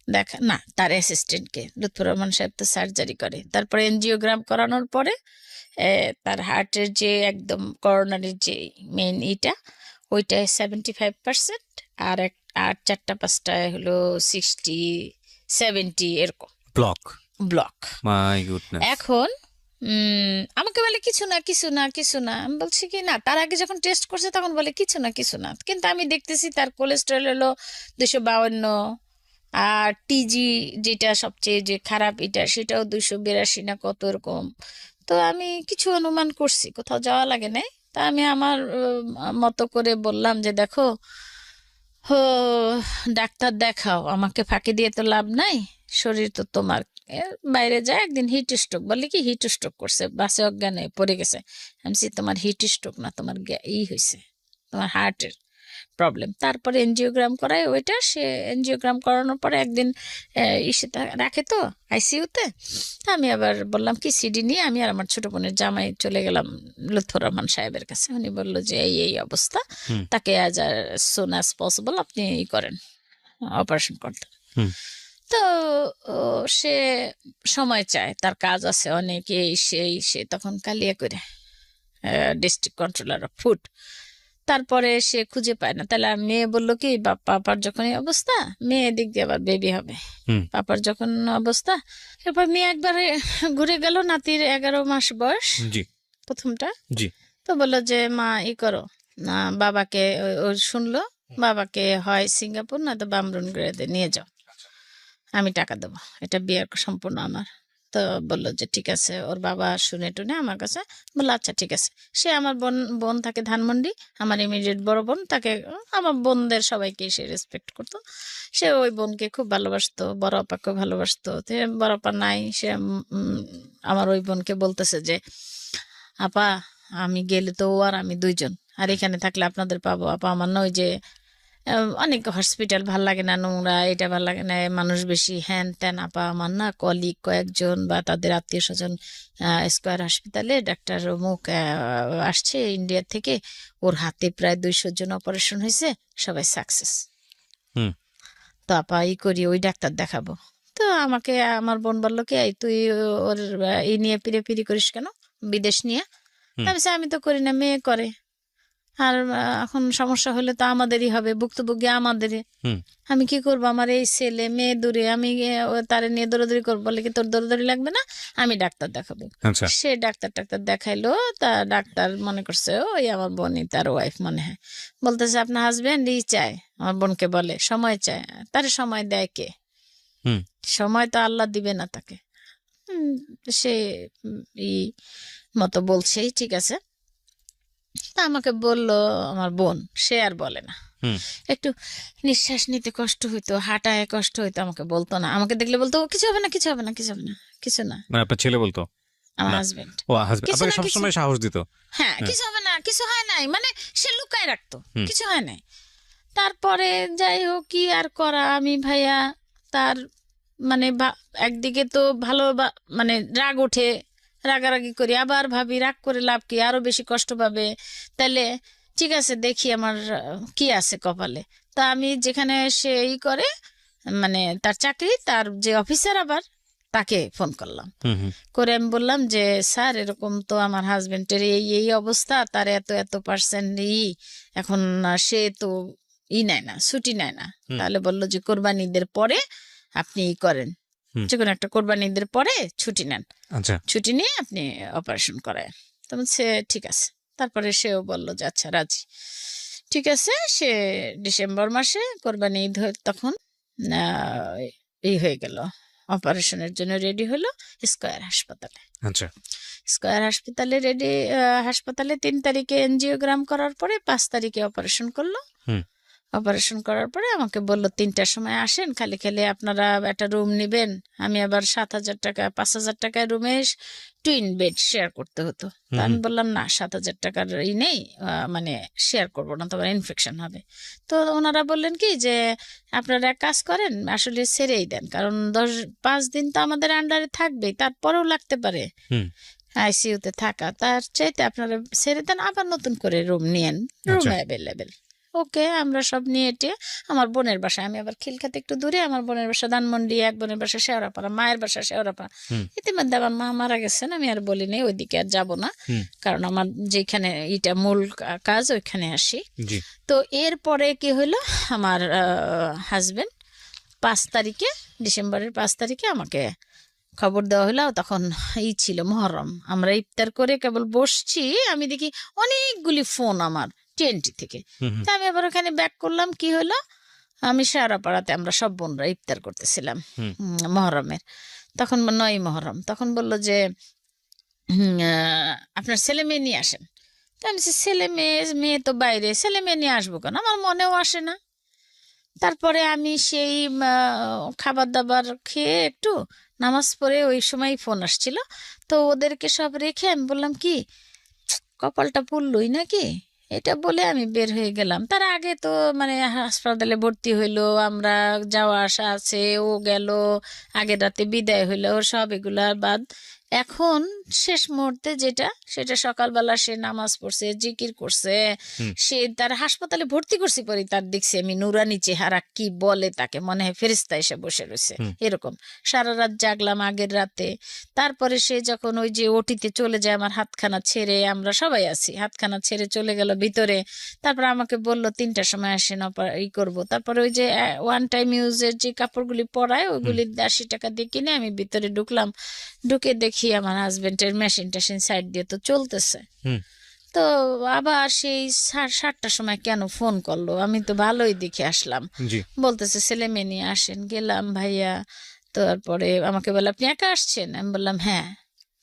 দেখা না তার অ্যাসিস্ট্যান্টকে। লুৎফর রহমান সাহেব তো সার্জারি করে। তারপরে এনজিওগ্রাম করানোর পরে তার হার্টের যে একদম করোনারির যে মেইন ইটা, ওইটা 75%, আর আর 4-5টায় হলো 60-70 এরকম ব্লক। ব্লক। My goodness. এখন আমাকে বলে কিছু না কিছু না কিছু না, আমি বলছি কি না, তার আগে যখন টেস্ট করছে তখন বলে কিছু না কিছু না, কিন্তু আমি দেখতেছি তার কোলেস্টেরল হলো 252, আর টিজি যেটা সবচেয়ে যে খারাপ এটা, সেটাও 282 না কত এরকম। তো আমি কিছু অনুমান করছি, কোথাও যাওয়া লাগে নাই। তা আমি আমার মতো করে বললাম যে দেখো, হো, ডাক্তার দেখাও, আমাকে ফাঁকি দিয়ে তো লাভ নাই, শরীর তো তোমার। বাইরে যায় একদিন হিট স্ট্রোক, বলে কি হিট স্ট্রোক করছে, বাসে অজ্ঞানে পড়ে গেছে। আমি বলছি, তোমার হিট স্ট্রোক না, তোমার হয়েছে, তোমার হার্টের প্রবলেম। তারপরে এনজিওগ্রাম করায় ওইটা, সে এনজিওগ্রাম করানোর পরে একদিন ইসে রাখে তো আইসিইউতে। আমি আবার বললাম কি, সিডি নিয়ে আমি আর আমার ছোট বোনের জামাই চলে গেলাম লুৎফর রহমান সাহেবের কাছে। উনি বললো যে এই অবস্থা, তাকে অ্যাজ সুন অ্যাজ পসিবল আপনি করেন, অপারেশন করতে। তো সে সময় চায়, তার কাজ আছে অনেক, সে তখন কালিয়া করে ডিস্ট্রিক্ট কন্ট্রোলার অফ ফুড। তারপরে সে খুঁজে পায় না, তাহলে মেয়ে বললো কি, পাপার যখন এই অবস্থা, মেয়ে দিক দিয়ে আবার বেবি হবে, পাপার যখন অবস্থা। এরপর মেয়ে একবারে ঘুরে গেল, নাতির 11 মাস বয়স, প্রথমটা। তো বললো যে মা করো না, বাবাকে ও শুনলো, বাবাকে হয় সিঙ্গাপুর না তো বামরুন গ্রেডে নিয়ে যাও, আমি টাকা দেবো, এটা বিয়ের সম্পূর্ণ আমার। তো বললো যে ঠিক আছে। ওর বাবা শুনে টুনে আমার কাছে বললো আচ্ছা ঠিক আছে। সে আমার বোন থাকে ধানমন্ডি, আমার ইমিডিয়েট বড় বোন, তাকে আমার বোনদের সবাইকে সে রেসপেক্ট করতো। সে ওই বোনকে খুব ভালোবাসতো, বড় আপাকে ভালোবাসতো। বড় আপা নাই, সে আমার ওই বোনকে বলতেছে যে আপা, আমি গেলে তো ও আর আমি দুইজন, আর এখানে থাকলে আপনাদের পাবো আপা। আমার না ওই যে অনেক হসপিটাল ভাল লাগে না, নোংরা, এটা ভাল লাগে না, মানুষ বেশি, হ্যান ত্যান। আপা আমার না কলিগ কয়েকজন বা তাদের আত্মীয় স্বজন স্কয়ার হসপিটালে ডাক্তার মুখ আসছে ইন্ডিয়া থেকে, ওর হাতে প্রায় 200 জন অপারেশন হয়েছে, সবাই সাকসেস। তো আপা করি, ওই ডাক্তার দেখাবো। তো আমাকে আমার বোন বললো কি, তুই ওর এই নিয়ে পিড়ি করিস কেন, বিদেশ নিয়ে? আমি তো করি না, মেয়ে করে, আর এখন সমস্যা হলে তো আমাদেরই হবে, ভুক্তভোগী আমাদেরই। আমি কি করবো, আমার এই ছেলে মেয়ে দূরে, আমি তারে নিয়ে দৌড়াদৌড়ি করবো? বলে কি তোর দৌড়াদৌড়ি লাগবে না, আমি ডাক্তার দেখাবো। সে ডাক্তার দেখাইলো। তা ডাক্তার মনে করছে ওই আমার বোনই, তার ওয়াইফ মনে হয়, বলতেছে আপনার হাজবেন্ড চায়, আমার বোনকে বলে সময় চায়। তার সময় দেয় কে? সময় তো আল্লাহ দিবে না তাকে। সে মতো বলছে, ঠিক আছে। তা আমাকে বলল আমার বোন, সে আর বলে না। একটু নিঃশ্বাস নিতে কষ্ট হইতো, হাঁটায় কষ্ট হইতো, আমাকে বলতো না। আমাকে দেখলে বলতো কিছু হবে না, কিছু হবে না, কিছু হবে না, কিছু না। মানে আপনার ছেলে বলতো? আমার হাজবেন্ড। ও হাজবেন্ড আপনাকে সবসময় সাহস দিত? হ্যাঁ, কিছু হবে না, কিছু হয় নাই, মানে সে লুকায় রাখতো, কিছু হয় নাই। তারপরে যাই হোক, কি আর করা, আমি ভাইয়া তার মানে একদিকে তো ভালো, মানে রাগ ওঠে, রাগারাগি করি, আবার ভাবি রাগ করে লাভ কি, আরো বেশি কষ্ট পাবে। তাহলে ঠিক আছে, দেখি আমার কি আছে কপালে। তা আমি যেখানে সে করে, মানে তার চাকরি, তার যে অফিসার, আবার তাকে ফোন করলাম। করে আমি বললাম যে স্যার, এরকম তো আমার হাজবেন্ডের এই অবস্থা, তার এত পার্সেন্ট এখন সে তো নেয় না, ছুটি নেয় না। তাহলে বললো যে কোরবানি ঈদের পরে আপনি করেন, যে কোনো একটা কোরবানি ঈদের পরে ছুটি নেন, ছুটি নিয়ে আপনি অপারেশন করায়। তো সে ঠিক আছে। তারপরে সেও বললো যে আচ্ছা রাজি, ঠিক আছে। সে ডিসেম্বর মাসে কোরবানি ঈদ তখন হয়ে গেল, অপারেশনের জন্য রেডি হলো স্কয়ার হাসপাতালে। স্কয়ার হাসপাতালে হাসপাতালে 3 তারিখে এনজিওগ্রাম করার পরে 5 তারিখে অপারেশন করলো। হুম। অপারেশন করার পরে আমাকে বললো 3টার সময় আসেন, খালি খালি আপনারা একটা রুম নিবেন। আমি আবার 7,000 টাকা 5,000 টাকায় রুমে টুইন বেড শেয়ার করতে হতো। তা আমি বললাম না, 7,000 টাকার নেই, মানে শেয়ার করবো না, তোমার ইনফেকশন হবে। তো ওনারা বললেন কি যে আপনারা এক কাজ করেন, আসলে ছেড়েই দেন, কারণ 5 দিন তো আমাদের আন্ডারে থাকবেই, তারপরেও লাগতে পারে হুম। আইসিইউতে থাকা। তার চাইতে আপনারা ছেড়ে দেন, আবার নতুন করে রুম নিয়েন, রুম আচ্ছা। অ্যাভেলেবেল। ওকে, আমরা সব নিয়ে টিয়ে আমার বোনের বাসায়, আমি আবার খিলখাতে একটু দূরে, আমার বোনের বাসা ধানমন্ডি, এক বোনের বাসা শেওড়াপাড়া, মায়ের বাসা শেওড়াপাড়া। হুম। ইতিমধ্যে আমার মা মারা গেছেন, আমি আর বলিনি ওইদিকে আর যাব না, হুম। কারণ আমার যেখানে এটা মূল কাজ ওইখানে আসি। জি। তো এরপরে কি হলো, আমার হাজবেন্ড 5 তারিখে, ডিসেম্বরের 5 তারিখে আমাকে খবর দেওয়া হলো। তখন ছিল মহরম, আমরা ইফতার করে কেবল বসছি, আমি দেখি অনেকগুলি ফোন আমার টিএনটি থেকে। হুম। হুম। তা আমি আবার ওখানে ব্যাক করলাম, কি হলো, আমি শেওড়াপাড়াতে আমরা সব বোনরা ইফতার করতেছিলাম হুম। মহরমের, তখন 9ই মহরম। তখন বললো যে আপনার ছেলে মেয়ে নিয়ে আসেন। তা আমি বলছি, ছেলে মেয়ে, মেয়ে তো বাইরে, ছেলে মেয়ে নিয়ে আসবো কেন, আমার মনেও আসে না। তারপরে আমি সেই খাবার দাবার খেয়ে একটু নামাজ পড়ে, ওই সময় ফোন আসছিল, তো ওদেরকে সব রেখে আমি বললাম কি, কপালটা পুড়লই নাকি, এটা বলে আমি বের হয়ে গেলাম। তার আগে তো মানে হাসপাতালে ভর্তি হইলো, আমরা যাওয়া আসা আছে, ও গেল, আগের রাতে বিদায় হইলো, ওর সব এগুলা বাদ। এখন শেষ মুহূর্তে যেটা, সেটা সকালবেলা সে নামাজ পড়ছে, জিকির করছে, হুম। সে তার হাসপাতালে ভর্তি করছি পরে তার দেখছি আমি নুরানি চেহারা, কি বলে তাকে, মনে হয় ফেরেশতা এসে বসে রয়েছে হুম। এরকম। সারা রাত জাগলাম আগের রাতে। তারপরে সে যখন ওই যে ওটিতে চলে যায়, আমার হাতখানা ছেড়ে, আমরা সবাই আছি, হাতখানা ছেড়ে চলে গেল ভিতরে। তারপর আমাকে বললো 3টার সময় আসেন, ই করবো। তারপরে ওই যে ওয়ান টাইম ইউজের যে কাপড়গুলি পরায়, ওইগুলি 80 টাকা দিয়ে কিনে আমি ভিতরে ঢুকলাম। ঢুকে দেখি আমার হাজবেন্ডের মেশিন টেশিন সাইড দিয়ে তো চলতেছে। হুম। তো আবার সেই 7টার সময় কেন ফোন করলো, আমি তো ভালোই দেখে আসলাম, জি। বলতেছে ছেলে মেয়ে নিয়ে আসেন। গেলাম ভাইয়া, তারপরে আমাকে বলে আপনি একা আসছেন, আমি বললাম হ্যাঁ।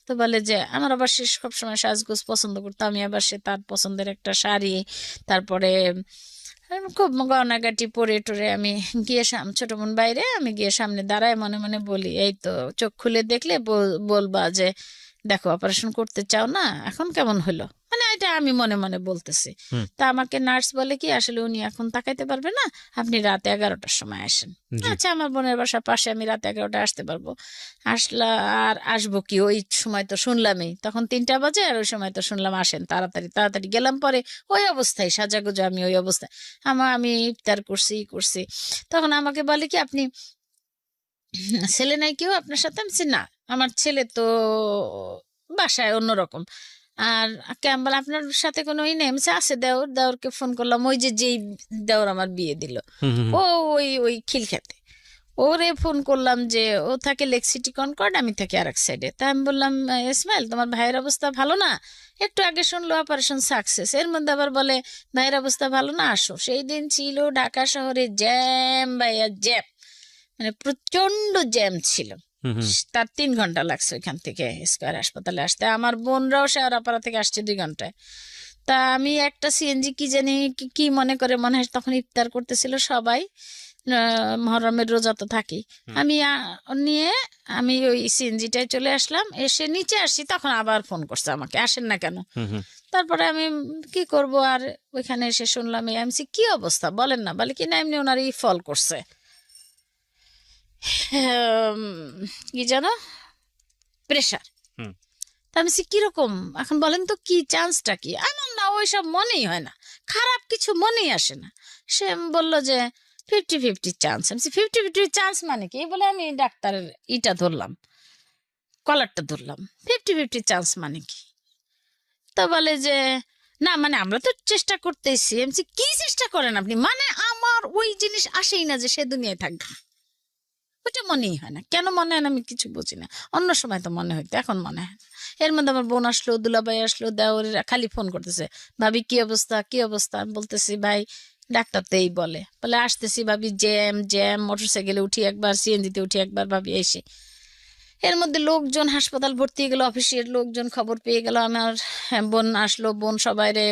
তো বলে যে আমার আবার সে সবসময় সাজগোজ পছন্দ করতো, আমি আবার সে তার পছন্দের একটা শাড়ি, তারপরে খুব গয়নাগাটি পরে টরে আমি গিয়ে ছোট বোন বাইরে, আমি গিয়ে সামনে দাঁড়ায় মনে মনে বলি, এই তো চোখ খুলে দেখলে বলবা যে দেখো অপারেশন করতে চাও না, এখন কেমন হলো, মানে এটা আমি মনে মনে বলতেছি। হুম। তা আমাকে নার্স বলে কি, আসলে উনি এখন তাকাইতে পারবে না, আপনি রাতে 11টার সময় আসেন। জি। আচ্ছা, আমার বোনের বাসার পাশে, আমি রাতে 11টায় আসতে পারবো। আসলা, আর আসবো কি, ওই সময় তো শুনলামই, তখন 3টা বাজে, আর ওই সময় তো শুনলাম আসেন তাড়াতাড়ি তাড়াতাড়ি। গেলাম পরে ওই অবস্থায় সাজাগুজো, আমি ওই অবস্থায়, আমি ইফতার করছি করছি। তখন আমাকে বলে কি, আপনি ছেলে নাই কেউ আপনার সাথে? আমি বলছি, না, আমার ছেলে তো বাসায় অন্যরকম। আর বলে আপনার সাথে কোনো ই নেই? আমি বলছি, আছে দেওর। দেওরকে ফোন করলাম, ওই যে যেই দেওর আমার বিয়ে দিল, হুম। হুম। ও ওই ওই খিলখ্যাতে, ওরে ফোন করলাম যে ও থাকে লেক সিটি কনকর্ড, আমি থাকি আরেক সাইডে। তা আমি বললাম, ইসমাইল তোমার ভাইয়ের অবস্থা ভালো না, একটু আগে শুনলো অপারেশন সাকসেস, এর মধ্যে আবার বলে ভাইয়ের অবস্থা ভালো না, আসো। সেই দিন ছিল ঢাকা শহরে জ্যাম, ভাইয়া জ্যাম, মানে প্রচন্ড জ্যাম ছিল। হুম। হুম। তার 3 ঘন্টা লাগছে ওইখান থেকে স্কয়ার হাসপাতালে আসতে। আমার বোনরাও শেওড়াপাড়া থেকে আসছে 2 ঘন্টায়। তা আমি একটা সিএনজি কি জানি কি মনে করে, মনে হয় তখন ইফতার করতেছিল সবাই, মহরমের রোজা তো থাকি। হুম। আমি নিয়ে আমি ওই সিএনজিটায় চলে আসলাম, এসে নিচে আসি, তখন আবার ফোন করছে আমাকে, আসেন না কেন। হুম। হুম। তারপরে আমি কি করব, আর ওইখানে এসে শুনলাম এই এমসি, কি অবস্থা বলেন না, বলে কি না এমনি ওনার ফল করছে, উম, কি জানো, প্রেশার। হুম। তা আমি বলছি, কিরকম এখন বলেন তো, কি চান্সটা কি? এমন না, ওইসব মনেই হয় না, খারাপ কিছু মনেই আসে না। সে বললো যে 50-50 চান্স। আমি 50-50 চান্স মানে কি? বলে আমি ডাক্তারের ধরলাম, কলারটা ধরলাম, 50-50 চান্স মানে কি? তো বলে যে না, মানে আমরা তো চেষ্টা করতেছি। আমি বলছি, কি চেষ্টা করেন আপনি, মানে আমার ওই জিনিস আসেই না যে সে দুনিয়ায় থাকবে, ওটা মনেই হয় না। কেন মনে হয় না আমি কিছু বুঝি না। অন্য সময় তো মনে হইতো, এখন মনে হয় না। এর মধ্যে আমার বোন আসলো, দুলাভাই আসলো, দেওরেরা খালি ফোন করতেছে, ভাবি কি অবস্থা কি অবস্থা। আমি বলতেছি ভাই ডাক্তার তো এই বলে বলে আসতেছি, ভাবি জ্যাম জ্যাম, মোটরসাইকেলে উঠি একবার, সিএনজিতে উঠি একবার, ভাবি এসে এর মধ্যে লোকজন হাসপাতাল ভর্তি হয়ে গেল, অফিসের লোকজন খবর পেয়ে গেল, আমার বোন আসলো, বোন সবাই রে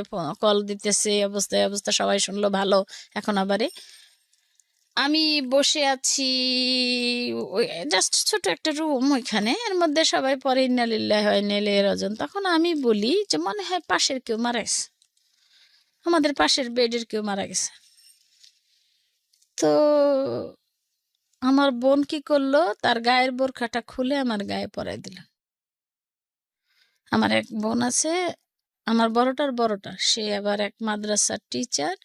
কল দিতেছে, এই অবস্থা এই অবস্থা, সবাই শুনলো ভালো। এখন আবারে আমি বসে আছি, ওই জাস্ট ছোট একটা রুম, ওইখানে এর মধ্যে সবাই পরে ইন্না লিল্লাহি ওয়া ইন্না ইলাইহি রাজিউন। তখন আমি বলি যে মনে হয় পাশের কেউ মারা গেছে, আমাদের পাশের বেডের কেউ মারা গেছে। তো আমার বোন কি করলো, তার গায়ের বোরখাটা খুলে আমার গায়ে পরাই দিল। আমার এক বোন আছে, আমার বড়টা, সে আবার এক মাদ্রাসার টিচার,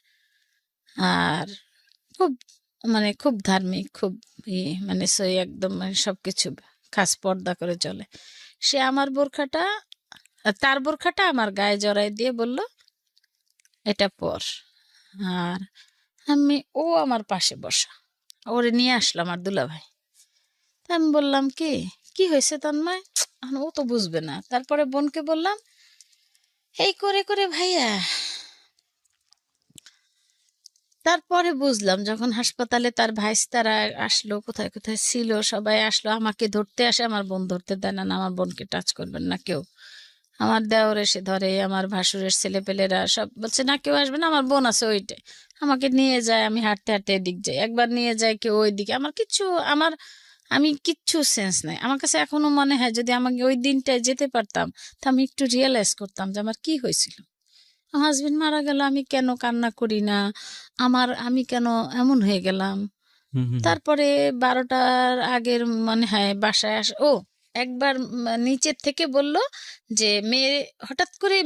আর খুব খুব ধার্মিক, খুব মানে সই একদম, সবকিছু খাস পর্দা করে চলে। সে আমার বোরখাটা, তার বোরখাটা আমার গায়ে জড়াই দিয়ে বলল এটা পর। আর ও আমার পাশে বসা, ওরে নিয়ে আসলো আমার দুলাভাই। তা আমি বললাম কি কি হয়েছে তন্ময়, ও তো বুঝবে না। তারপরে বোনকে বললাম, এই করে করে ভাইয়া। তারপরে বুঝলাম যখন হাসপাতালে তার ভাইস্তারা আসলো, কোথায় কোথায় ছিল সবাই আসলো, আমাকে ধরতে আসে, আমার বোন ধরতে দেয় না, আমার বোনকে টাচ করবেন না কেউ। আমার দেওর এসে ধরে, আমার ভাসুরের ছেলেপেলেরা সব বলছে না কেউ আসবে না, আমার বোন আছে ওইটাই। আমাকে নিয়ে যায়, আমি হাঁটতে হাঁটতে এদিক যাই, একবার নিয়ে যায় কেউ ওই দিকে। আমি কিচ্ছু সেন্স নাই। আমার কাছে এখনো মনে হয় যদি আমাকে ওই দিনটায় যেতে পারতাম, তা আমি একটু রিয়েলাইজ করতাম যে আমার কি হয়েছিল। হাজবেন্ড মারা গেল, আমি কেন কান্না করি না, আমি কেন এমন হয়ে গেলাম। হুম, হুম, হুম। তারপরে 12টার আগের মনে হয় বাসায় একবার নিচের থেকে বলল যে মেয়ে, হঠাৎ করে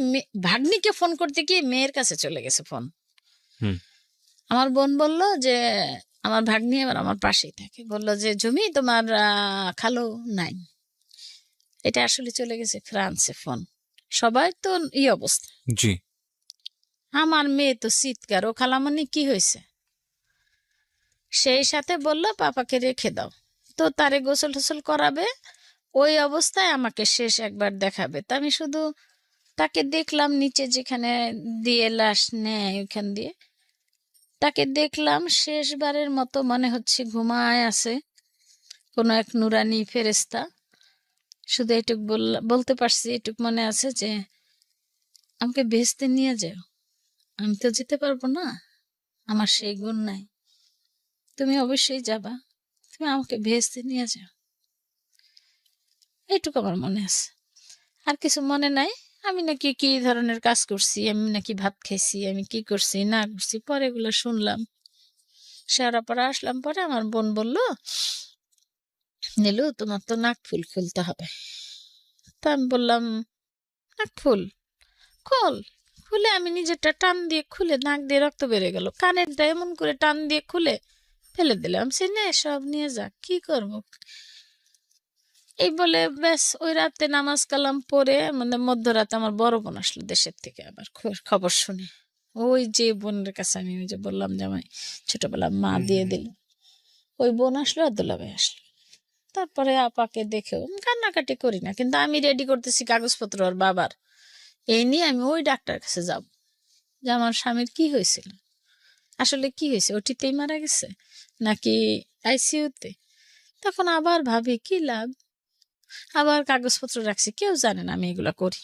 ভাগ্নিকে ফোন করতে গিয়ে মেয়ের কাছে চলে গেছে ফোন। হুম। আমার বোন বলল যে আমার ভাগ্নি এবার আমার পাশেই থাকে, বলল যে জমি তোমার খালো নাই। এটা আসলে চলে গেছে ফ্রান্সে ফোন। সবাই তো অবস্থা। জি। আমার মেয়ে তো চিৎকার, ও খালামণি কি হয়েছে। সেই সাথে বলল পাপাকে রেখে দাও, তো তারে গোসল টোসল করাবে, ওই অবস্থায় আমাকে শেষ একবার দেখাবে। তা আমি শুধু তাকে দেখলাম নিচে যেখানে দিয়ে লাশ নেয় ওইখান দিয়ে, তাকে দেখলাম শেষবারের মতো, মনে হচ্ছে ঘুমায় আছে কোনো এক নুরানি ফেরেস্তা। শুধু এটুক বলতে পারছি, এটুক মনে আছে যে আমাকে ভেস্তে নিয়ে যাও, আমি তো যেতে পারবো না, আমার সেই গুণ নাই, তুমি অবশ্যই যাবা, তুমি আমাকে ভেস্তে নিয়ে যাও। এইটুকু আমার মনে আছে, আর কিছু মনে নাই। আমি নাকি কি ধরনের কাজ করছি, আমি নাকি ভাত খাইছি, আমি কি করছি না করছি, পরে এগুলো শুনলাম। শেওড়াপাড়া আসলাম, পরে আমার বোন বলল, নীলু তোমার তো নাক ফুল খুলতে হবে। তা আমি বললাম নাক ফুল খোল। খুলে আমি নিজেরটা টান দিয়ে খুলে, নাক দিয়ে রক্ত বেড়ে গেল, কানেরটা এমন করে টান দিয়ে খুলে ফেলে দিলাম। সে নে সব নিয়ে যা, কি করব। এই বলে ব্যাস ওই রাতে নামাজ কালাম পড়ে, মধ্যরাতে আমার বড় বোন আসলো দেশের থেকে, আবার খবর শুনে। ওই যে বোনের কাছে আমি ওই যে বললাম যে আমায় ছোটবেলা মা দিয়ে দিল, ওই বোন আসলো, আব্দুল্লাহ ভাই আসলো। তারপরে আপাকে দেখেও কান্নাকাটি করি না, কিন্তু আমি রেডি করতেছি কাগজপত্র ওর বাবার, এই নিয়ে আমি ওই ডাক্তার কাছে যাব, যে আমার স্বামীর কি হয়েছিল, আসলে কি হয়েছে, ওটিতেই মারা গেছে নাকি আইসিইউতে। তখন আবার ভাবি কি লাভ, আবার কাগজপত্র রাখছি, কেউ জানে না আমি এগুলা করি।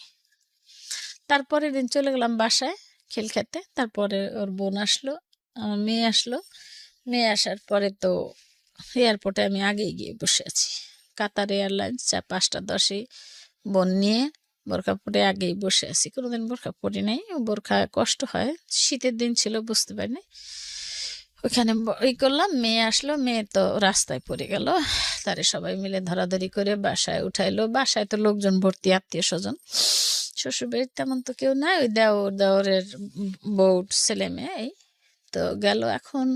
তারপরের দিন চলে গেলাম বাসায় খেল খেতে। তারপরে ওর বোন আসলো, আমার মেয়ে আসলো। মেয়ে আসার পরে তো এয়ারপোর্টে আমি আগেই গিয়ে বসে আছি, কাতার এয়ারলাইন্স 5:10 বোন নিয়ে বোরখা পরে আগেই বসে আছি। কোনোদিন বোরখা পরি নাই, বোরখা কষ্ট হয়, শীতের দিন ছিল বুঝতে পারিনি। ওইখানে করলাম, মেয়ে আসলো, মেয়ে তো রাস্তায় পড়ে গেল, তারে সবাই মিলে ধরাধরি করে বাসায় উঠাইলো। বাসায় তো লোকজন ভর্তি, আত্মীয় স্বজন, শ্বশুরবাড়ির তেমন তো কেউ নাই, ওই দেওরের বউ ছেলে মেয়ে এই তো গেল। এখন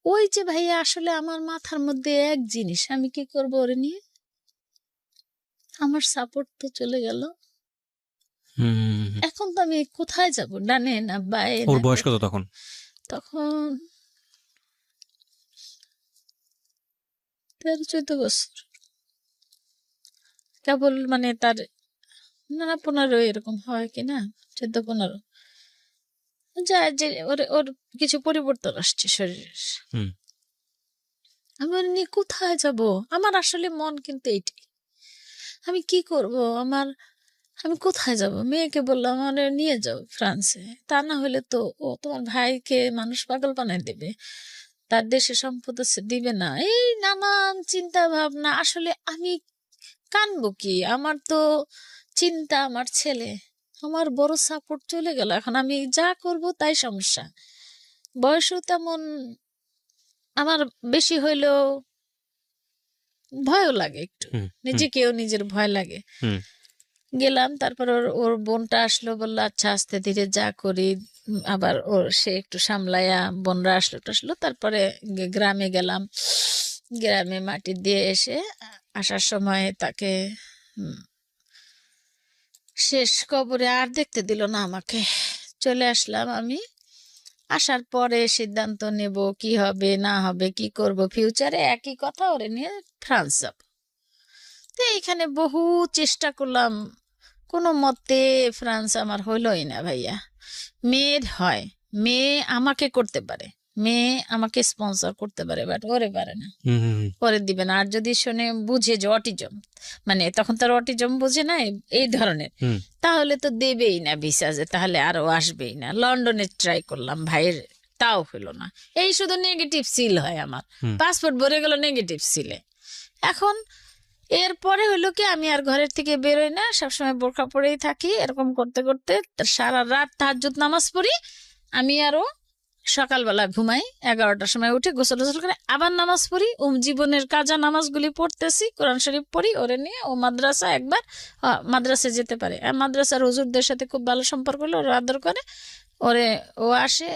ওই যে ভাইয়া, আসলে আমার মাথার মধ্যে এক জিনিস, আমি কি করবো ওরে নিয়ে, আমার সাপোর্ট তো চলে গেল। হুম। এখন তো আমি কোথায় যাব, ডানে না বায়ে ওর না বয়স কত তখন? তখন 13-14 বছর, কেবল তার না 15 এরকম হয় কি না, 14-15 যায় যে ওর ওর কিছু পরিবর্তন আসছে শরীরের। হুম। আমি ওর নিয়ে কোথায় যাব, আমার আসলে মন কিন্তু এইটাই, আমি কি করব? আমি কোথায় যাব? মেয়েকে বললাম আমারে নিয়ে যাও ফ্রান্সে। তা না হলে তো ও তোমার ভাইকে মানুষ পাগল বানায় দেবে। তার দেশে সম্পদ আছে, দিবে না। এই নানান চিন্তা ভাবনা। আসলে আমি কানবো কি? আমার তো চিন্তা আমার ছেলে। আমার বড় সাপোর্ট চলে গেল। এখন আমি যা করব তাই সমস্যা। বয়সও তেমন আমার বেশি হইলেও ভয়ও লাগে একটু। হুম, হুম, নিজেকেও নিজের ভয় লাগে। হুম, গেলাম, তারপর ওর ওর বোনটা আসলো, বললো আচ্ছা আস্তে ধীরে যা করি। আবার ওর সে একটু সামলায়া বোনরা আসলো তারপরে গ্রামে গেলাম। গ্রামে মাটি দিয়ে এসে আসার সময় তাকে উম, শেষ কবরে আর দেখতে দিল না আমাকে। চলে আসলাম আমি। আসার পরে সিদ্ধান্ত নেব কি হবে না হবে, কি করব ফিউচারে। একই কথা, ওরে নিয়ে ফ্রান্স যাব। তো এইখানে বহু চেষ্টা করলাম, কোনো মতে ফ্রান্স আমার হইলই না ভাইয়া। মেয়ের হয়, মেয়ে আমাকে করতে পারে, মেয়ে আমাকে স্পন্সর করতে পারে, বাট ওরে পারে না, হুম, হুম, ওরে দিবে না। আর যদি শুনে বুঝে যে অটিজম, মানে তখন তার অটিজম বুঝে না এই ধরনের, হুম, তাহলে তো দেবেই না ভিসা, যে তাহলে আরো আসবেই না। লন্ডনে ট্রাই করলাম ভাইয়ের, তাও হলো না। এই শুধু নেগেটিভ সিল হয় আমার, হুম। পাসপোর্ট ভরে গেল নেগেটিভ সিলে। এখন এরপরে হলো কি, আমি আর ঘরের থেকে বেরোই না, সবসময় বোরখা পরেই থাকি। এরকম করতে করতে সারা রাত তাহাজ্জুদ নামাজ পড়ি। আমি আরো সকালবেলা ঘুমাই, 11টার সময় উঠে গোসল টোসল করে আবার নামাজ পড়ি। জীবনের কাজা নামাজগুলি পড়তেছি, কোরআন শরীফ পড়ি। ওরে নিয়ে ও মাদ্রাসা একবার মাদ্রাসায় যেতে পারে, আর মাদ্রাসার হুজুরদের সাথে খুব ভালো সম্পর্ক হলো, ওরা আদর করে। ওরে ও আসে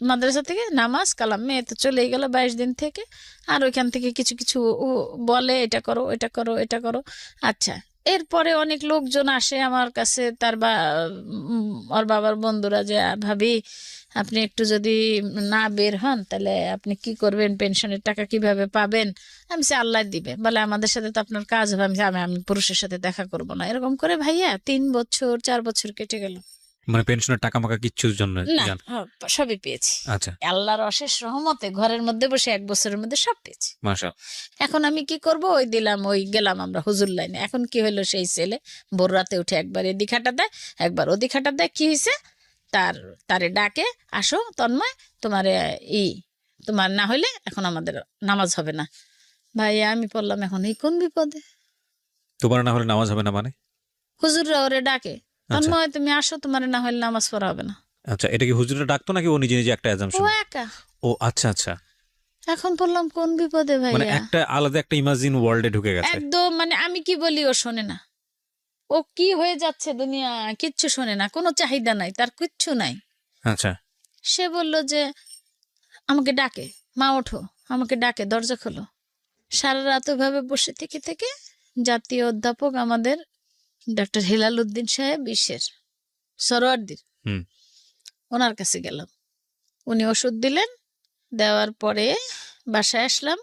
মাদ্রাসা থেকে, নামাজ কালাম, মেয়ে তো চলেই গেল 22 দিন থেকে। আর ওইখান থেকে কিছু কিছু ও বলে, এটা করো এটা করো এটা করো। আচ্ছা, এরপরে অনেক লোকজন আসে আমার কাছে, তার বা ওর বাবার বন্ধুরা, যে ভাবি আপনি একটু যদি না বের হন তাহলে আপনি কি করবেন, পেনশনের টাকা কিভাবে পাবেন? আমি সে আল্লাহ দিবে, বলে আমাদের সাথে তো আপনার কাজ হবে। আমি পুরুষের সাথে দেখা করব না। এরকম করে ভাইয়া 3 বছর 4 বছর কেটে গেল। মানে পেনশনের টাকা মাকা কিচ্ছুর জন্য না, জান? সবই পেয়েছি। আচ্ছা, আল্লাহর অশেষ রহমতে ঘরের মধ্যে বসে 1 বছরের মধ্যে সব পেয়েছি। মাশা। এখন আমি কি করব? ওই দিলাম, ওই গেলাম আমরা হুজুর লাইনে। এখন কি হলো, সেই ছেলে ভোর রাতে উঠে একবার এদিক হাঁটা দেয়, একবার ওদিক হাঁটা দেয়। কি হয়েছে? তারে ডাকে, আসো তন্ময়, তোমার তোমার না হইলে এখন আমাদের নামাজ হবে না। ভাই আমি পড়লাম এখন এই কোন বিপদে। তোমার না হলে নামাজ হবে না মানে? হুজুররা ওরে ডাকে, আচ্ছা, তন্ময় তুমি আসো, তোমার না হইলে নামাজ পড়া হবে না। আচ্ছা, এটা কি হুজুরে ডাকতো নাকি ও নিজে নিজে একটা ও অ্যাজাম্পশন? একা। ও আচ্ছা, আচ্ছা। এখন পড়লাম কোন বিপদে মানে ভাইয়া। একটা আলাদা একটা ইমাজিন ওয়ার্ল্ডে ঢুকে গেছে। একদম, মানে আমি কি বলি ও শোনে না। ও কি হয়ে যাচ্ছে দুনিয়া, কিচ্ছু শোনে না, কোনো চাহিদা নাই তার, কিচ্ছু নাই। আচ্ছা, সে বলল যে আমাকে ডাকে, মা ওঠো, আমাকে ডাকে, দরজা খোলো। সারা রাত ওইভাবে বসে থেকে থেকে জাতীয় অধ্যাপক আমাদের ডক্টর হেলাল উদ্দিন সাহেব বিশ্বের সরোয়ার্দির, হুম, ওনার কাছে গেলাম। উনি ওষুধ দিলেন, দেওয়ার পরে বাসায় আসলাম।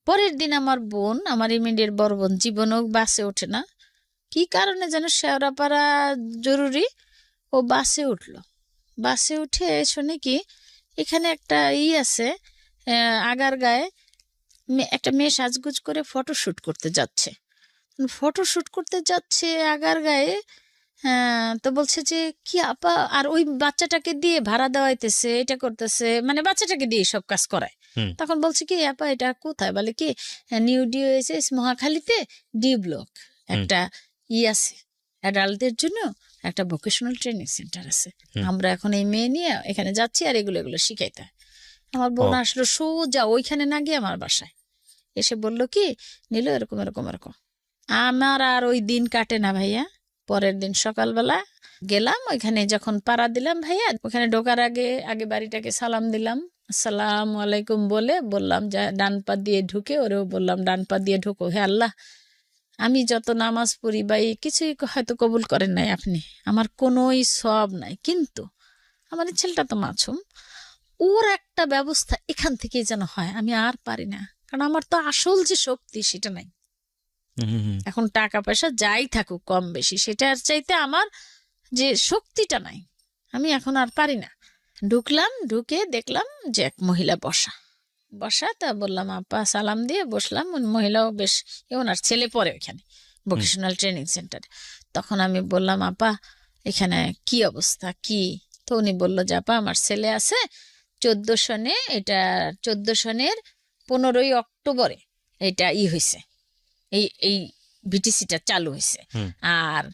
পরের দিন আমার বোন, আমার ইমিডিয়েট বড় বোন, জীবনেও বাসে ওঠে না, কি কারণে যেন শেওড়াপাড়া জরুরি, ও বাসে উঠলো। বাসে উঠে শুনে কি এখানে একটা আছে, আগারগাঁয়ে একটা মেয়ে সাজগুজ করে ফটোশুট করতে যাচ্ছে। ফটোশুট করতে যাচ্ছে আগারগাঁয়ে। তো বলছে যে কি আপা, আর ওই বাচ্চাটাকে দিয়ে ভাড়া দেওয়াইতেছে, এটা করতেছে, মানে বাচ্চাটাকে দিয়ে সব কাজ করায়। হুম, তখন বলছে কি আপা এটা কোথায়? বলে কি নিউ ডিওএসএস মহাখালীতে ডি ব্লক হুম, একটা আছে, অ্যাডাল্টদের জন্য একটা ভোকেশনাল ট্রেনিং সেন্টার আছে। হুম। আমরা এখন এই মেয়ে নিয়ে এখানে যাচ্ছি, আর এগুলো এগুলো শিখাইতে হয়। আমার বোন ও আসলো সোজা ওইখানে না গিয়ে আমার বাসায় এসে বলল কি নিল এরকম এরকম এরকম। আমার আর ওই দিন কাটে না ভাইয়া। পরের দিন সকালবেলা গেলাম ওইখানে, যখন পাড়া দিলাম ভাইয়া, ওখানে ঢোকার আগে আগে বাড়িটাকে সালাম দিলাম, আসসালামু আলাইকুম বলে বললাম যে ডান পা দিয়ে ঢুকে, ওরেও বললাম ডান পা দিয়ে ঢুকো। হে আল্লাহ, আমি যত নামাজ পড়ি বা এই কিছুই হয়তো কবুল করেন নাই আপনি, আমার কোনোই সব নাই, কিন্তু আমার এই ছেলেটা তো মাছুম, ওর একটা ব্যবস্থা এখান থেকেই যেন হয়। আমি আর পারি না, কারণ আমার তো আসল যে শক্তি সেটা নাই। হুম, হুম, হুম। এখন টাকা পয়সা যাই থাকুক কম বেশি, সেটার চাইতে আমার যে শক্তিটা নাই, আমি এখন আর পারি না। ঢুকলাম, ঢুকে দেখলাম যে এক মহিলা বসা বসা, তা বললাম আপা সালাম দিয়ে বসলাম। ওই মহিলাও বেশ, ওনার ছেলে পরে ওইখানে ভোকেশনাল ট্রেনিং সেন্টারে। তখন আমি বললাম, আপা এখানে কি অবস্থা কি? তো উনি বললো যে, আপা আমার ছেলে আছে 14 সনে, এটা 14 সনের 15ই অক্টোবরে এটা হয়েছে, এই ভিটিসিটা চালু হয়েছে। হুম। আর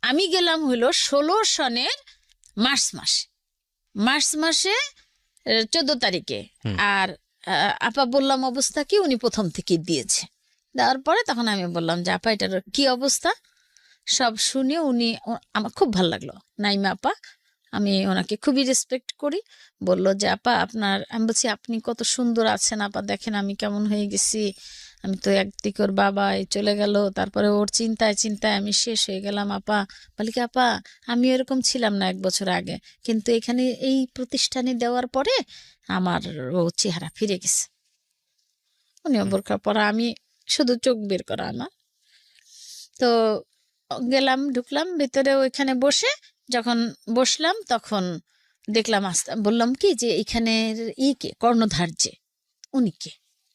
আমি গেলাম হইলো 16 সনের মার্চ মাসে 14 তারিখে। হুম। আর আপা বললাম অবস্থা কি? উনি প্রথম থেকে দিয়েছে। দেওয়ার পরে তখন আমি বললাম যে, আপা এটার কি অবস্থা? সব শুনে উনি আমার খুব ভালো লাগলো, নাইমা আপা, আমি ওনাকে খুবই রেসপেক্ট করি। বলল যে, আপা আপনার, আমি বলছি আপনি কত সুন্দর আছেন আপা, দেখেন আমি কেমন হয়ে গেছি, আমি তো একদিকে ওর বাবা এই চলে গেল, তারপরে ওর চিন্তায় চিন্তায় আমি শেষ হয়ে গেলাম আপা। বলি কি, আপা আমি এরকম ছিলাম না 1 বছর আগে, কিন্তু এখানে এই প্রতিষ্ঠানে দেওয়ার পরে আমার ও চেহারা ফিরে গেছে। উনি বোরকা পরা, আমি শুধু চোখ বের করা আমার। তো গেলাম, ঢুকলাম ভিতরে, ওইখানে বসে যখন বসলাম তখন দেখলাম, বললাম কি যে এখানের কে কর্ণধার যে, উনি কে?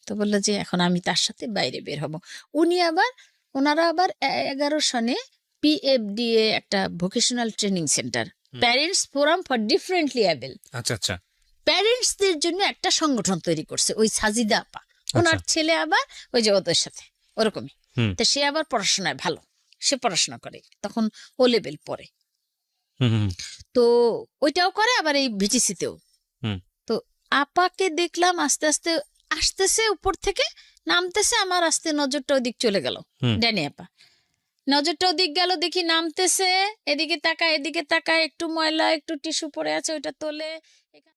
তো বললো যে এখন আমি তার সাথে বাইরে বের হব। ওনারা আবার 11 সনে PFDA একটা vocational training centre, parents forum for differently abled, আচ্ছা আচ্ছা প্যারেন্টসদের জন্য একটা সংগঠন তৈরি করছে ওই সাজিদা আপা। ওনার ছেলে আবার ওই যে ওদের সাথে ওরকমই। হুম। তো সে আবার পড়াশোনায় ভালো, সে পড়াশোনা করে, তখন ও লেভেল পড়ে। হুম হুম তো ওইটাও করে, আবার এই ভিটিসিতেও। হুম। তো আপাকে দেখলাম আস্তে আস্তে আসতেছে উপর থেকে, নামতেছে, আমার আস্তে নজরটা ওদিক চলে গেল। হুম। ড্যানি আপা নজরটা ওদিক গেল, দেখি নামতেছে, এদিকে তাকায় একটু ময়লা একটু টিস্যু পড়ে আছে, ওইটা তোলে,